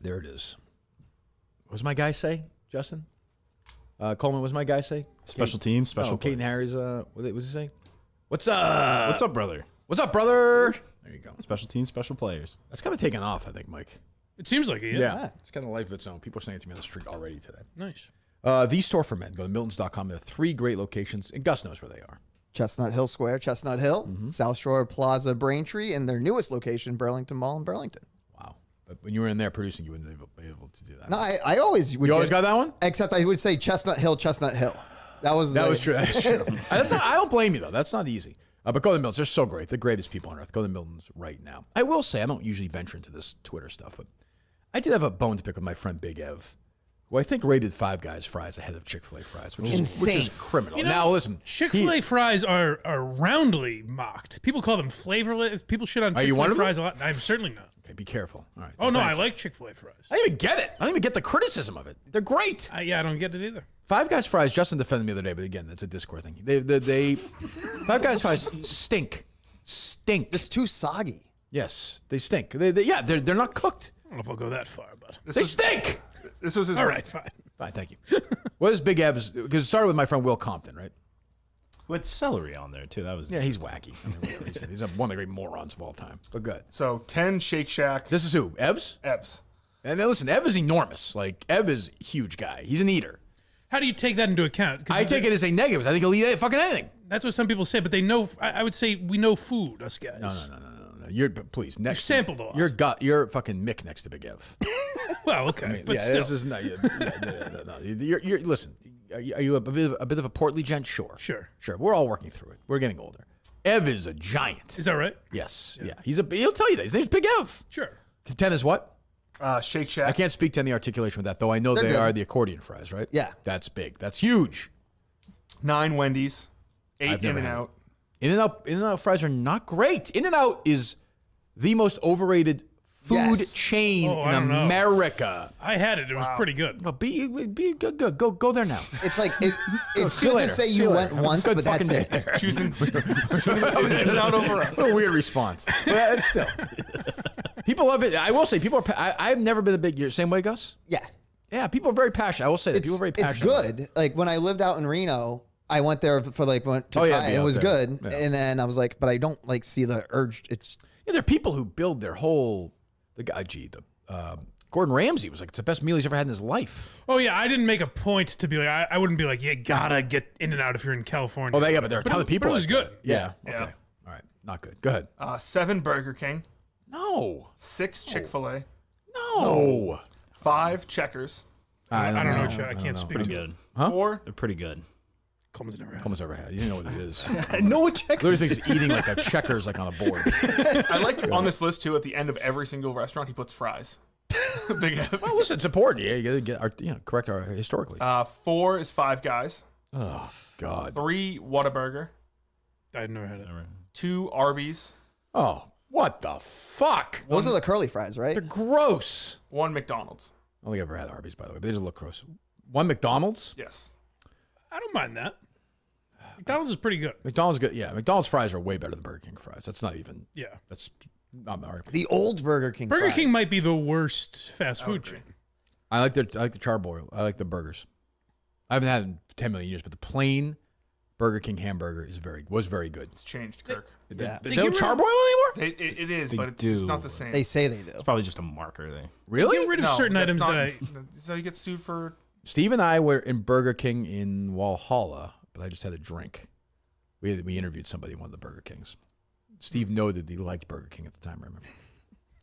[SPEAKER 1] There it is. What does my guy say, Justin? Coleman, what does my guy say?
[SPEAKER 2] Special team, special
[SPEAKER 1] Kate and Harry's, what does he say? What's up?
[SPEAKER 2] What's up, brother?
[SPEAKER 1] What's up, brother? There you go.
[SPEAKER 2] Special teams, special players.
[SPEAKER 1] That's kind of taken off, I think, Mike.
[SPEAKER 3] It seems like it, yeah.
[SPEAKER 1] It's got a life of its own. People are saying it to me on the street already today.
[SPEAKER 3] Nice.
[SPEAKER 1] The store for men. Go to miltons.com. There are 3 great locations, and Gus knows where they are.
[SPEAKER 4] Chestnut Hill Square, Chestnut Hill, South Shore Plaza, Braintree, and their newest location, Burlington Mall in Burlington.
[SPEAKER 1] Wow. But when you were in there producing, you wouldn't be able to do that.
[SPEAKER 4] No, I always would.
[SPEAKER 1] You always got that one?
[SPEAKER 4] Except I would say Chestnut Hill, Chestnut Hill. That was
[SPEAKER 1] true. That's true. I don't blame you, though. That's not easy. But go to the Miltons. They're so great. The greatest people on earth. Go to the Miltons right now. I will say, I don't usually venture into this Twitter stuff, but I did have a bone to pick with my friend Big Ev, who I think rated Five Guys fries ahead of Chick-fil-A fries, which is criminal.
[SPEAKER 3] You know,
[SPEAKER 1] now, listen.
[SPEAKER 3] Chick-fil-A fries are roundly mocked. People call them flavorless. People shit on Chick-fil-A fries a lot. I'm certainly not.
[SPEAKER 1] Okay, be careful. All right.
[SPEAKER 3] Oh, no, I like Chick-fil-A fries.
[SPEAKER 1] I don't even get it. I don't even get the criticism of it. They're great.
[SPEAKER 3] Yeah, I don't get it either.
[SPEAKER 1] Five Guys fries, Justin defended me the other day, but again, that's a Discord thing. They Five Guys fries stink. Stink.
[SPEAKER 4] It's too soggy.
[SPEAKER 1] Yes, they stink. They're not cooked.
[SPEAKER 3] I don't know if I'll go that far, but
[SPEAKER 1] they stink.
[SPEAKER 7] This was his
[SPEAKER 3] all right, fine.
[SPEAKER 1] Fine, thank you. What is Big Ev's? Because it started with my friend Will Compton, right?
[SPEAKER 2] With celery on there too. That was
[SPEAKER 1] he's wacky. I mean, he's one of the great morons of all time. But good.
[SPEAKER 7] So 10 Shake Shack.
[SPEAKER 1] This is who? Ev's?
[SPEAKER 7] Ev's.
[SPEAKER 1] And then listen, Ev is enormous. Like Ev is a huge guy. He's an eater.
[SPEAKER 3] How do you take that into account?
[SPEAKER 1] I take it as a negative. I think he'll eat fucking anything.
[SPEAKER 3] That's what some people say, but they know. I would say we know food, us guys.
[SPEAKER 1] No. Please.
[SPEAKER 3] You've sampled a lot.
[SPEAKER 1] You're fucking Mick next to Big Ev.
[SPEAKER 3] Well, okay,
[SPEAKER 1] I mean,
[SPEAKER 3] but still.
[SPEAKER 1] This is not. No. You're listen. Are you a bit of a portly gent? Sure. We're all working through it. We're getting older. Ev is a giant.
[SPEAKER 3] Is that right?
[SPEAKER 1] Yes. Yeah. He'll tell you that. His name's Big Ev.
[SPEAKER 3] Sure.
[SPEAKER 1] 10 is what?
[SPEAKER 7] Shake Shack.
[SPEAKER 1] I can't speak to any articulation with that, though. I know they are the accordion fries, right?
[SPEAKER 4] Yeah.
[SPEAKER 1] That's big. That's huge.
[SPEAKER 7] 9 Wendy's. 8 In-N-Out.
[SPEAKER 1] In-N-Out fries are not great. In-N-Out is the most overrated food chain in America.
[SPEAKER 3] I had it. It was pretty good.
[SPEAKER 1] Well, be good. Go there now.
[SPEAKER 4] It's like it's good to say you went once, but that's it.
[SPEAKER 7] Choosing In-N-Out over us.
[SPEAKER 1] What a weird response. But still. People love it. I will say, I've never been a big, same way, Gus?
[SPEAKER 4] Yeah.
[SPEAKER 1] Yeah, people are very passionate. I will say that. People are very passionate.
[SPEAKER 4] It's good. Like, when I lived out in Reno, I went there to try it. It was good. Yeah. And then I was like, but I don't, see the urge.
[SPEAKER 1] There are people who build their whole, Gordon Ramsay was like, it's the best meal he's ever had in his life.
[SPEAKER 3] Oh, yeah. I didn't make a point to be like, I wouldn't be like, you gotta get In-N-Out if you're in California.
[SPEAKER 1] Oh, yeah, but there are a ton of people.
[SPEAKER 3] But it was good.
[SPEAKER 1] Yeah. Okay. All right. Not good. Go ahead.
[SPEAKER 7] 7 Burger King.
[SPEAKER 1] No.
[SPEAKER 7] 6 Chick-fil-A.
[SPEAKER 1] No.
[SPEAKER 7] 5 Checkers.
[SPEAKER 3] I don't know. I can't speak.
[SPEAKER 2] Pretty good.
[SPEAKER 1] Huh?
[SPEAKER 7] 4.
[SPEAKER 2] They're pretty good.
[SPEAKER 3] Coleman's
[SPEAKER 1] never had. You know what it is.
[SPEAKER 2] I know what Checkers
[SPEAKER 1] literally thinks he's eating like a Checkers on a board.
[SPEAKER 7] I like on this list, too, at the end of every single restaurant, he puts fries. Big F.
[SPEAKER 1] Well, listen, it's important. Yeah, you got to get correct our historically.
[SPEAKER 7] 4 is 5 Guys.
[SPEAKER 1] Oh, God.
[SPEAKER 7] 3 Whataburger.
[SPEAKER 3] I've never had it.
[SPEAKER 7] 2 Arby's.
[SPEAKER 1] Oh, what the fuck?
[SPEAKER 4] Those are the curly fries, right?
[SPEAKER 1] They're gross.
[SPEAKER 7] 1 McDonald's.
[SPEAKER 1] I don't think I've ever had Arby's, by the way. They just look gross. 1 McDonald's?
[SPEAKER 7] Yes.
[SPEAKER 3] I don't mind that. McDonald's is pretty good.
[SPEAKER 1] McDonald's good. Yeah, McDonald's fries are way better than Burger King fries. That's not even.
[SPEAKER 3] Yeah.
[SPEAKER 1] That's not the argument.
[SPEAKER 4] The old Burger King.
[SPEAKER 3] Burger
[SPEAKER 4] fries.
[SPEAKER 3] King might be the worst fast food chain.
[SPEAKER 1] I like the charboiled. I like the burgers. I haven't had it in 10 million years, but the plain Burger King hamburger was very good.
[SPEAKER 7] It's changed, Kirk.
[SPEAKER 1] They don't charbroil anymore?
[SPEAKER 7] It is, but it's just not the same.
[SPEAKER 4] They say they do.
[SPEAKER 2] It's probably just a marker.
[SPEAKER 1] Really?
[SPEAKER 3] Get rid of certain items
[SPEAKER 7] So you get sued for.
[SPEAKER 1] Steve and I were in Burger King in Walhalla, but I just had a drink. We interviewed somebody in one of the Burger Kings. Steve noted that he liked Burger King at the time, I remember.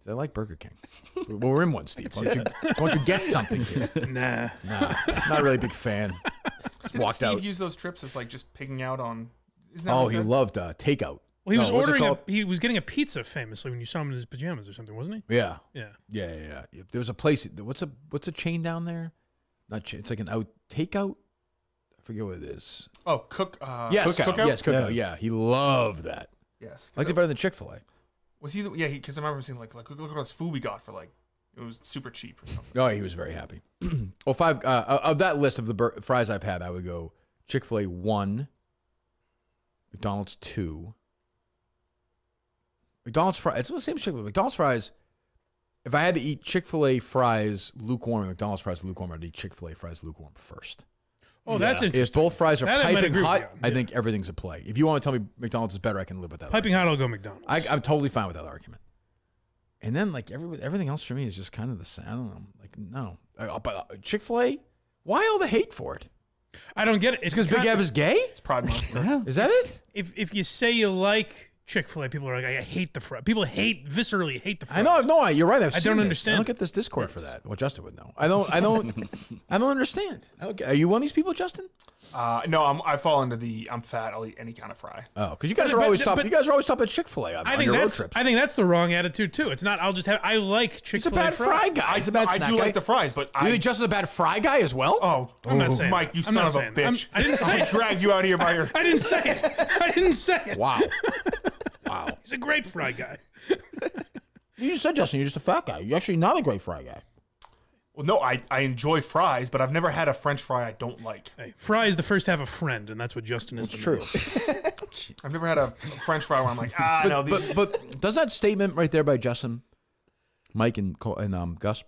[SPEAKER 1] I like Burger King. Well, we're in one, Steve. Why don't you get something here?
[SPEAKER 3] Nah.
[SPEAKER 1] Not really a big fan.
[SPEAKER 7] Didn't
[SPEAKER 1] walked
[SPEAKER 7] Steve
[SPEAKER 1] out.
[SPEAKER 7] use those trips as just picking out on? Isn't
[SPEAKER 1] that he loved takeout.
[SPEAKER 3] Well, he was ordering. He was getting a pizza famously when you saw him in his pajamas or something, wasn't he?
[SPEAKER 1] Yeah.
[SPEAKER 3] Yeah.
[SPEAKER 1] There was a place. What's a chain down there? Not chain. It's like an takeout. forget what it is.
[SPEAKER 7] Oh, Cook.
[SPEAKER 1] Yes,
[SPEAKER 7] Cookout?
[SPEAKER 1] yes, Cookout. Yeah, he loved that.
[SPEAKER 7] Yes.
[SPEAKER 1] I liked it better than Chick-fil-A.
[SPEAKER 7] Was he? Yeah, because I remember seeing like look at all this food we got for like it was super cheap or something.
[SPEAKER 1] Oh, he was very happy. Well, 5 of that list of the fries I've had, I would go Chick-fil-A 1, McDonald's 2, McDonald's fries. It's the same Chick-fil-A. McDonald's fries. If I had to eat Chick-fil-A fries lukewarm and McDonald's fries lukewarm, I'd eat Chick-fil-A fries lukewarm first.
[SPEAKER 3] Oh, that's interesting.
[SPEAKER 1] If both fries are
[SPEAKER 3] That I might
[SPEAKER 1] piping
[SPEAKER 3] agree with
[SPEAKER 1] hot,
[SPEAKER 3] you.
[SPEAKER 1] I think everything's a play. If you want to tell me McDonald's is better, I can live with that.
[SPEAKER 3] Piping hot, I'll go McDonald's.
[SPEAKER 1] I'm totally fine with that argument. And then like everything else for me is just kind of the same. I don't know. Like no, but Chick-fil-A, why all the hate for it?
[SPEAKER 3] I don't get it.
[SPEAKER 1] It's because Big Ev is gay.
[SPEAKER 7] It's Pride Month.
[SPEAKER 1] Is that it?
[SPEAKER 3] If you say you like Chick-fil-A, people are like, I hate the fries. People viscerally hate the fries.
[SPEAKER 1] I know. No, you're right.
[SPEAKER 3] I don't understand.
[SPEAKER 1] I don't get this Discord for that. Well, Justin would know. I don't understand. Are you one of these people, Justin?
[SPEAKER 7] No, I fall into the I'm fat. I'll eat any kind of fry.
[SPEAKER 1] Oh, because you guys are always stop. You guys are always stop at Chick-fil-A on your road trips.
[SPEAKER 3] I think that's the wrong attitude too. It's not. I'll just have. I like Chick-fil-A.
[SPEAKER 1] He's a bad fry guy. He's a bad snack
[SPEAKER 7] I do
[SPEAKER 1] guy.
[SPEAKER 7] like the fries, but
[SPEAKER 1] You think Justin's a bad fry guy as well?
[SPEAKER 7] Oh,
[SPEAKER 3] I'm not saying
[SPEAKER 7] Mike,
[SPEAKER 3] that.
[SPEAKER 7] you
[SPEAKER 3] I'm
[SPEAKER 7] son
[SPEAKER 3] not
[SPEAKER 7] of a
[SPEAKER 3] saying that.
[SPEAKER 7] bitch!
[SPEAKER 3] I didn't say
[SPEAKER 7] I'll
[SPEAKER 3] it.
[SPEAKER 7] drag you out here by your.
[SPEAKER 3] I didn't say it. I didn't say it.
[SPEAKER 1] Wow. Wow.
[SPEAKER 3] He's a great fry guy.
[SPEAKER 1] You just said, Justin, you're just a fat guy. You're actually not a great fry guy.
[SPEAKER 7] Well, no, I enjoy fries, but I've never had a French fry I don't like.
[SPEAKER 3] Hey, fry is the first half of friend, and that's what Justin is.
[SPEAKER 1] It's true.
[SPEAKER 7] I've never had a French fry where I'm like, no. These...
[SPEAKER 1] But does that statement right there by Justin, Mike, and Gus,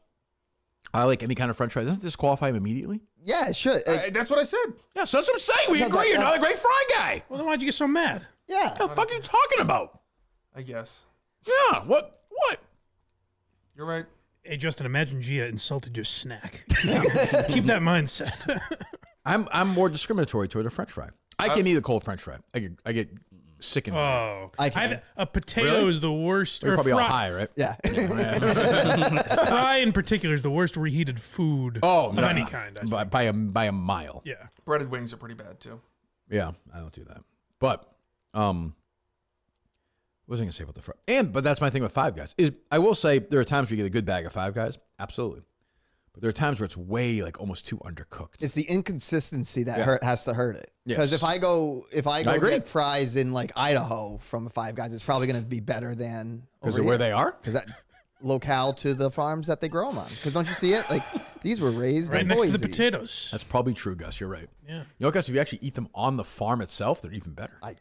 [SPEAKER 1] I like any kind of French fry, doesn't this qualify him immediately?
[SPEAKER 4] Yeah, it should.
[SPEAKER 7] That's what I said.
[SPEAKER 1] Yeah, so that's what I'm saying. We
[SPEAKER 4] Sounds
[SPEAKER 1] agree.
[SPEAKER 4] like
[SPEAKER 1] You're
[SPEAKER 4] that.
[SPEAKER 1] not a great fry guy.
[SPEAKER 3] Well, then why'd you get so mad?
[SPEAKER 4] Yeah.
[SPEAKER 1] What the fuck are you talking about?
[SPEAKER 7] I guess.
[SPEAKER 1] Yeah. What?
[SPEAKER 7] You're right.
[SPEAKER 3] Hey, Justin, imagine Gia insulted your snack. Keep that mindset.
[SPEAKER 1] I'm more discriminatory toward a French fry. I can't eat a cold French fry. I get sick and
[SPEAKER 3] Oh,
[SPEAKER 4] I can.
[SPEAKER 3] a potato
[SPEAKER 1] Really?
[SPEAKER 3] is the worst.
[SPEAKER 1] You're
[SPEAKER 3] or
[SPEAKER 1] probably all
[SPEAKER 3] fry,
[SPEAKER 1] high, right?
[SPEAKER 4] Yeah.
[SPEAKER 3] Fry in particular is the worst reheated food of any kind. I think.
[SPEAKER 1] by a mile.
[SPEAKER 3] Yeah.
[SPEAKER 7] Breaded wings are pretty bad too.
[SPEAKER 1] Yeah, I don't do that. But what was I going to say about the fry? But that's my thing with Five Guys. Is I will say there are times where you get a good bag of Five Guys, absolutely. But there are times where it's way like almost too undercooked.
[SPEAKER 4] It's the inconsistency that has to hurt it.
[SPEAKER 1] Yes.
[SPEAKER 4] Because if I go
[SPEAKER 1] agree.
[SPEAKER 4] get fries in like Idaho from Five Guys, it's probably going to be better than
[SPEAKER 1] Because of where they are?
[SPEAKER 4] Because that locale to the farms that they grow them on. Because don't you see it? Like these were raised
[SPEAKER 3] right
[SPEAKER 4] in
[SPEAKER 3] next
[SPEAKER 4] Boise.
[SPEAKER 3] to the potatoes.
[SPEAKER 1] That's probably true, Gus. You're right.
[SPEAKER 3] Yeah.
[SPEAKER 1] You know, Gus, if you actually eat them on the farm itself, they're even better.
[SPEAKER 4] I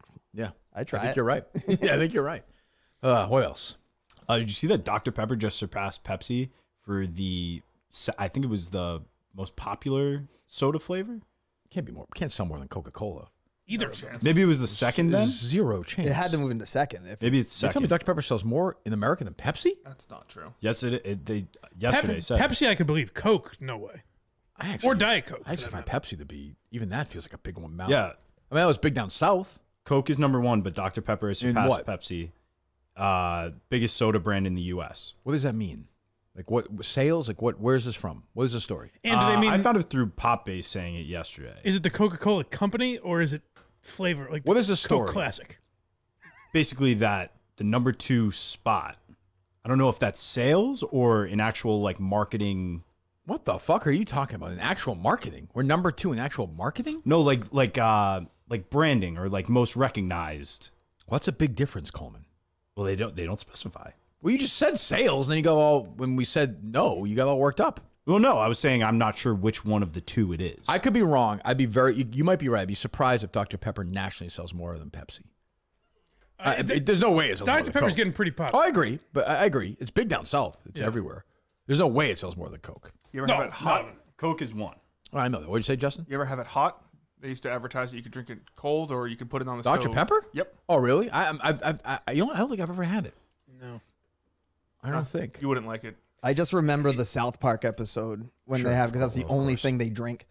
[SPEAKER 1] I
[SPEAKER 4] try
[SPEAKER 1] think
[SPEAKER 4] it.
[SPEAKER 1] you're right. Yeah, I think you're right. What else?
[SPEAKER 2] Did you see that Dr. Pepper just surpassed Pepsi for the, I think it was the most popular soda flavor?
[SPEAKER 1] Can't sell more than Coca-Cola.
[SPEAKER 3] Either
[SPEAKER 7] chance.
[SPEAKER 2] Maybe it was the second then?
[SPEAKER 1] Zero chance.
[SPEAKER 4] It had to move into second.
[SPEAKER 2] Maybe it's
[SPEAKER 1] You
[SPEAKER 2] second.
[SPEAKER 1] tell me Dr. Pepper sells more in America than Pepsi?
[SPEAKER 7] That's not true.
[SPEAKER 2] Yes, they yesterday said.
[SPEAKER 3] Pepsi, I could believe. Coke, no way.
[SPEAKER 1] Or
[SPEAKER 3] Diet Coke.
[SPEAKER 1] I actually find Pepsi to be, even that feels like a big amount.
[SPEAKER 2] Yeah.
[SPEAKER 1] I mean, that was big down south.
[SPEAKER 2] Coke is number one, but Dr. Pepper has
[SPEAKER 1] In
[SPEAKER 2] surpassed
[SPEAKER 1] what?
[SPEAKER 2] Pepsi. Biggest soda brand in the U.S.
[SPEAKER 1] What does that mean? Like what sales? Like what? Where's this from? What is the story?
[SPEAKER 3] And do they mean?
[SPEAKER 2] I found it through Popbase saying it yesterday.
[SPEAKER 3] Is it the Coca-Cola company or is it flavor? Like
[SPEAKER 1] What is the
[SPEAKER 3] Coke
[SPEAKER 1] story?
[SPEAKER 3] Classic.
[SPEAKER 2] Basically, that the number 2 spot. I don't know if that's sales or an actual like marketing.
[SPEAKER 1] What the fuck are you talking about? In actual marketing? We're number 2 in actual marketing?
[SPEAKER 2] No, like branding or like most recognized.
[SPEAKER 1] Well, that's a big difference, Coleman.
[SPEAKER 2] Well, they don't specify.
[SPEAKER 1] Well, you just said sales, and then you go all, when we said no, you got all worked up.
[SPEAKER 2] Well, no, I was saying I'm not sure which one of the 2 it is.
[SPEAKER 1] I could be wrong. I'd be you might be right. I'd be surprised if Dr. Pepper nationally sells more than Pepsi. There's no way it sells more
[SPEAKER 3] Dr.
[SPEAKER 1] than
[SPEAKER 3] Pepper's
[SPEAKER 1] Coke.
[SPEAKER 3] getting pretty popular.
[SPEAKER 1] Oh, I agree, but I agree. It's big down south. It's everywhere. There's no way it sells more than Coke.
[SPEAKER 7] You ever have it hot?
[SPEAKER 2] No, Coke is one.
[SPEAKER 1] Oh, I know that. What'd you say, Justin?
[SPEAKER 7] You ever have it hot? They used to advertise that you could drink it cold or you could put it on the
[SPEAKER 1] Dr.
[SPEAKER 7] stove.
[SPEAKER 1] Pepper?
[SPEAKER 7] Yep.
[SPEAKER 1] Oh, really? You know, I don't think I've ever had it.
[SPEAKER 3] No.
[SPEAKER 1] I don't think.
[SPEAKER 7] You wouldn't like it.
[SPEAKER 4] I just remember the South Park episode when
[SPEAKER 1] Sure,
[SPEAKER 4] they have, because that's the
[SPEAKER 1] of
[SPEAKER 4] only
[SPEAKER 1] course.
[SPEAKER 4] thing they drink.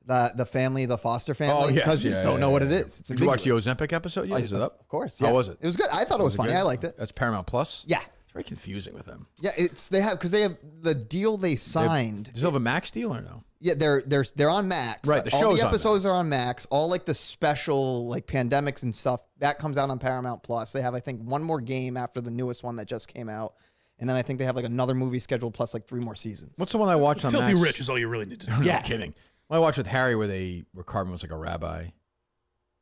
[SPEAKER 4] The family, the Foster family.
[SPEAKER 1] Oh, yes.
[SPEAKER 4] Because you just don't know what it is. It's
[SPEAKER 1] Did you watch the
[SPEAKER 4] ambiguous.
[SPEAKER 1] Ozempic episode yet? Is it up?
[SPEAKER 4] Of course.
[SPEAKER 1] How
[SPEAKER 4] Yeah.
[SPEAKER 1] was it?
[SPEAKER 4] It was good. I thought it was funny.
[SPEAKER 1] good?
[SPEAKER 4] I liked it.
[SPEAKER 1] That's Paramount Plus?
[SPEAKER 4] Yeah.
[SPEAKER 1] It's very confusing with them.
[SPEAKER 4] Yeah, they have the deal they signed.
[SPEAKER 1] Do you still have a Max deal or no?
[SPEAKER 4] Yeah, they're on Max.
[SPEAKER 1] Right, the
[SPEAKER 4] all
[SPEAKER 1] show's
[SPEAKER 4] the
[SPEAKER 1] on
[SPEAKER 4] episodes are on Max. All like the special like pandemics and stuff that comes out on Paramount Plus. They have I think one more game after the newest one that just came out, and then I think they have like another movie scheduled plus like 3 more seasons.
[SPEAKER 1] What's the one I watched on
[SPEAKER 3] Filthy
[SPEAKER 1] Max?
[SPEAKER 3] Rich is all you really need to know.
[SPEAKER 1] No
[SPEAKER 4] Yeah.
[SPEAKER 1] kidding. I watched with Harry where Cartman was like a rabbi.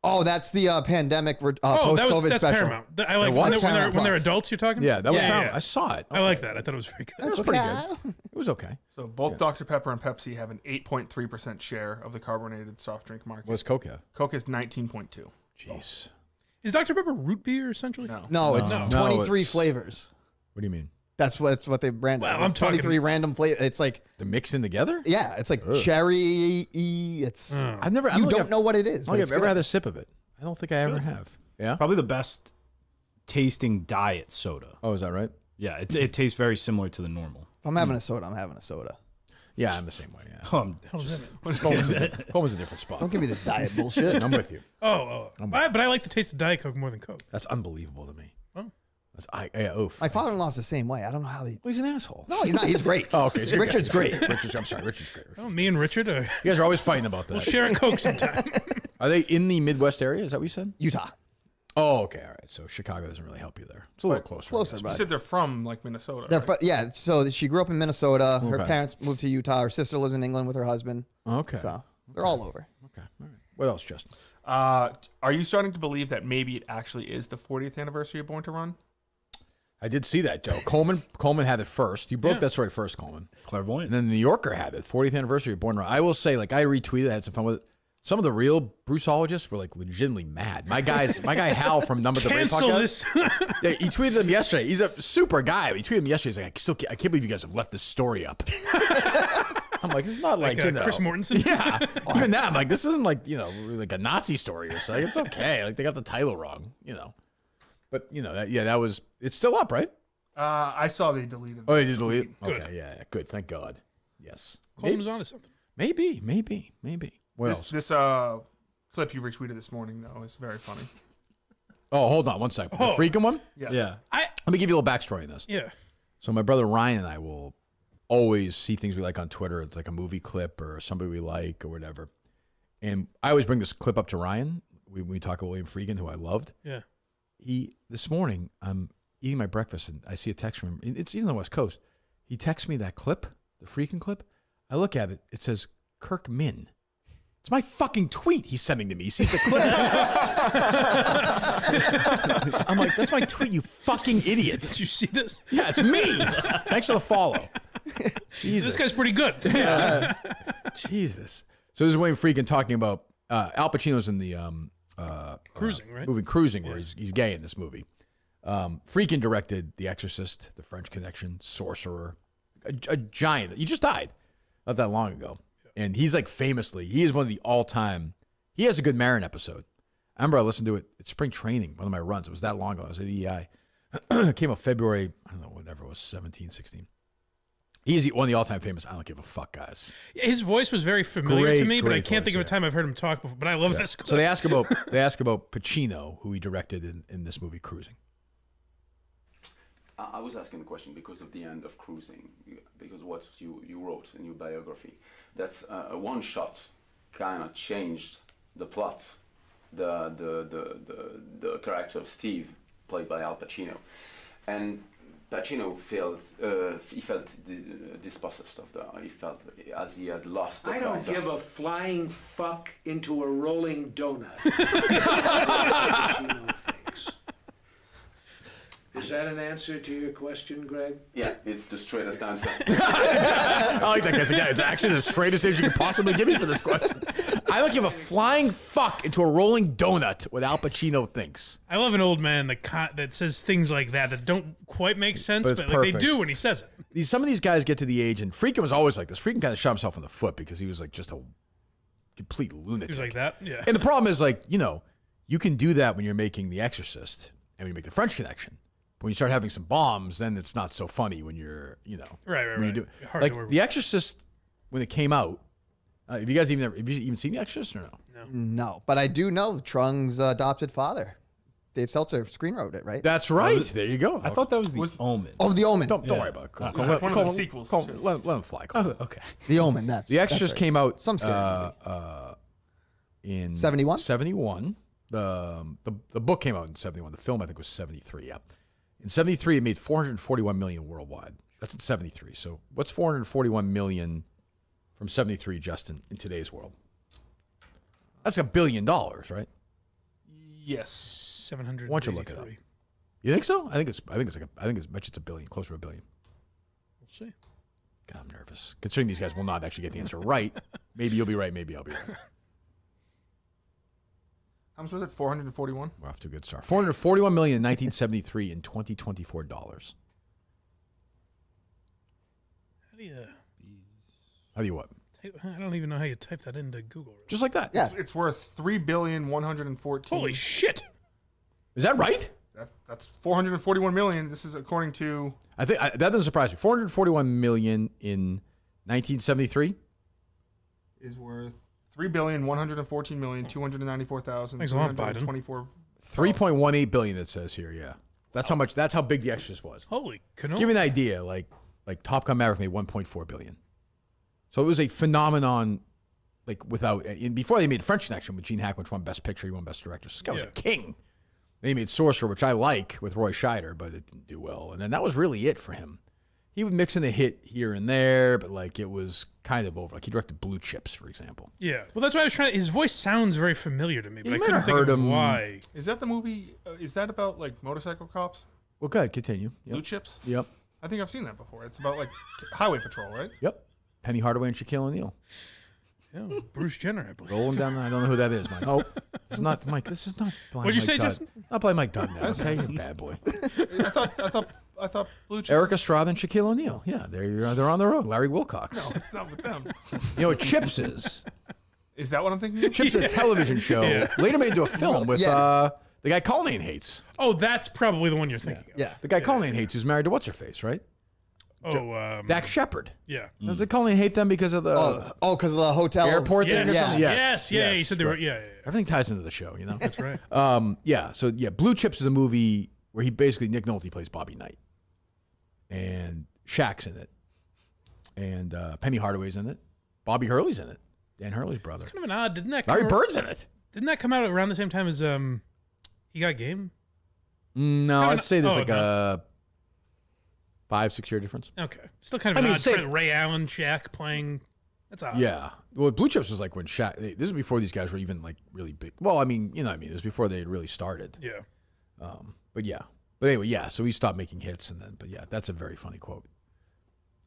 [SPEAKER 4] Oh, that's the pandemic
[SPEAKER 3] Oh,
[SPEAKER 4] post-COVID
[SPEAKER 3] that's
[SPEAKER 4] special.
[SPEAKER 3] Paramount. I like when they're adults. You're talking.
[SPEAKER 1] Yeah, that was Paramount.
[SPEAKER 3] yeah.
[SPEAKER 1] I saw it.
[SPEAKER 3] I like that. I thought it was very good.
[SPEAKER 1] It was pretty good. It was okay.
[SPEAKER 7] So both Dr. Pepper and Pepsi have an 8.3% share of the carbonated soft drink market.
[SPEAKER 1] What's Coke have?
[SPEAKER 7] Coke is 19.2.
[SPEAKER 1] Jeez.
[SPEAKER 3] Is Dr. Pepper root beer essentially?
[SPEAKER 4] No, it's 23 flavors.
[SPEAKER 1] What do you mean?
[SPEAKER 4] That's what they branded.
[SPEAKER 3] Well,
[SPEAKER 4] It's 23 random flavors. It's like
[SPEAKER 1] they're mixed in together.
[SPEAKER 4] Yeah, it's like cherry. It's
[SPEAKER 1] I've never.
[SPEAKER 4] You don't know what it is.
[SPEAKER 1] I don't think I've ever had a sip of it. I don't think I ever have. Yeah.
[SPEAKER 2] Probably the best tasting diet soda.
[SPEAKER 1] Oh, is that right?
[SPEAKER 2] Yeah, it tastes very similar to the normal.
[SPEAKER 4] If I'm having a soda, I'm having a soda.
[SPEAKER 1] Yeah, I'm the same way. Yeah.
[SPEAKER 2] Coleman's
[SPEAKER 1] a different spot.
[SPEAKER 4] Don't give me this diet bullshit.
[SPEAKER 1] I'm with you.
[SPEAKER 3] But I like the taste of Diet Coke more than Coke.
[SPEAKER 1] That's unbelievable to me.
[SPEAKER 3] Oh.
[SPEAKER 1] Oof.
[SPEAKER 4] My father-in-law's the same way. I don't know how they.
[SPEAKER 1] Well, he's an asshole.
[SPEAKER 4] No, he's not. He's great.
[SPEAKER 1] Oh, okay. He's a good
[SPEAKER 4] Richard's
[SPEAKER 1] guy.
[SPEAKER 4] great.
[SPEAKER 1] I'm sorry. Richard's great.
[SPEAKER 3] Oh, me and Richard are.
[SPEAKER 1] You guys are always fighting about that.
[SPEAKER 3] We'll share a Coke sometime.
[SPEAKER 1] Are they in the Midwest area? Is that what you said?
[SPEAKER 4] Utah.
[SPEAKER 1] Oh, okay. All right. So Chicago doesn't really help you there. It's a little closer.
[SPEAKER 4] Closer,
[SPEAKER 7] You
[SPEAKER 4] but
[SPEAKER 7] said they're from like Minnesota.
[SPEAKER 4] they're
[SPEAKER 7] right?
[SPEAKER 4] yeah. So she grew up in Minnesota. Her
[SPEAKER 1] Okay.
[SPEAKER 4] parents moved to Utah. Her sister lives in England with her husband.
[SPEAKER 1] Okay.
[SPEAKER 4] So they're all over.
[SPEAKER 1] Okay. All right. What else, Justin?
[SPEAKER 7] Are you starting to believe that maybe it actually is the 40th anniversary of Born to Run?
[SPEAKER 1] I did see that, Joe. Coleman had it first. You broke that story first, Coleman.
[SPEAKER 2] Clairvoyant.
[SPEAKER 1] And then the New Yorker had it. 40th anniversary of Born to Run. I will say, like, I retweeted. I had some fun with it. Some of the real Bruceologists were like legitimately mad. My guy Hal from Number the Brave
[SPEAKER 3] Cancel
[SPEAKER 1] podcast.
[SPEAKER 3] this.
[SPEAKER 1] Yeah, he tweeted them yesterday. He's a super guy. He tweeted them yesterday. He's like, I can't believe you guys have left this story up. I'm like, it's not like, you know,
[SPEAKER 3] Chris Mortensen.
[SPEAKER 1] Yeah, even that. I'm like, this isn't like, you know, like a Nazi story or something. It's okay. Like they got the title wrong, you know. But you know, that was. It's still up, right?
[SPEAKER 7] I saw they deleted.
[SPEAKER 1] Oh, they just deleted.
[SPEAKER 3] Good.
[SPEAKER 1] Okay, yeah, good. Thank God. Yes.
[SPEAKER 3] Coleman's onto something.
[SPEAKER 1] Maybe. What else?
[SPEAKER 7] This clip you retweeted this morning though is very funny.
[SPEAKER 1] Oh, hold on one second. The Friedkin one?
[SPEAKER 7] Yes.
[SPEAKER 2] Yeah.
[SPEAKER 1] Let me give you a little backstory on this.
[SPEAKER 3] Yeah.
[SPEAKER 1] So my brother Ryan and I will always see things we like on Twitter. It's like a movie clip or somebody we like or whatever. And I always bring this clip up to Ryan. We talk about William Friedkin, who I loved.
[SPEAKER 3] Yeah.
[SPEAKER 1] This morning, I'm eating my breakfast and I see a text from him. It's on the West Coast. He texts me that clip, the Friedkin clip. I look at it. It says Kirk Min. It's my fucking tweet he's sending to me. He sees the clip. I'm like, that's my tweet, you fucking idiot.
[SPEAKER 3] Did you see this?
[SPEAKER 1] Yeah, it's me. Thanks for the follow. Jesus.
[SPEAKER 3] This guy's pretty good.
[SPEAKER 1] Yeah. Jesus. So this is William Friedkin talking about Al Pacino's in the
[SPEAKER 3] Cruising, right?
[SPEAKER 1] movie Cruising, where he's gay in this movie. Friedkin directed The Exorcist, The French Connection, Sorcerer, a giant. He just died not that long ago. And he's like famously, he is one of the all-time, he has a good Marin episode. I remember I listened to it at spring training, one of my runs. It was that long ago. I was at EI. It came out February, I don't know, whatever it was, 17, 16. He's one of the all-time famous I don't give a fuck guys.
[SPEAKER 3] His voice was very familiar to me, but I
[SPEAKER 1] great
[SPEAKER 3] can't think of a
[SPEAKER 1] voice,
[SPEAKER 3] time I've heard him talk before. But I love this clip.
[SPEAKER 1] So they ask about Pachino, who he directed in this movie Cruising.
[SPEAKER 20] I was asking the question because of the end of Cruising, because what you wrote in your biography. That's a one shot kind of changed the plot, the character of Steve, played by Al Pacino, and Pacino felt dispossessed of he felt as he had lost the
[SPEAKER 21] I don't
[SPEAKER 20] character.
[SPEAKER 21] give a flying fuck into a rolling donut. Is that an answer to your question, Greg?
[SPEAKER 20] Yeah, it's the straightest answer.
[SPEAKER 1] I like that guy. Yeah, it's actually the straightest answer you could possibly give me for this question. I don't give a flying fuck into a rolling donut what Al Pacino thinks.
[SPEAKER 3] I love an old man that says things like that don't quite make sense, but like they do when he says it.
[SPEAKER 1] Some of these guys get to the age, and Friedkin was always like this. Friedkin kind of shot himself in the foot because he was like just a complete lunatic.
[SPEAKER 3] He was like that, yeah.
[SPEAKER 1] And the problem is, like, you know, you can do that when you're making The Exorcist and when you make The French Connection. When you start having some bombs, then it's not so funny when you're, you know.
[SPEAKER 3] Right.
[SPEAKER 1] You do, like, The Exorcist, when it came out, have you guys even seen The Exorcist or no?
[SPEAKER 4] No, but I do know Trung's adopted father. Dave Seltzer screenwrote it, right?
[SPEAKER 1] That's right. There you go.
[SPEAKER 2] I thought that was The Omen.
[SPEAKER 4] Oh, The Omen.
[SPEAKER 1] Don't worry about it.
[SPEAKER 7] It was like one of the sequels.
[SPEAKER 1] Let him fly.
[SPEAKER 2] Oh, okay.
[SPEAKER 4] The Omen.
[SPEAKER 1] The Exorcist came out in
[SPEAKER 4] 71.
[SPEAKER 1] 71. The book came out in 71. The film, I think, was 73. Yeah. In 73, it made 441 million worldwide. That's in 73. So what's 441 million from 73, Justin, in today's world. That's $1 billion, right?
[SPEAKER 7] Yes.
[SPEAKER 3] 700.
[SPEAKER 1] Why don't you look it up? You think so? I bet you it's $1 billion, closer to $1 billion.
[SPEAKER 3] We'll see.
[SPEAKER 1] God, I'm nervous. Considering these guys will not actually get the answer right. Maybe you'll be right. Maybe I'll be right.
[SPEAKER 7] How much was it? 441.
[SPEAKER 1] We're off to a good start. 441 million in 1973 in 2024 dollars. How do you what?
[SPEAKER 3] I don't even know how you type that into Google. Really.
[SPEAKER 1] Just like that.
[SPEAKER 4] Yeah.
[SPEAKER 7] It's worth $3,114,000,000.
[SPEAKER 3] Holy shit!
[SPEAKER 1] Is that right?
[SPEAKER 7] That's 441 million. This is according to.
[SPEAKER 1] I think that doesn't surprise me. 441 million in 1973
[SPEAKER 7] is worth $3,114,294,000.
[SPEAKER 3] Thanks a lot, Biden.
[SPEAKER 1] 3.18 billion. It says here. Yeah, that's how much. That's how big The Exorcist was.
[SPEAKER 3] Holy canoe.
[SPEAKER 1] Give me an idea. Like Top Gun Maverick made 1.4 billion. So it was a phenomenon. Like without before they made French Connection with Gene Hackman, which won Best Picture, he won Best Director. So this guy was a king. They made Sorcerer, which I like, with Roy Scheider, but it didn't do well. And then that was really it for him. He would mix in a hit here and there, but like it was kind of over. Like he directed Blue Chips, for example.
[SPEAKER 3] Yeah. Well, that's why I was trying. His voice sounds very familiar to me, but
[SPEAKER 1] You
[SPEAKER 3] I
[SPEAKER 1] might
[SPEAKER 3] couldn't
[SPEAKER 1] have
[SPEAKER 3] think
[SPEAKER 1] heard
[SPEAKER 3] of
[SPEAKER 1] him.
[SPEAKER 3] why.
[SPEAKER 7] Is that the movie? Is that about like motorcycle cops?
[SPEAKER 1] Well, go ahead, continue. Yep.
[SPEAKER 7] Blue Chips?
[SPEAKER 1] Yep.
[SPEAKER 7] I think I've seen that before. It's about like highway patrol, right?
[SPEAKER 1] Yep. Penny Hardaway and Shaquille O'Neal.
[SPEAKER 3] Yeah, Bruce Jenner, I believe.
[SPEAKER 1] Rolling down. I don't know who that is, Mike. Oh, it's not Mike. This is not. Blind
[SPEAKER 3] What'd you
[SPEAKER 1] Mike
[SPEAKER 3] say,
[SPEAKER 1] Dunn.
[SPEAKER 3] Justin?
[SPEAKER 1] Not Blind Mike Dunn now. Okay, you bad boy.
[SPEAKER 7] I thought Blue Chips.
[SPEAKER 1] Eric Estrada and Shaquille O'Neal. Yeah, they're on the road. Larry Wilcox.
[SPEAKER 7] No, it's not with them.
[SPEAKER 1] You know what Chips is?
[SPEAKER 7] Is that what I'm thinking? Of?
[SPEAKER 1] Chips is a television show. Later made into a film with the guy Colleen hates.
[SPEAKER 3] Oh, that's probably the one you're thinking of.
[SPEAKER 1] Yeah, the guy Colleen hates who's married to what's her face, right?
[SPEAKER 3] Oh,
[SPEAKER 1] Dax Shepard.
[SPEAKER 3] Yeah.
[SPEAKER 1] Does the Colleen hate them because of the
[SPEAKER 4] because of the hotel
[SPEAKER 1] airport thing? Or
[SPEAKER 3] Yes.
[SPEAKER 1] something?
[SPEAKER 3] Yeah. He said they were. Yeah.
[SPEAKER 1] Everything ties into the show, you know.
[SPEAKER 3] That's right.
[SPEAKER 1] Blue Chips is a movie where he basically Nick Nolte plays Bobby Knight, and Shaq's in it, and Penny Hardaway's in it, Bobby Hurley's in it, Dan Hurley's brother.
[SPEAKER 3] It's kind of an odd. Didn't that?
[SPEAKER 1] Larry Bird's in it.
[SPEAKER 3] Didn't that come out around the same time as He Got Game?
[SPEAKER 1] No,
[SPEAKER 3] Kind of
[SPEAKER 1] I'd say there's
[SPEAKER 3] no.
[SPEAKER 1] a 5-6 year difference.
[SPEAKER 3] Okay, still kind of an odd trend. Ray Allen, Shaq playing. That's odd.
[SPEAKER 1] Yeah. Well, Blue Chips was like when Shaq. This is before these guys were even like really big. Well, I mean, you know what I mean. It was before they had really started.
[SPEAKER 3] Yeah.
[SPEAKER 1] But anyway, yeah. So he stopped making hits, and then. But yeah, that's a very funny quote.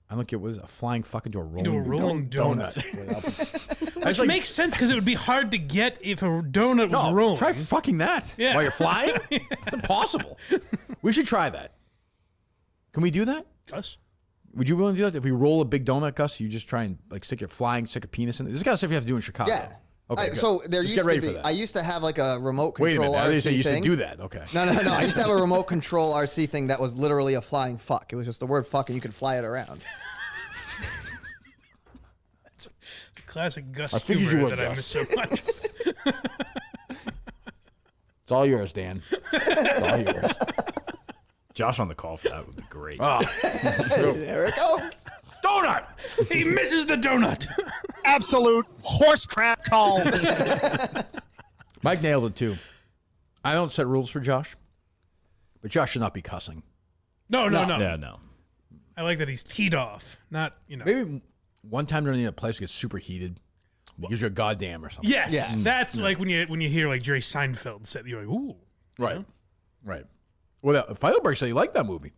[SPEAKER 1] I think it was a flying fuck into a rolling
[SPEAKER 3] donut. Which
[SPEAKER 1] like,
[SPEAKER 3] makes sense because it would be hard to get if a donut was rolling.
[SPEAKER 1] Try fucking that while you're flying. It's impossible. We should try that. Can we do that?
[SPEAKER 3] Gus?
[SPEAKER 1] Would you be willing to do that? If we roll a big donut, Gus, you just try and like stick a penis in it? This is the kind of stuff you have to do in Chicago.
[SPEAKER 4] Yeah.
[SPEAKER 1] Okay.
[SPEAKER 4] So there
[SPEAKER 1] just
[SPEAKER 4] used
[SPEAKER 1] get ready
[SPEAKER 4] to be.
[SPEAKER 1] for that.
[SPEAKER 4] I used to have like a remote
[SPEAKER 1] Wait a
[SPEAKER 4] control
[SPEAKER 1] minute. I
[SPEAKER 4] RC
[SPEAKER 1] thought you
[SPEAKER 4] thing.
[SPEAKER 1] used to do that. Okay.
[SPEAKER 4] No. I used to have a remote control RC thing that was literally a flying fuck. It was just the word fuck, and you could fly it around.
[SPEAKER 3] That's the classic Gus
[SPEAKER 1] I figured
[SPEAKER 3] humor
[SPEAKER 1] you would,
[SPEAKER 3] that I
[SPEAKER 1] Gus.
[SPEAKER 3] miss so much.
[SPEAKER 1] It's all yours, Dan. It's all yours.
[SPEAKER 2] Josh on the call for that would be great.
[SPEAKER 1] Oh,
[SPEAKER 4] there it goes.
[SPEAKER 1] Donut.
[SPEAKER 3] He misses the donut.
[SPEAKER 11] Absolute horse crap call.
[SPEAKER 1] Mike nailed it too. I don't set rules for Josh, but Josh should not be cussing.
[SPEAKER 3] No.
[SPEAKER 2] Yeah, no.
[SPEAKER 3] I like that he's teed off. Not,
[SPEAKER 1] Maybe one time during the place gets super heated. He gives you a goddamn or something.
[SPEAKER 3] Yes, that's like when you hear like Jerry Seinfeld say, you're like, ooh.
[SPEAKER 1] Right. Right. Well, Feidelberg said he liked that movie.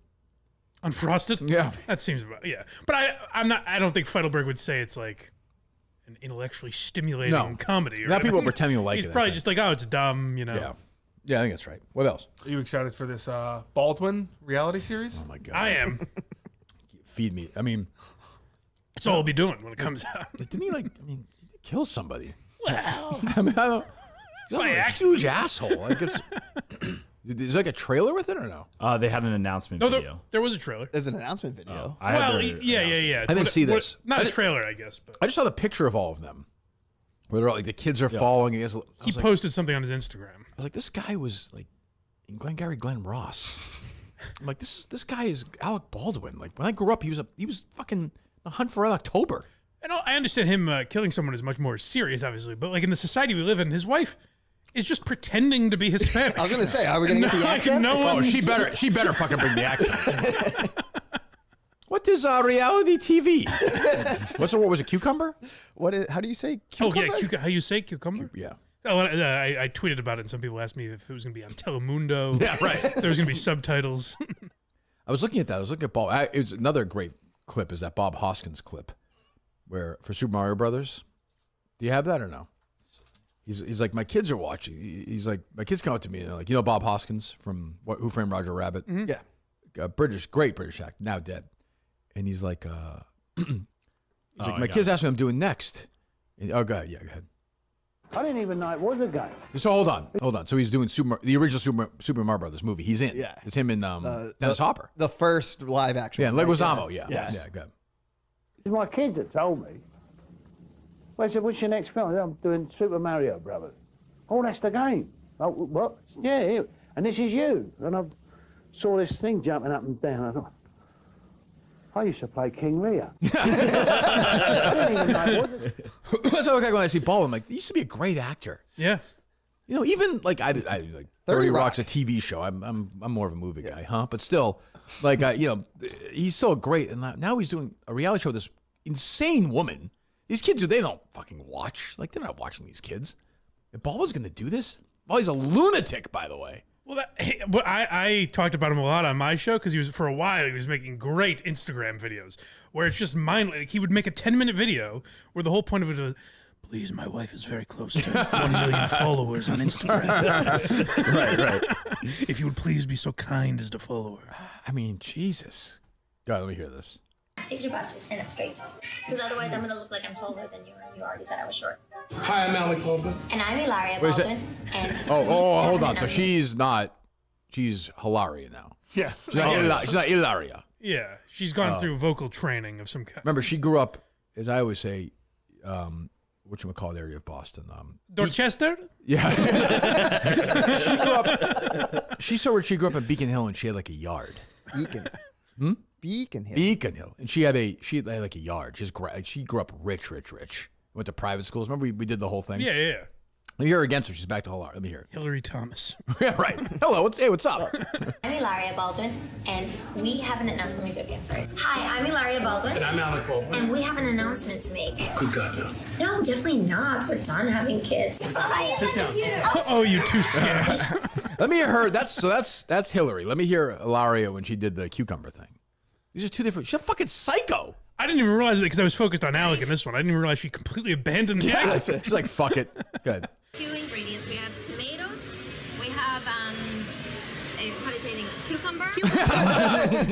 [SPEAKER 3] Unfrosted?
[SPEAKER 1] Yeah.
[SPEAKER 3] That seems about, yeah. But I don't think Feidelberg would say it's like an intellectually stimulating comedy. Or
[SPEAKER 1] Not people
[SPEAKER 3] anything.
[SPEAKER 1] pretending to like
[SPEAKER 3] He's
[SPEAKER 1] it.
[SPEAKER 3] probably just like, oh, it's dumb,
[SPEAKER 1] Yeah. Yeah, I think that's right. What else?
[SPEAKER 7] Are you excited for this Baldwin reality series?
[SPEAKER 1] Oh my god.
[SPEAKER 3] I am.
[SPEAKER 1] Feed me. I mean,
[SPEAKER 3] that's all I'll be doing when it comes out.
[SPEAKER 1] Didn't he he did kill somebody?
[SPEAKER 3] Well,
[SPEAKER 1] I mean, I don't. He's
[SPEAKER 3] by
[SPEAKER 1] also a
[SPEAKER 3] accident.
[SPEAKER 1] huge asshole. Like it's. Is there like a trailer with it or no?
[SPEAKER 2] They had an announcement
[SPEAKER 3] No,
[SPEAKER 2] video.
[SPEAKER 3] there was a trailer.
[SPEAKER 4] There's an announcement video.
[SPEAKER 3] Yeah.
[SPEAKER 1] I didn't see this.
[SPEAKER 3] Not
[SPEAKER 1] I
[SPEAKER 3] a
[SPEAKER 1] didn't-
[SPEAKER 3] trailer, I guess. But
[SPEAKER 1] I just saw the picture of all of them, where they're all like the kids are following. I was
[SPEAKER 3] he
[SPEAKER 1] like,
[SPEAKER 3] posted something on his Instagram.
[SPEAKER 1] I was like, this guy was like in Glenn Ross. I'm like, this guy is Alec Baldwin. Like when I grew up, he was fucking The Hunt for Red October.
[SPEAKER 3] And I understand him killing someone is much more serious, obviously. But like in the society we live in, his wife is just pretending to be Hispanic.
[SPEAKER 4] I was gonna say, are we gonna get the accent?
[SPEAKER 3] No
[SPEAKER 1] Oh,
[SPEAKER 3] one.
[SPEAKER 1] she better fucking bring the accent. What What is reality TV? What was it? Cucumber?
[SPEAKER 4] How do you say cucumber?
[SPEAKER 3] Oh yeah, how you say cucumber?
[SPEAKER 1] Yeah.
[SPEAKER 3] Oh, I tweeted about it, and some people asked me if it was going to be on Telemundo.
[SPEAKER 1] Yeah, right.
[SPEAKER 3] There was going to be subtitles.
[SPEAKER 1] I was looking at that. I was looking at Bob. It was another great clip. Is that Bob Hoskins clip, where for Super Mario Brothers? Do you have that or no? He's like, my kids are watching. He's like, my kids come up to me and they're like, you know Bob Hoskins from Who Framed Roger Rabbit?
[SPEAKER 3] Mm-hmm.
[SPEAKER 4] Yeah.
[SPEAKER 1] Great British actor, now dead. And he's like, my kids asked me what I'm doing next. And, go ahead. Yeah, go ahead.
[SPEAKER 21] I didn't even know it was a game.
[SPEAKER 1] So hold on. So he's doing the original Super Mario Brothers movie. He's in.
[SPEAKER 4] Yeah.
[SPEAKER 1] It's him and Dennis Hopper.
[SPEAKER 4] The first live action.
[SPEAKER 1] Yeah, Leguizamo. Yeah.
[SPEAKER 4] Yes.
[SPEAKER 1] Yeah, go ahead.
[SPEAKER 21] It's my kids that told me. Well, I said, what's your next film? I'm doing Super Mario Brothers. Oh, that's the game. Oh, what? Yeah, here. And this is you. And I saw this thing jumping up and down. I thought, I used to play King Lear. I didn't even know it was it.
[SPEAKER 1] That's what I look like when I see Baldwin. I'm like, he used to be a great actor.
[SPEAKER 3] Yeah.
[SPEAKER 1] You know, even like I like 30 Rock's a TV show. I'm more of a movie guy, huh? But still, like he's so great. And now he's doing a reality show with this insane woman. These kids, they don't fucking watch. Like, they're not watching these kids. If Baldwin's going to do this? Oh, he's a lunatic, by the way.
[SPEAKER 3] Well, I talked about him a lot on my show because for a while he was making great Instagram videos where it's just mindless. Like, he would make a 10-minute video where the whole point of it was, please, my wife is very close to 1 million followers on Instagram.
[SPEAKER 1] Right.
[SPEAKER 3] If you would please be so kind as to follow her.
[SPEAKER 1] I mean, Jesus. God, let me hear this.
[SPEAKER 5] Fix your posture, stand up straight. Because otherwise I'm going to look like I'm taller than you, and you already said I was short.
[SPEAKER 21] Hi, I'm Alec Baldwin.
[SPEAKER 5] And I'm Ilaria Baldwin. And
[SPEAKER 1] hold on. So she's Hilaria now.
[SPEAKER 3] Yes.
[SPEAKER 1] She's not Ilaria.
[SPEAKER 3] Yeah, she's gone through vocal training of some kind.
[SPEAKER 1] Remember, she grew up, as I always say, whatchamacallit area of Boston.
[SPEAKER 3] Dorchester?
[SPEAKER 1] Yeah. She grew up in Beacon Hill, and she had like a yard.
[SPEAKER 4] Beacon. Beacon Hill.
[SPEAKER 1] Beacon Hill. And she had like a yard. She grew up rich. Went to private schools. Remember we did the whole thing?
[SPEAKER 3] Yeah.
[SPEAKER 1] Let me hear her again, so she's back to Hilaria. Let me hear it.
[SPEAKER 3] Hillary Thomas.
[SPEAKER 1] Yeah, right. Hello, what's up?
[SPEAKER 5] I'm Ilaria Baldwin, and we have an announcement. Let me do it again, sorry. Hi, I'm Ilaria Baldwin.
[SPEAKER 21] And I'm Alec Baldwin.
[SPEAKER 5] And we have an announcement to make.
[SPEAKER 21] Good God, no.
[SPEAKER 5] No, definitely not. We're done having kids. Bye.
[SPEAKER 3] Sit down. Oh, you two scabs.
[SPEAKER 1] Let me hear her. That's Hillary. Let me hear Ilaria when she did the cucumber thing. These are two different. She's a fucking psycho.
[SPEAKER 3] I didn't even realize it because I was focused on Alec in this one. I didn't even realize she completely abandoned me.
[SPEAKER 1] Yeah, she's like, fuck it. Good.
[SPEAKER 5] Few ingredients. We have tomatoes. We have how do you say it in English? Cucumber.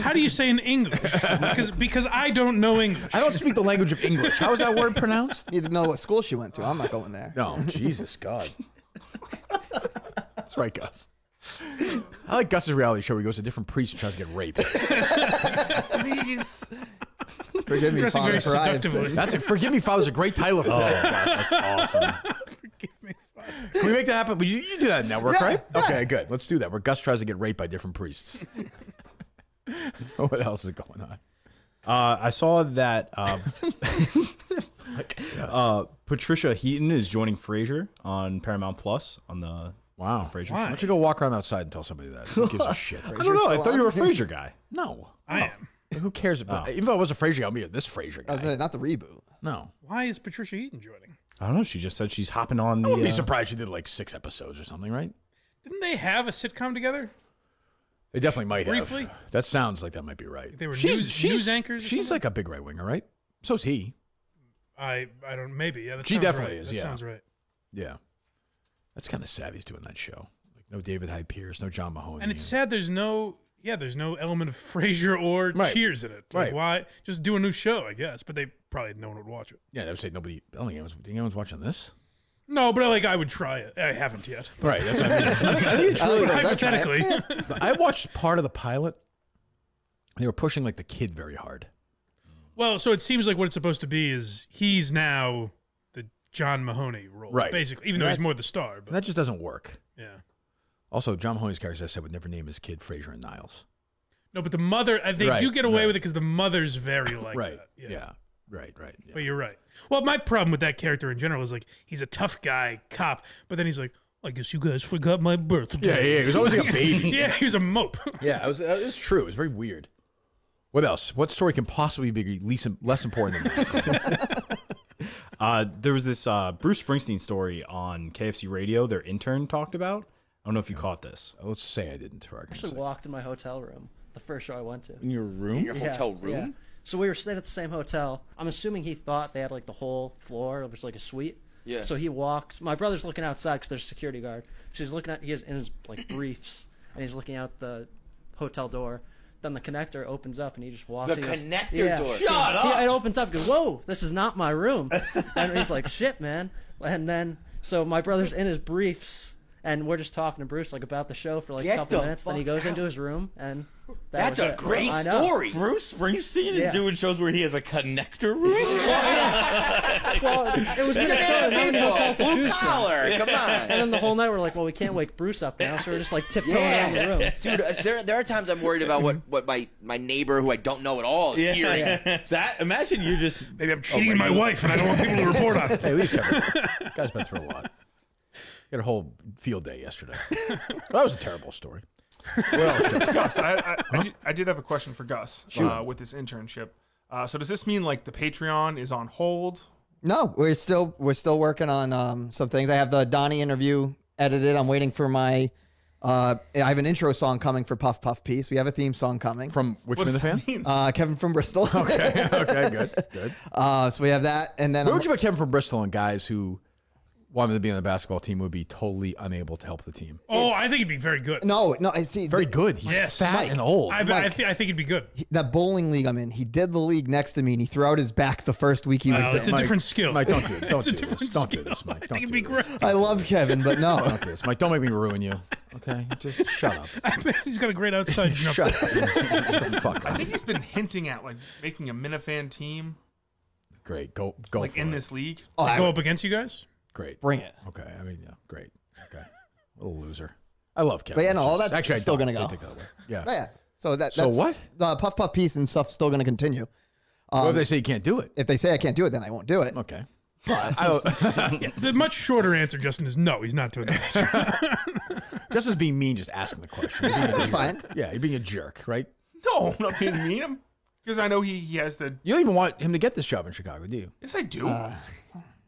[SPEAKER 3] How do you say in English? Because I don't know English.
[SPEAKER 1] I don't speak the language of English. How is that word pronounced?
[SPEAKER 4] You need to know what school she went to. I'm not going there.
[SPEAKER 1] No, Jesus God. That's right, Gus. I like Gus's reality show where he goes to different priests and tries to get raped.
[SPEAKER 4] Please. Forgive me, Father, for
[SPEAKER 1] Forgive me, Father's a great title for that. That's awesome.
[SPEAKER 3] Forgive me, Father.
[SPEAKER 1] Can we make that happen? You do that in network, right?
[SPEAKER 4] Yeah.
[SPEAKER 1] Okay, good. Let's do that. Where Gus tries to get raped by different priests. What else is going on?
[SPEAKER 2] I saw that Patricia Heaton is joining Frasier on Paramount Plus on the Frasier.
[SPEAKER 1] Why don't you go walk around outside and tell somebody that? Who gives a shit?
[SPEAKER 2] I don't know. I thought you were a Frasier guy.
[SPEAKER 1] No,
[SPEAKER 3] I am.
[SPEAKER 1] Who cares about? Even if I was a Frasier guy, I'm this Frasier guy.
[SPEAKER 4] I was saying, not the reboot.
[SPEAKER 1] No.
[SPEAKER 3] Why is Patricia Heaton joining?
[SPEAKER 2] I don't know. She just said she's hopping on the.
[SPEAKER 1] I wouldn't be surprised she did like 6 episodes or something, right?
[SPEAKER 3] Didn't they have a sitcom together?
[SPEAKER 1] They definitely might
[SPEAKER 3] Briefly?
[SPEAKER 1] have. That sounds like that might be right.
[SPEAKER 3] They were news anchors.
[SPEAKER 1] She's like a big right winger, right? So's he.
[SPEAKER 3] I don't. Maybe. Yeah.
[SPEAKER 1] She definitely is.
[SPEAKER 3] That
[SPEAKER 1] Yeah.
[SPEAKER 3] sounds right.
[SPEAKER 1] Yeah. That's kind of sad he's doing that show. Like no David Hyde Pierce, no John Mahoney.
[SPEAKER 3] And it's sad. There's no element of Frasier or Cheers in it. Like, why? Just do a new show, I guess. But no one would watch it.
[SPEAKER 1] Yeah, they would say nobody. I don't think anyone's watching this.
[SPEAKER 3] No, but I would try it. I haven't yet.
[SPEAKER 1] Right. That's what I mean. I think it's really
[SPEAKER 3] hypothetically.
[SPEAKER 1] I watched part of the pilot. They were pushing like the kid very hard.
[SPEAKER 3] Well, so it seems like what it's supposed to be is he's now the John Mahoney role,
[SPEAKER 1] right?
[SPEAKER 3] Basically, even though he's more the star. But
[SPEAKER 1] that just doesn't work.
[SPEAKER 3] Yeah.
[SPEAKER 1] Also, John Mahoney's character, as I said, would never name his kid Frasier and Niles.
[SPEAKER 3] No, but the mother, they do get away with it because the mother's very like that.
[SPEAKER 1] Yeah. Right. Yeah.
[SPEAKER 3] But you're right. Well, my problem with that character in general is like he's a tough guy, cop, but then he's like, I guess you guys forgot my birthday.
[SPEAKER 1] Yeah. He was always like a baby.
[SPEAKER 3] Yeah, he was a mope.
[SPEAKER 1] Yeah, it was true. It was very weird. What else? What story can possibly be less important than that?
[SPEAKER 2] There was this Bruce Springsteen story on KFC Radio. Their intern talked about. I don't know if you caught this.
[SPEAKER 1] Let's say I didn't.
[SPEAKER 8] I actually walked in my hotel room the first show I went to.
[SPEAKER 18] In your room?
[SPEAKER 8] In your hotel room? Yeah. So we were staying at the same hotel. I'm assuming he thought they had like the whole floor. It was like a suite.
[SPEAKER 18] Yeah.
[SPEAKER 8] So he walks. My brother's looking outside because there's a security guard. So he's looking at. He is in his like briefs, and he's looking out the hotel door. Then the connector opens up, and he just walks.
[SPEAKER 18] The connector door.
[SPEAKER 8] Shut up! Yeah, it opens up. Goes, whoa! This is not my room. And he's like, shit, man. And then so my brother's in his briefs, and we're just talking to Bruce like about the show for like a couple minutes. Then he goes into his room, and
[SPEAKER 18] that's a great story. Bruce Springsteen is doing shows where he has a connector room.
[SPEAKER 8] Well, it was Minnesota. How many hotels to choose from?
[SPEAKER 18] Come on.
[SPEAKER 8] And then the whole night we're like, well, we can't wake Bruce up now, so we're just like tiptoeing around the room.
[SPEAKER 22] Dude, there are times I'm worried about what my neighbor who I don't know at all is hearing.
[SPEAKER 18] That imagine you just
[SPEAKER 3] maybe I'm cheating on my wife and I don't want people to report on it.
[SPEAKER 1] Hey, at least guy's been through a lot. He had a whole field day yesterday. That was a terrible story.
[SPEAKER 7] What else? Gus, I did have a question for Gus with this internship. So does this mean like the Patreon is on hold?
[SPEAKER 4] No, we're still working on some things. I have the Donnie interview edited. I'm waiting for my. I have an intro song coming for Puff Puff Piece. We have a theme song coming
[SPEAKER 1] from which Minihane?
[SPEAKER 4] Kevin from Bristol.
[SPEAKER 1] Okay, good.
[SPEAKER 4] So we have that, and then
[SPEAKER 1] where would you put Kevin from Bristol and guys who wanted to be on the basketball team would be totally unable to help the team?
[SPEAKER 3] Oh, I think he'd be very good.
[SPEAKER 4] No, I see.
[SPEAKER 1] Very good. He's fat and old.
[SPEAKER 3] I think he'd be good.
[SPEAKER 4] That bowling league I'm in, he did the league next to me, and he threw out his back the first week he was there.
[SPEAKER 3] It's a different skill.
[SPEAKER 1] Mike, don't do it. Don't do this, Mike.
[SPEAKER 3] I think it'd be great.
[SPEAKER 4] I love Kevin, but no.
[SPEAKER 1] Don't do this, Mike. Don't make me ruin you. Okay, just shut up.
[SPEAKER 3] I bet he's got a great outside jump.
[SPEAKER 1] Shut the fuck up.
[SPEAKER 7] I think he's been hinting at like making a Minifan team.
[SPEAKER 1] Great, go
[SPEAKER 7] like in this league.
[SPEAKER 3] Go up against you guys.
[SPEAKER 1] Great.
[SPEAKER 4] Bring it.
[SPEAKER 1] Okay. I mean, yeah, great. Okay. Little loser. I love Kevin.
[SPEAKER 4] But yeah, no, all that's
[SPEAKER 1] actually
[SPEAKER 4] still going to go.
[SPEAKER 1] Take that away. Yeah.
[SPEAKER 4] Yeah. So that's
[SPEAKER 1] what?
[SPEAKER 4] The Puff Puff Piece and stuff's still going to continue.
[SPEAKER 1] What if they say you can't do it?
[SPEAKER 4] If they say I can't do it, then I won't do it.
[SPEAKER 1] Okay.
[SPEAKER 4] But
[SPEAKER 3] the much shorter answer, Justin, is no. He's not doing that.
[SPEAKER 1] Justin's being mean, just asking the question.
[SPEAKER 4] Yeah, that's fine.
[SPEAKER 1] Yeah, you're being a jerk, right?
[SPEAKER 7] No, I'm not being mean. Because I know he has the.
[SPEAKER 1] You don't even want him to get this job in Chicago, do you?
[SPEAKER 7] Yes, I do.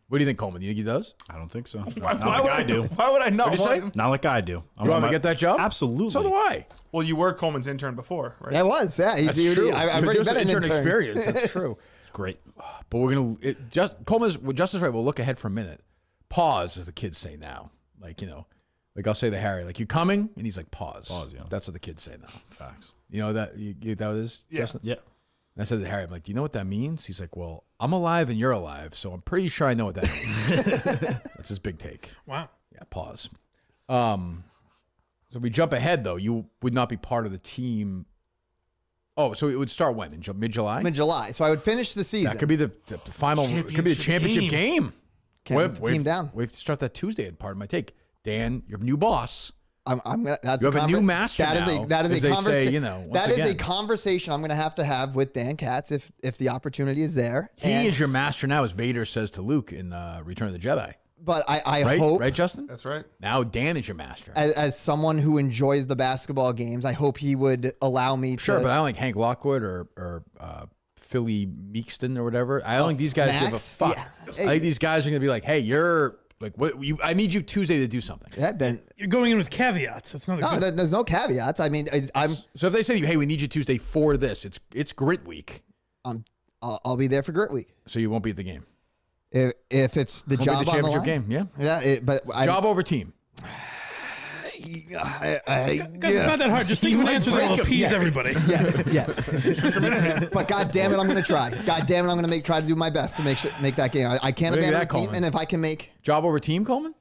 [SPEAKER 1] What do you think, Coleman? Do you think he does?
[SPEAKER 2] I don't think so.
[SPEAKER 7] Why would I do? Why would I not
[SPEAKER 1] What'd you
[SPEAKER 7] want
[SPEAKER 1] say?
[SPEAKER 7] him?
[SPEAKER 2] Not like I do.
[SPEAKER 1] You want him to get that job?
[SPEAKER 2] Absolutely.
[SPEAKER 1] So do I.
[SPEAKER 7] Well, you were Coleman's intern before, right?
[SPEAKER 4] Yeah, it was. Yeah,
[SPEAKER 1] That's true.
[SPEAKER 4] I've already been an intern.
[SPEAKER 1] Experience. That's true.
[SPEAKER 2] It's great.
[SPEAKER 1] But we're gonna Justin's right. We'll look ahead for a minute. Pause, as the kids say now. Like like I'll say to Harry, like, you coming? And he's like, pause.
[SPEAKER 2] Pause. Yeah.
[SPEAKER 1] That's what the kids say now.
[SPEAKER 2] Facts.
[SPEAKER 1] You know that that is Justin?
[SPEAKER 2] Yeah.
[SPEAKER 1] And I said to Harry, I'm like, do you know what that means? He's like, well, I'm alive and you're alive, so I'm pretty sure I know what that means. That's his big take.
[SPEAKER 3] Wow.
[SPEAKER 1] Yeah, pause. So we jump ahead, though. You would not be part of the team. Oh, so it would start when? In mid-July?
[SPEAKER 4] Mid-July. So I would finish the season.
[SPEAKER 1] That could be the final. It could be the championship game.
[SPEAKER 4] Can't put the team down.
[SPEAKER 1] We have to start that Tuesday. Pardon my take. Dan, your new boss.
[SPEAKER 4] I'm gonna. That's
[SPEAKER 1] you have a new master
[SPEAKER 4] that
[SPEAKER 1] now.
[SPEAKER 4] That is a conversation.
[SPEAKER 1] That
[SPEAKER 4] is a conversation I'm going to have with Dan Katz if the opportunity is there.
[SPEAKER 1] He is your master now, as Vader says to Luke in Return of the Jedi.
[SPEAKER 4] But I
[SPEAKER 1] right?
[SPEAKER 4] hope,
[SPEAKER 1] right, Justin?
[SPEAKER 7] That's right.
[SPEAKER 1] Now Dan is your master.
[SPEAKER 4] As someone who enjoys the basketball games, I hope he would allow me to.
[SPEAKER 1] Sure, but I don't like Hank Lockwood or Philly Meekston or whatever. I don't think these guys give a fuck. Yeah. I think these guys are going to be like, hey, you're. Like what? I need you Tuesday to do something.
[SPEAKER 4] Yeah, then
[SPEAKER 3] you're going in with caveats. That's not.
[SPEAKER 4] There's no caveats. I mean, I'm.
[SPEAKER 1] So if they say, "Hey, we need you Tuesday for this," it's Grit Week.
[SPEAKER 4] I'll be there for Grit Week.
[SPEAKER 1] So you won't be at the game.
[SPEAKER 4] If it's the job
[SPEAKER 1] the championship
[SPEAKER 4] on the line,
[SPEAKER 1] game,
[SPEAKER 4] yeah. But
[SPEAKER 1] job over team.
[SPEAKER 3] Guys, it's not that hard. Just think of an answer that will appease everybody.
[SPEAKER 4] Yes. But God damn it, I'm going to try. God damn it, I'm going to try to do my best to make that game. I can't abandon the team, and if I can make
[SPEAKER 1] job over team, Coleman.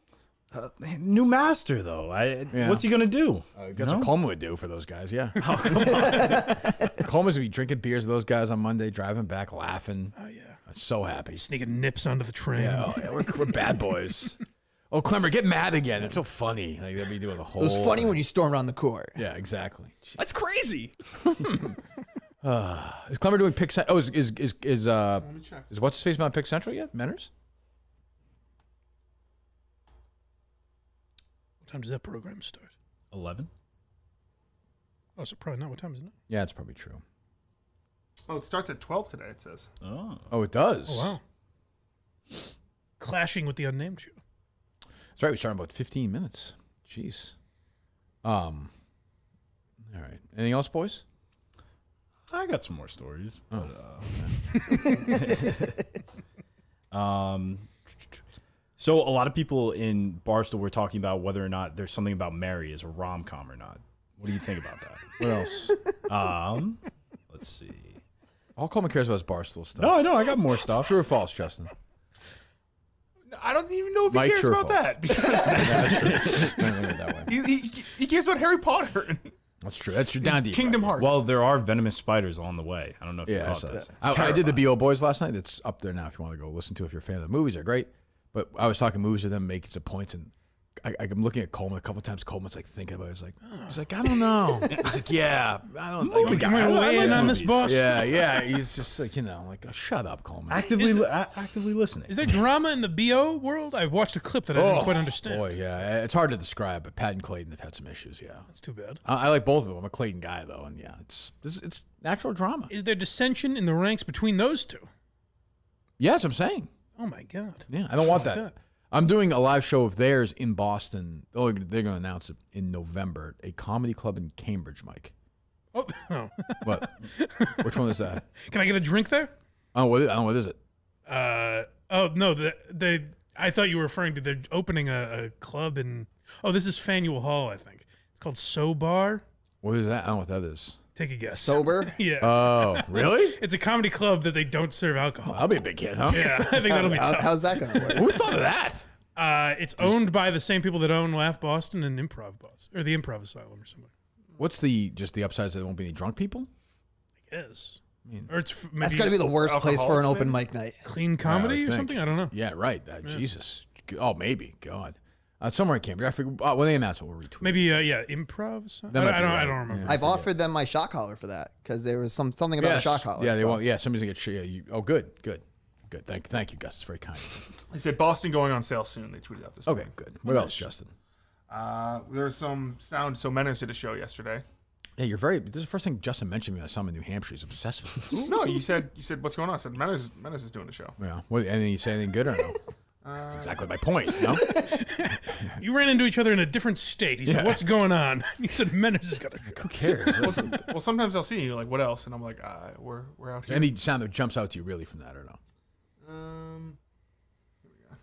[SPEAKER 2] New master though. What's he gonna do?
[SPEAKER 1] That's what Coleman would do for those guys. Yeah. Oh, come on. Coleman's would be drinking beers with those guys on Monday, driving back, laughing. Oh yeah. I'm so happy.
[SPEAKER 3] Sneaking nips onto the train.
[SPEAKER 1] Yeah, we're bad boys. Oh, Klemmer, get mad again. It's so funny. Like they'd be doing the whole.
[SPEAKER 4] It was funny when you stormed around the court.
[SPEAKER 1] Yeah, exactly.
[SPEAKER 22] That's crazy.
[SPEAKER 1] Is Klemmer doing Pick Central? Oh, is what's his face on Pick Central yet? Menners?
[SPEAKER 3] What time does that program start?
[SPEAKER 2] 11.
[SPEAKER 3] Oh, so probably not. What time is it?
[SPEAKER 1] Yeah, it's probably true.
[SPEAKER 7] Oh, it starts at 12 today, it says.
[SPEAKER 1] Oh, it does.
[SPEAKER 3] Oh, wow. Clashing with the unnamed show.
[SPEAKER 1] That's right. We started in about 15 minutes. Jeez. All right. Anything else, boys?
[SPEAKER 2] I got some more stories. But, so a lot of people in Barstool were talking about whether or not there's something about Mary as a rom-com or not. What do you think about that?
[SPEAKER 1] What else?
[SPEAKER 2] Let's see.
[SPEAKER 1] All Coleman cares about is Barstool stuff.
[SPEAKER 2] No, I know. I got more stuff.
[SPEAKER 1] True or false, Justin?
[SPEAKER 7] I don't even know if
[SPEAKER 1] Mike,
[SPEAKER 7] he cares
[SPEAKER 1] true or
[SPEAKER 7] about
[SPEAKER 1] false?
[SPEAKER 7] that. Because
[SPEAKER 1] That's true. Don't think of it that way.
[SPEAKER 7] he cares about Harry Potter.
[SPEAKER 1] That's true. That's your down deep.
[SPEAKER 7] Kingdom Hearts.
[SPEAKER 2] Well, there are venomous spiders on the way. I don't know if you
[SPEAKER 1] Yeah, I
[SPEAKER 2] caught
[SPEAKER 1] saw
[SPEAKER 2] this.
[SPEAKER 1] that. I did the BO Boys last night. It's up there now if you want to go listen to it if you're a fan of the movies. They're great. But I was talking movies with them, making some points, and I'm looking at Coleman a couple of times. Coleman's like thinking about it. He's like, I don't know. He's like, yeah, I don't know.
[SPEAKER 3] Can we weigh in on this, boss?
[SPEAKER 1] Yeah. He's just like, I'm like, oh, shut up, Coleman.
[SPEAKER 2] Actively listening.
[SPEAKER 3] Is there drama in the BO world? I watched a clip that I didn't quite understand.
[SPEAKER 1] Boy, yeah. It's hard to describe, but Pat and Clayton have had some issues, yeah.
[SPEAKER 3] That's too bad.
[SPEAKER 1] I like both of them. I'm a Clayton guy, though, and yeah, it's natural drama.
[SPEAKER 3] Is there dissension in the ranks between those two?
[SPEAKER 1] Yeah, that's what I'm saying.
[SPEAKER 3] Oh, my God.
[SPEAKER 1] Yeah, I don't want
[SPEAKER 3] Like
[SPEAKER 1] that. I'm doing a live show of theirs in Boston. Oh, they're going to announce it in November. A comedy club in Cambridge, Mike.
[SPEAKER 3] Oh.
[SPEAKER 1] What? Which one is that?
[SPEAKER 3] Can I get a drink there?
[SPEAKER 1] Oh, what is it?
[SPEAKER 3] Oh, no. I thought you were referring to they're opening a club in... Oh, this is Faneuil Hall, I think. It's called So Bar.
[SPEAKER 1] What is that? I don't know what that is.
[SPEAKER 3] Take a guess.
[SPEAKER 4] Sober?
[SPEAKER 3] Yeah.
[SPEAKER 1] Oh, really?
[SPEAKER 3] It's a comedy club that they don't serve alcohol.
[SPEAKER 1] That'll be a big hit, huh?
[SPEAKER 3] Yeah, I think that'll be tough.
[SPEAKER 4] How's that going to work?
[SPEAKER 1] Who thought of that?
[SPEAKER 3] It's owned by the same people that own Laugh Boston and Improv Boston, or the Improv Asylum or something.
[SPEAKER 1] What's just the upsides that there won't be any drunk people?
[SPEAKER 3] I guess.
[SPEAKER 1] Or
[SPEAKER 3] it's maybe
[SPEAKER 4] That's got to be the worst place for an open mic night.
[SPEAKER 3] Clean comedy or something? I don't know.
[SPEAKER 1] Yeah, right. Jesus. Oh, maybe. God. Somewhere in Cambridge. I forget. When they announce it, we'll retweet.
[SPEAKER 3] Maybe, Improv. I don't remember.
[SPEAKER 4] I've offered them my shot collar for that because there was something about a shot collar.
[SPEAKER 1] Yeah, they won't. Yeah, somebody's gonna get good. Thank you, Gus. It's very kind.
[SPEAKER 7] They said Boston going on sale soon. They tweeted out this morning.
[SPEAKER 1] Okay, good. What else, Justin?
[SPEAKER 7] There's some sound. So Menace did a show yesterday.
[SPEAKER 1] Yeah, this is the first thing Justin mentioned to me. I saw him in New Hampshire. He's obsessed with this.
[SPEAKER 7] No, you said what's going on? I said Menace is doing a show.
[SPEAKER 1] Yeah. And then you say anything good or no? That's exactly my point. You know?
[SPEAKER 3] You ran into each other in a different state. He said, "What's going on?" He said, "Menace has got a."
[SPEAKER 1] Who cares?
[SPEAKER 7] Well, sometimes I'll see you like, what else? And I'm like, we're out here.
[SPEAKER 1] Any sound that jumps out to you really from that or no?
[SPEAKER 7] Here we go.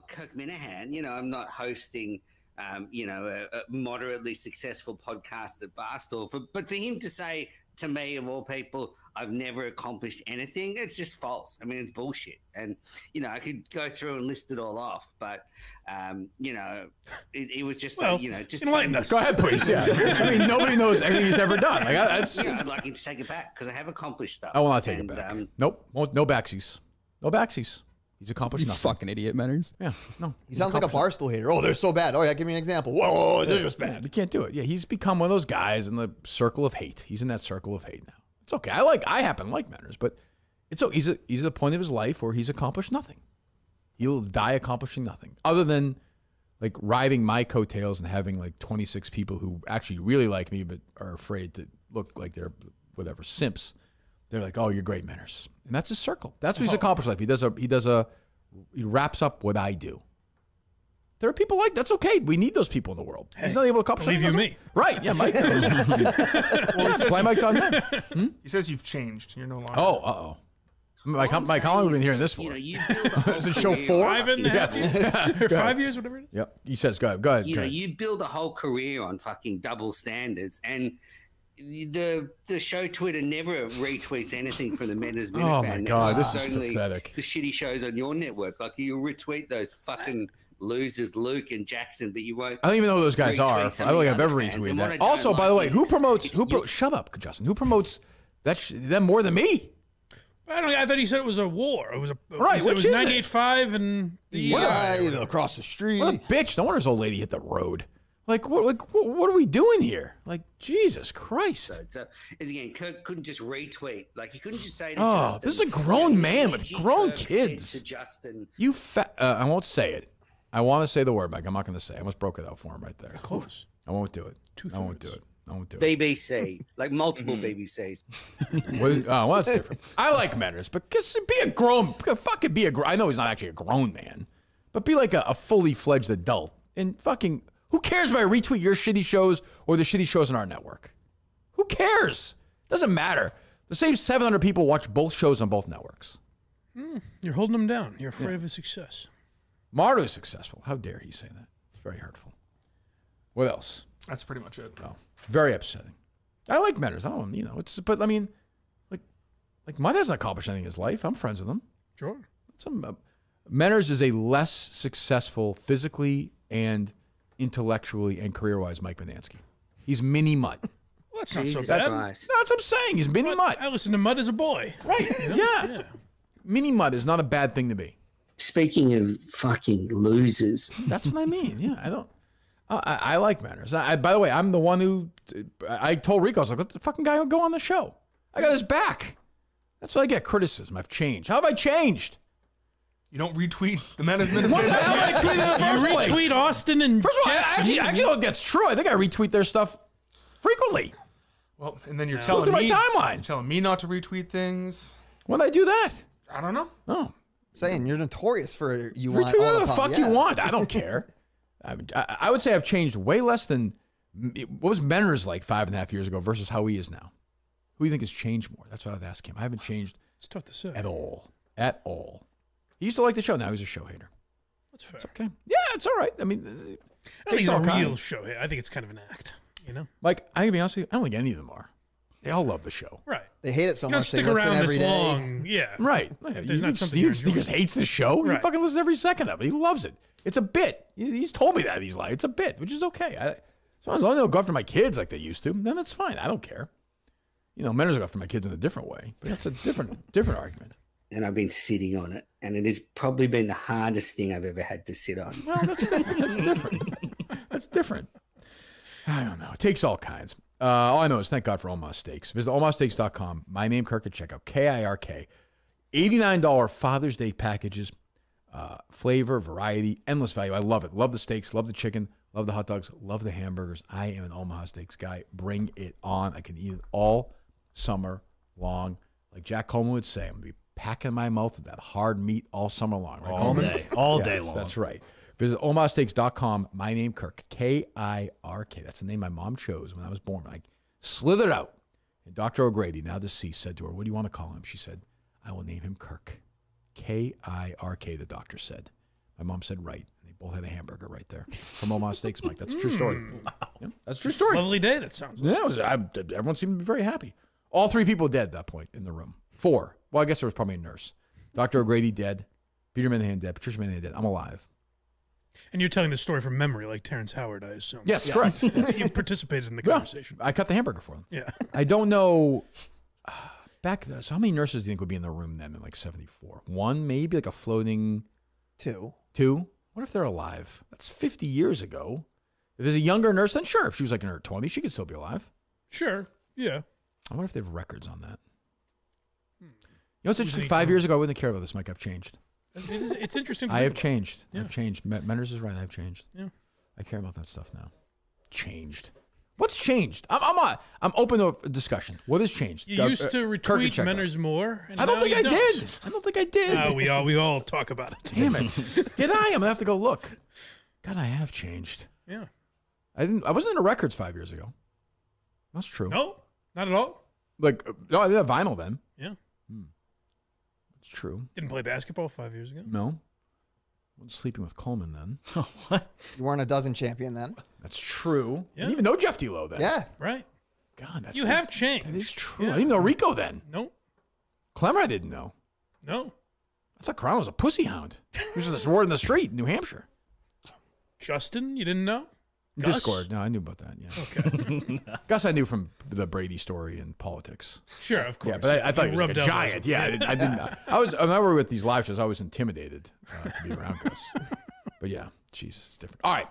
[SPEAKER 6] Kirk Minihane, I'm not hosting, a moderately successful podcast at Barstool. But for him to say to me, of all people, I've never accomplished anything, it's just false. I mean, it's bullshit. And, I could go through and list it all off, but, it was just, just
[SPEAKER 3] enlighten us.
[SPEAKER 1] Go ahead, please. Yeah. I mean, nobody knows anything he's ever done. Like,
[SPEAKER 6] I'd like him to take it back because I have accomplished stuff.
[SPEAKER 1] I will not take it back. Nope. No backsies. No backsies. He's accomplished
[SPEAKER 9] You
[SPEAKER 1] nothing.
[SPEAKER 9] fucking idiot, Menners.
[SPEAKER 1] Yeah, no.
[SPEAKER 4] He sounds like a Barstool hater. Oh, they're so bad. Oh, yeah, give me an example. Whoa, they're just bad.
[SPEAKER 1] You can't do it. Yeah, he's become one of those guys in the circle of hate. He's in that circle of hate now. It's okay. I happen to like Manners, but it's okay. He's at the point of his life where he's accomplished nothing. He'll die accomplishing nothing other than like riding my coattails and having like 26 people who actually really like me but are afraid to look like they're whatever simps. They're like, "Oh, you're great, Manners," and that's his circle. That's what he's accomplished. Life. He wraps up what I do. There are people like that's okay. We need those people in the world. He's not able to accomplish
[SPEAKER 3] believe
[SPEAKER 1] anything.
[SPEAKER 3] you me.
[SPEAKER 1] Right? Yeah, Mike. Why Mike on that?
[SPEAKER 7] He says you've changed. You're no longer.
[SPEAKER 1] Oh. Mike, how long have we been hearing this for? Is it show 4?
[SPEAKER 3] 5.5 years? 5 years, whatever it is?
[SPEAKER 1] Yep. He says, go ahead.
[SPEAKER 6] You build a whole career on fucking double standards, and the show Twitter never retweets anything from the Menace Minifan.
[SPEAKER 1] Oh my God, this is pathetic.
[SPEAKER 6] The shitty shows on your network, like you retweet those fucking losers, Luke and Jackson, but you won't.
[SPEAKER 1] I don't even know who those guys are. I don't think I've ever retweeted that. Also, by the way, who promotes? Shut up, Justin. Who promotes them more than me?
[SPEAKER 3] I thought he said it was a war. It was
[SPEAKER 1] right.
[SPEAKER 3] It was 98.5 and
[SPEAKER 4] across the street.
[SPEAKER 1] What a bitch! No wonder his old lady hit the road. What are we doing here? Like, Jesus Christ.
[SPEAKER 6] So again, Kirk couldn't just retweet. Like, he couldn't just say to
[SPEAKER 1] Justin, this is a grown man with grown kids.
[SPEAKER 6] To Justin,
[SPEAKER 1] you I won't say it. I want to say the word, Mike. I'm not going to say it. I almost broke it out for him right there.
[SPEAKER 3] Close.
[SPEAKER 1] I won't do it. I won't do it. Don't do it.
[SPEAKER 6] BBC, like multiple BBCs.
[SPEAKER 1] Well, that's different. I like Manners, but be a grown, fucking be a grown. I know he's not actually a grown man, but be like a fully fledged adult. And fucking, who cares if I retweet your shitty shows or the shitty shows on our network? Who cares? Doesn't matter. The same 700 people watch both shows on both networks.
[SPEAKER 3] You're holding him down. You're afraid of his success.
[SPEAKER 1] Mardo is successful. How dare he say that? It's very hurtful. What else?
[SPEAKER 7] That's pretty much it.
[SPEAKER 1] Oh, very upsetting. I like Manners. I don't, but I mean, like Mud hasn't accomplished anything in his life. I'm friends with him.
[SPEAKER 3] Sure.
[SPEAKER 1] Manners is a less successful physically and intellectually and career-wise Mike Manansky. He's mini Mud.
[SPEAKER 3] Well, that's not so bad.
[SPEAKER 1] That's what I'm saying. He's mini Mud.
[SPEAKER 3] I listened to Mud as a boy.
[SPEAKER 1] Right. Yeah. Mini Mud is not a bad thing to be.
[SPEAKER 6] Speaking of fucking losers.
[SPEAKER 1] That's what I mean. Yeah, I don't. I like Manners. By the way, I'm the one who I told Rico, I was like, let the fucking guy go on the show. I got his back. That's why I get criticism. I've changed. How have I changed?
[SPEAKER 7] You don't retweet the Manners Minute.
[SPEAKER 1] What the hell have I tweeted in the first place?
[SPEAKER 3] You retweet Austin and
[SPEAKER 1] First of all, I actually don't think that's true. I think I retweet their stuff frequently.
[SPEAKER 7] Well, and then you're telling
[SPEAKER 1] my
[SPEAKER 7] me
[SPEAKER 1] timeline.
[SPEAKER 7] You're telling me not to retweet things.
[SPEAKER 1] When did I do that?
[SPEAKER 7] I don't know.
[SPEAKER 1] Oh,
[SPEAKER 4] saying you're notorious for you
[SPEAKER 1] retweet
[SPEAKER 4] want
[SPEAKER 1] whatever the fuck you want. I don't care. I would say I've changed way less than what was Manners like 5.5 years ago versus how he is now. Who do you think has changed more? That's what I would ask him. I haven't changed.
[SPEAKER 3] It's tough to say.
[SPEAKER 1] At all. At all. He used to like the show. Now he's a show hater.
[SPEAKER 3] That's fair.
[SPEAKER 1] It's okay. Yeah, it's all right. I mean,
[SPEAKER 3] I think he's a real show hater. I think it's kind of an act. You know,
[SPEAKER 1] Mike, I can be honest with you. I don't think any of them are. They all love the show.
[SPEAKER 3] Right.
[SPEAKER 4] They hate it so
[SPEAKER 3] You don't
[SPEAKER 4] much.
[SPEAKER 3] stick
[SPEAKER 4] they listen
[SPEAKER 3] around
[SPEAKER 4] every
[SPEAKER 3] this
[SPEAKER 4] day.
[SPEAKER 3] long. Yeah.
[SPEAKER 1] Right.
[SPEAKER 3] If there's not something
[SPEAKER 1] he
[SPEAKER 3] you're
[SPEAKER 1] just
[SPEAKER 3] enjoying.
[SPEAKER 1] hates the show. He
[SPEAKER 3] Right.
[SPEAKER 1] fucking listens every second of it. He loves it. It's a bit. He's told me that. He's like, it's a bit, which is okay. As long as I don't go after my kids like they used to, then it's fine. I don't care. Manners will go after my kids in a different way, but that's a different argument.
[SPEAKER 6] And I've been sitting on it, and it has probably been the hardest thing I've ever had to sit on.
[SPEAKER 1] Well, that's different. That's different. That's different. I don't know. It takes all kinds. All I know is thank God for Omaha Steaks. Visit omahasteaks.com. My name, Kirk, at checkout. KIRK. $89 Father's Day packages. Flavor, variety, endless value. I love it. Love the steaks. Love the chicken. Love the hot dogs. Love the hamburgers. I am an Omaha Steaks guy. Bring it on. I can eat it all summer long. Like Jack Coleman would say, I'm going to be packing my mouth with that hard meat all summer long. Right,
[SPEAKER 2] All
[SPEAKER 1] Coleman?
[SPEAKER 2] day. All day long.
[SPEAKER 1] That's right. Visit omahasteaks.com. My name, Kirk. KIRK. That's the name my mom chose when I was born. I slithered out. And Dr. O'Grady, now deceased, said to her, what do you want to call him? She said, I will name him Kirk. KIRK, the doctor said. My mom said, right. And they both had a hamburger right there from Omaha Steaks, Mike. That's a true story. Yeah, that's a true story.
[SPEAKER 3] Lovely day, that sounds like.
[SPEAKER 1] Yeah, everyone seemed to be very happy. All 3 people dead at that point in the room. 4. Well, I guess there was probably a nurse. Dr. O'Grady dead. Peter Minihane dead. Patricia Minihane dead. I'm alive.
[SPEAKER 3] And you're telling the story from memory, like Terrence Howard, I assume.
[SPEAKER 1] Yes, correct.
[SPEAKER 3] You participated in the conversation.
[SPEAKER 1] I cut the hamburger for him.
[SPEAKER 3] Yeah.
[SPEAKER 1] I don't know. Back then, so how many nurses do you think would be in the room then in like 74? 1, maybe, like a floating...
[SPEAKER 4] 2.
[SPEAKER 1] 2? What if they're alive? That's 50 years ago. If there's a younger nurse, then sure. If she was like in her 20s, she could still be alive.
[SPEAKER 3] Sure, yeah.
[SPEAKER 1] I wonder if they have records on that. You know what's interesting? 5 years ago, I wouldn't care about this, Mike. I've changed.
[SPEAKER 3] It's interesting.
[SPEAKER 1] I have changed.
[SPEAKER 3] Yeah.
[SPEAKER 1] I've changed. Menners is right. I've changed.
[SPEAKER 3] Yeah.
[SPEAKER 1] I care about that stuff now. Changed. What's changed? I'm open to a discussion. What has changed?
[SPEAKER 3] You used to retweet Menners more. And
[SPEAKER 1] I don't
[SPEAKER 3] now
[SPEAKER 1] think
[SPEAKER 3] you
[SPEAKER 1] I
[SPEAKER 3] don't.
[SPEAKER 1] did. I don't think I did.
[SPEAKER 3] We all talk about it.
[SPEAKER 1] Damn it. Did I? I'm gonna have to go look. God, I have changed.
[SPEAKER 3] Yeah.
[SPEAKER 1] I wasn't into records 5 years ago. That's true.
[SPEAKER 3] No, not at all.
[SPEAKER 1] Like no, I did have vinyl then.
[SPEAKER 3] Yeah.
[SPEAKER 1] It's true.
[SPEAKER 3] Didn't play basketball 5 years ago.
[SPEAKER 1] No. Wasn't sleeping with Coleman then.
[SPEAKER 2] What?
[SPEAKER 4] You weren't a dozen champion then.
[SPEAKER 1] That's true.
[SPEAKER 3] Yeah.
[SPEAKER 1] I didn't even know Jeff D. Lowe then.
[SPEAKER 4] Yeah.
[SPEAKER 3] Right.
[SPEAKER 1] God, that's
[SPEAKER 3] You have changed.
[SPEAKER 1] That is true.
[SPEAKER 3] Yeah.
[SPEAKER 1] I didn't even know Rico then.
[SPEAKER 3] No.
[SPEAKER 1] Klemmer, I didn't know.
[SPEAKER 3] No.
[SPEAKER 1] I thought Crown was a pussy hound. He was just a word in the street in New Hampshire.
[SPEAKER 3] Justin, you didn't know? Gus?
[SPEAKER 1] Discord. No, I knew about that. Yeah.
[SPEAKER 3] Okay.
[SPEAKER 1] Gus, I knew from the Brady story and politics.
[SPEAKER 3] Sure, of course.
[SPEAKER 1] Yeah, but I thought he
[SPEAKER 3] You
[SPEAKER 1] was like a
[SPEAKER 3] rubbed elbows
[SPEAKER 1] giant.
[SPEAKER 3] with
[SPEAKER 1] Yeah,
[SPEAKER 3] him.
[SPEAKER 1] I didn't. When I were with these live shows, I was intimidated to be around Gus. But yeah, Jesus, it's different. All right.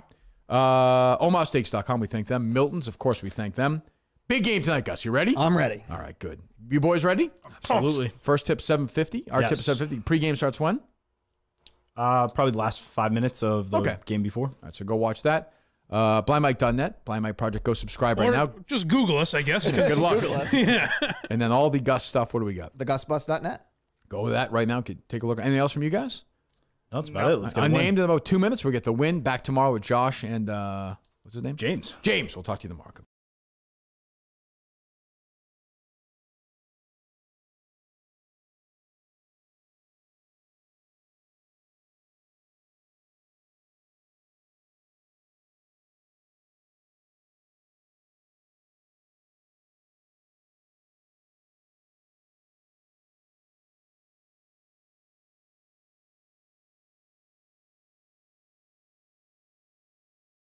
[SPEAKER 1] OmahaSteaks.com, we thank them. Milton's, of course, we thank them. Big game tonight, Gus. You ready?
[SPEAKER 4] I'm ready.
[SPEAKER 1] All right, good. You boys ready?
[SPEAKER 2] Absolutely.
[SPEAKER 1] First tip, 7:50. Our tip,
[SPEAKER 2] Yes.
[SPEAKER 1] 7:50. Pre-game starts when?
[SPEAKER 2] Probably the last 5 minutes of the game before.
[SPEAKER 1] All right, so go watch that. Blindmike.net, Blind Mike Project. Go subscribe right
[SPEAKER 3] Or
[SPEAKER 1] now.
[SPEAKER 3] just Google us, I guess.
[SPEAKER 1] Good luck.
[SPEAKER 4] Google us.
[SPEAKER 3] Yeah.
[SPEAKER 1] And then all the Gus stuff. What do we got?
[SPEAKER 4] TheGusBus.net.
[SPEAKER 1] Go with that right now. Take a look. Anything else from you guys?
[SPEAKER 2] No, that's about it. Let's get
[SPEAKER 1] Unnamed in about 2 minutes. We'll get the win back tomorrow with Josh and what's his name?
[SPEAKER 2] James.
[SPEAKER 1] James. We'll talk to you tomorrow.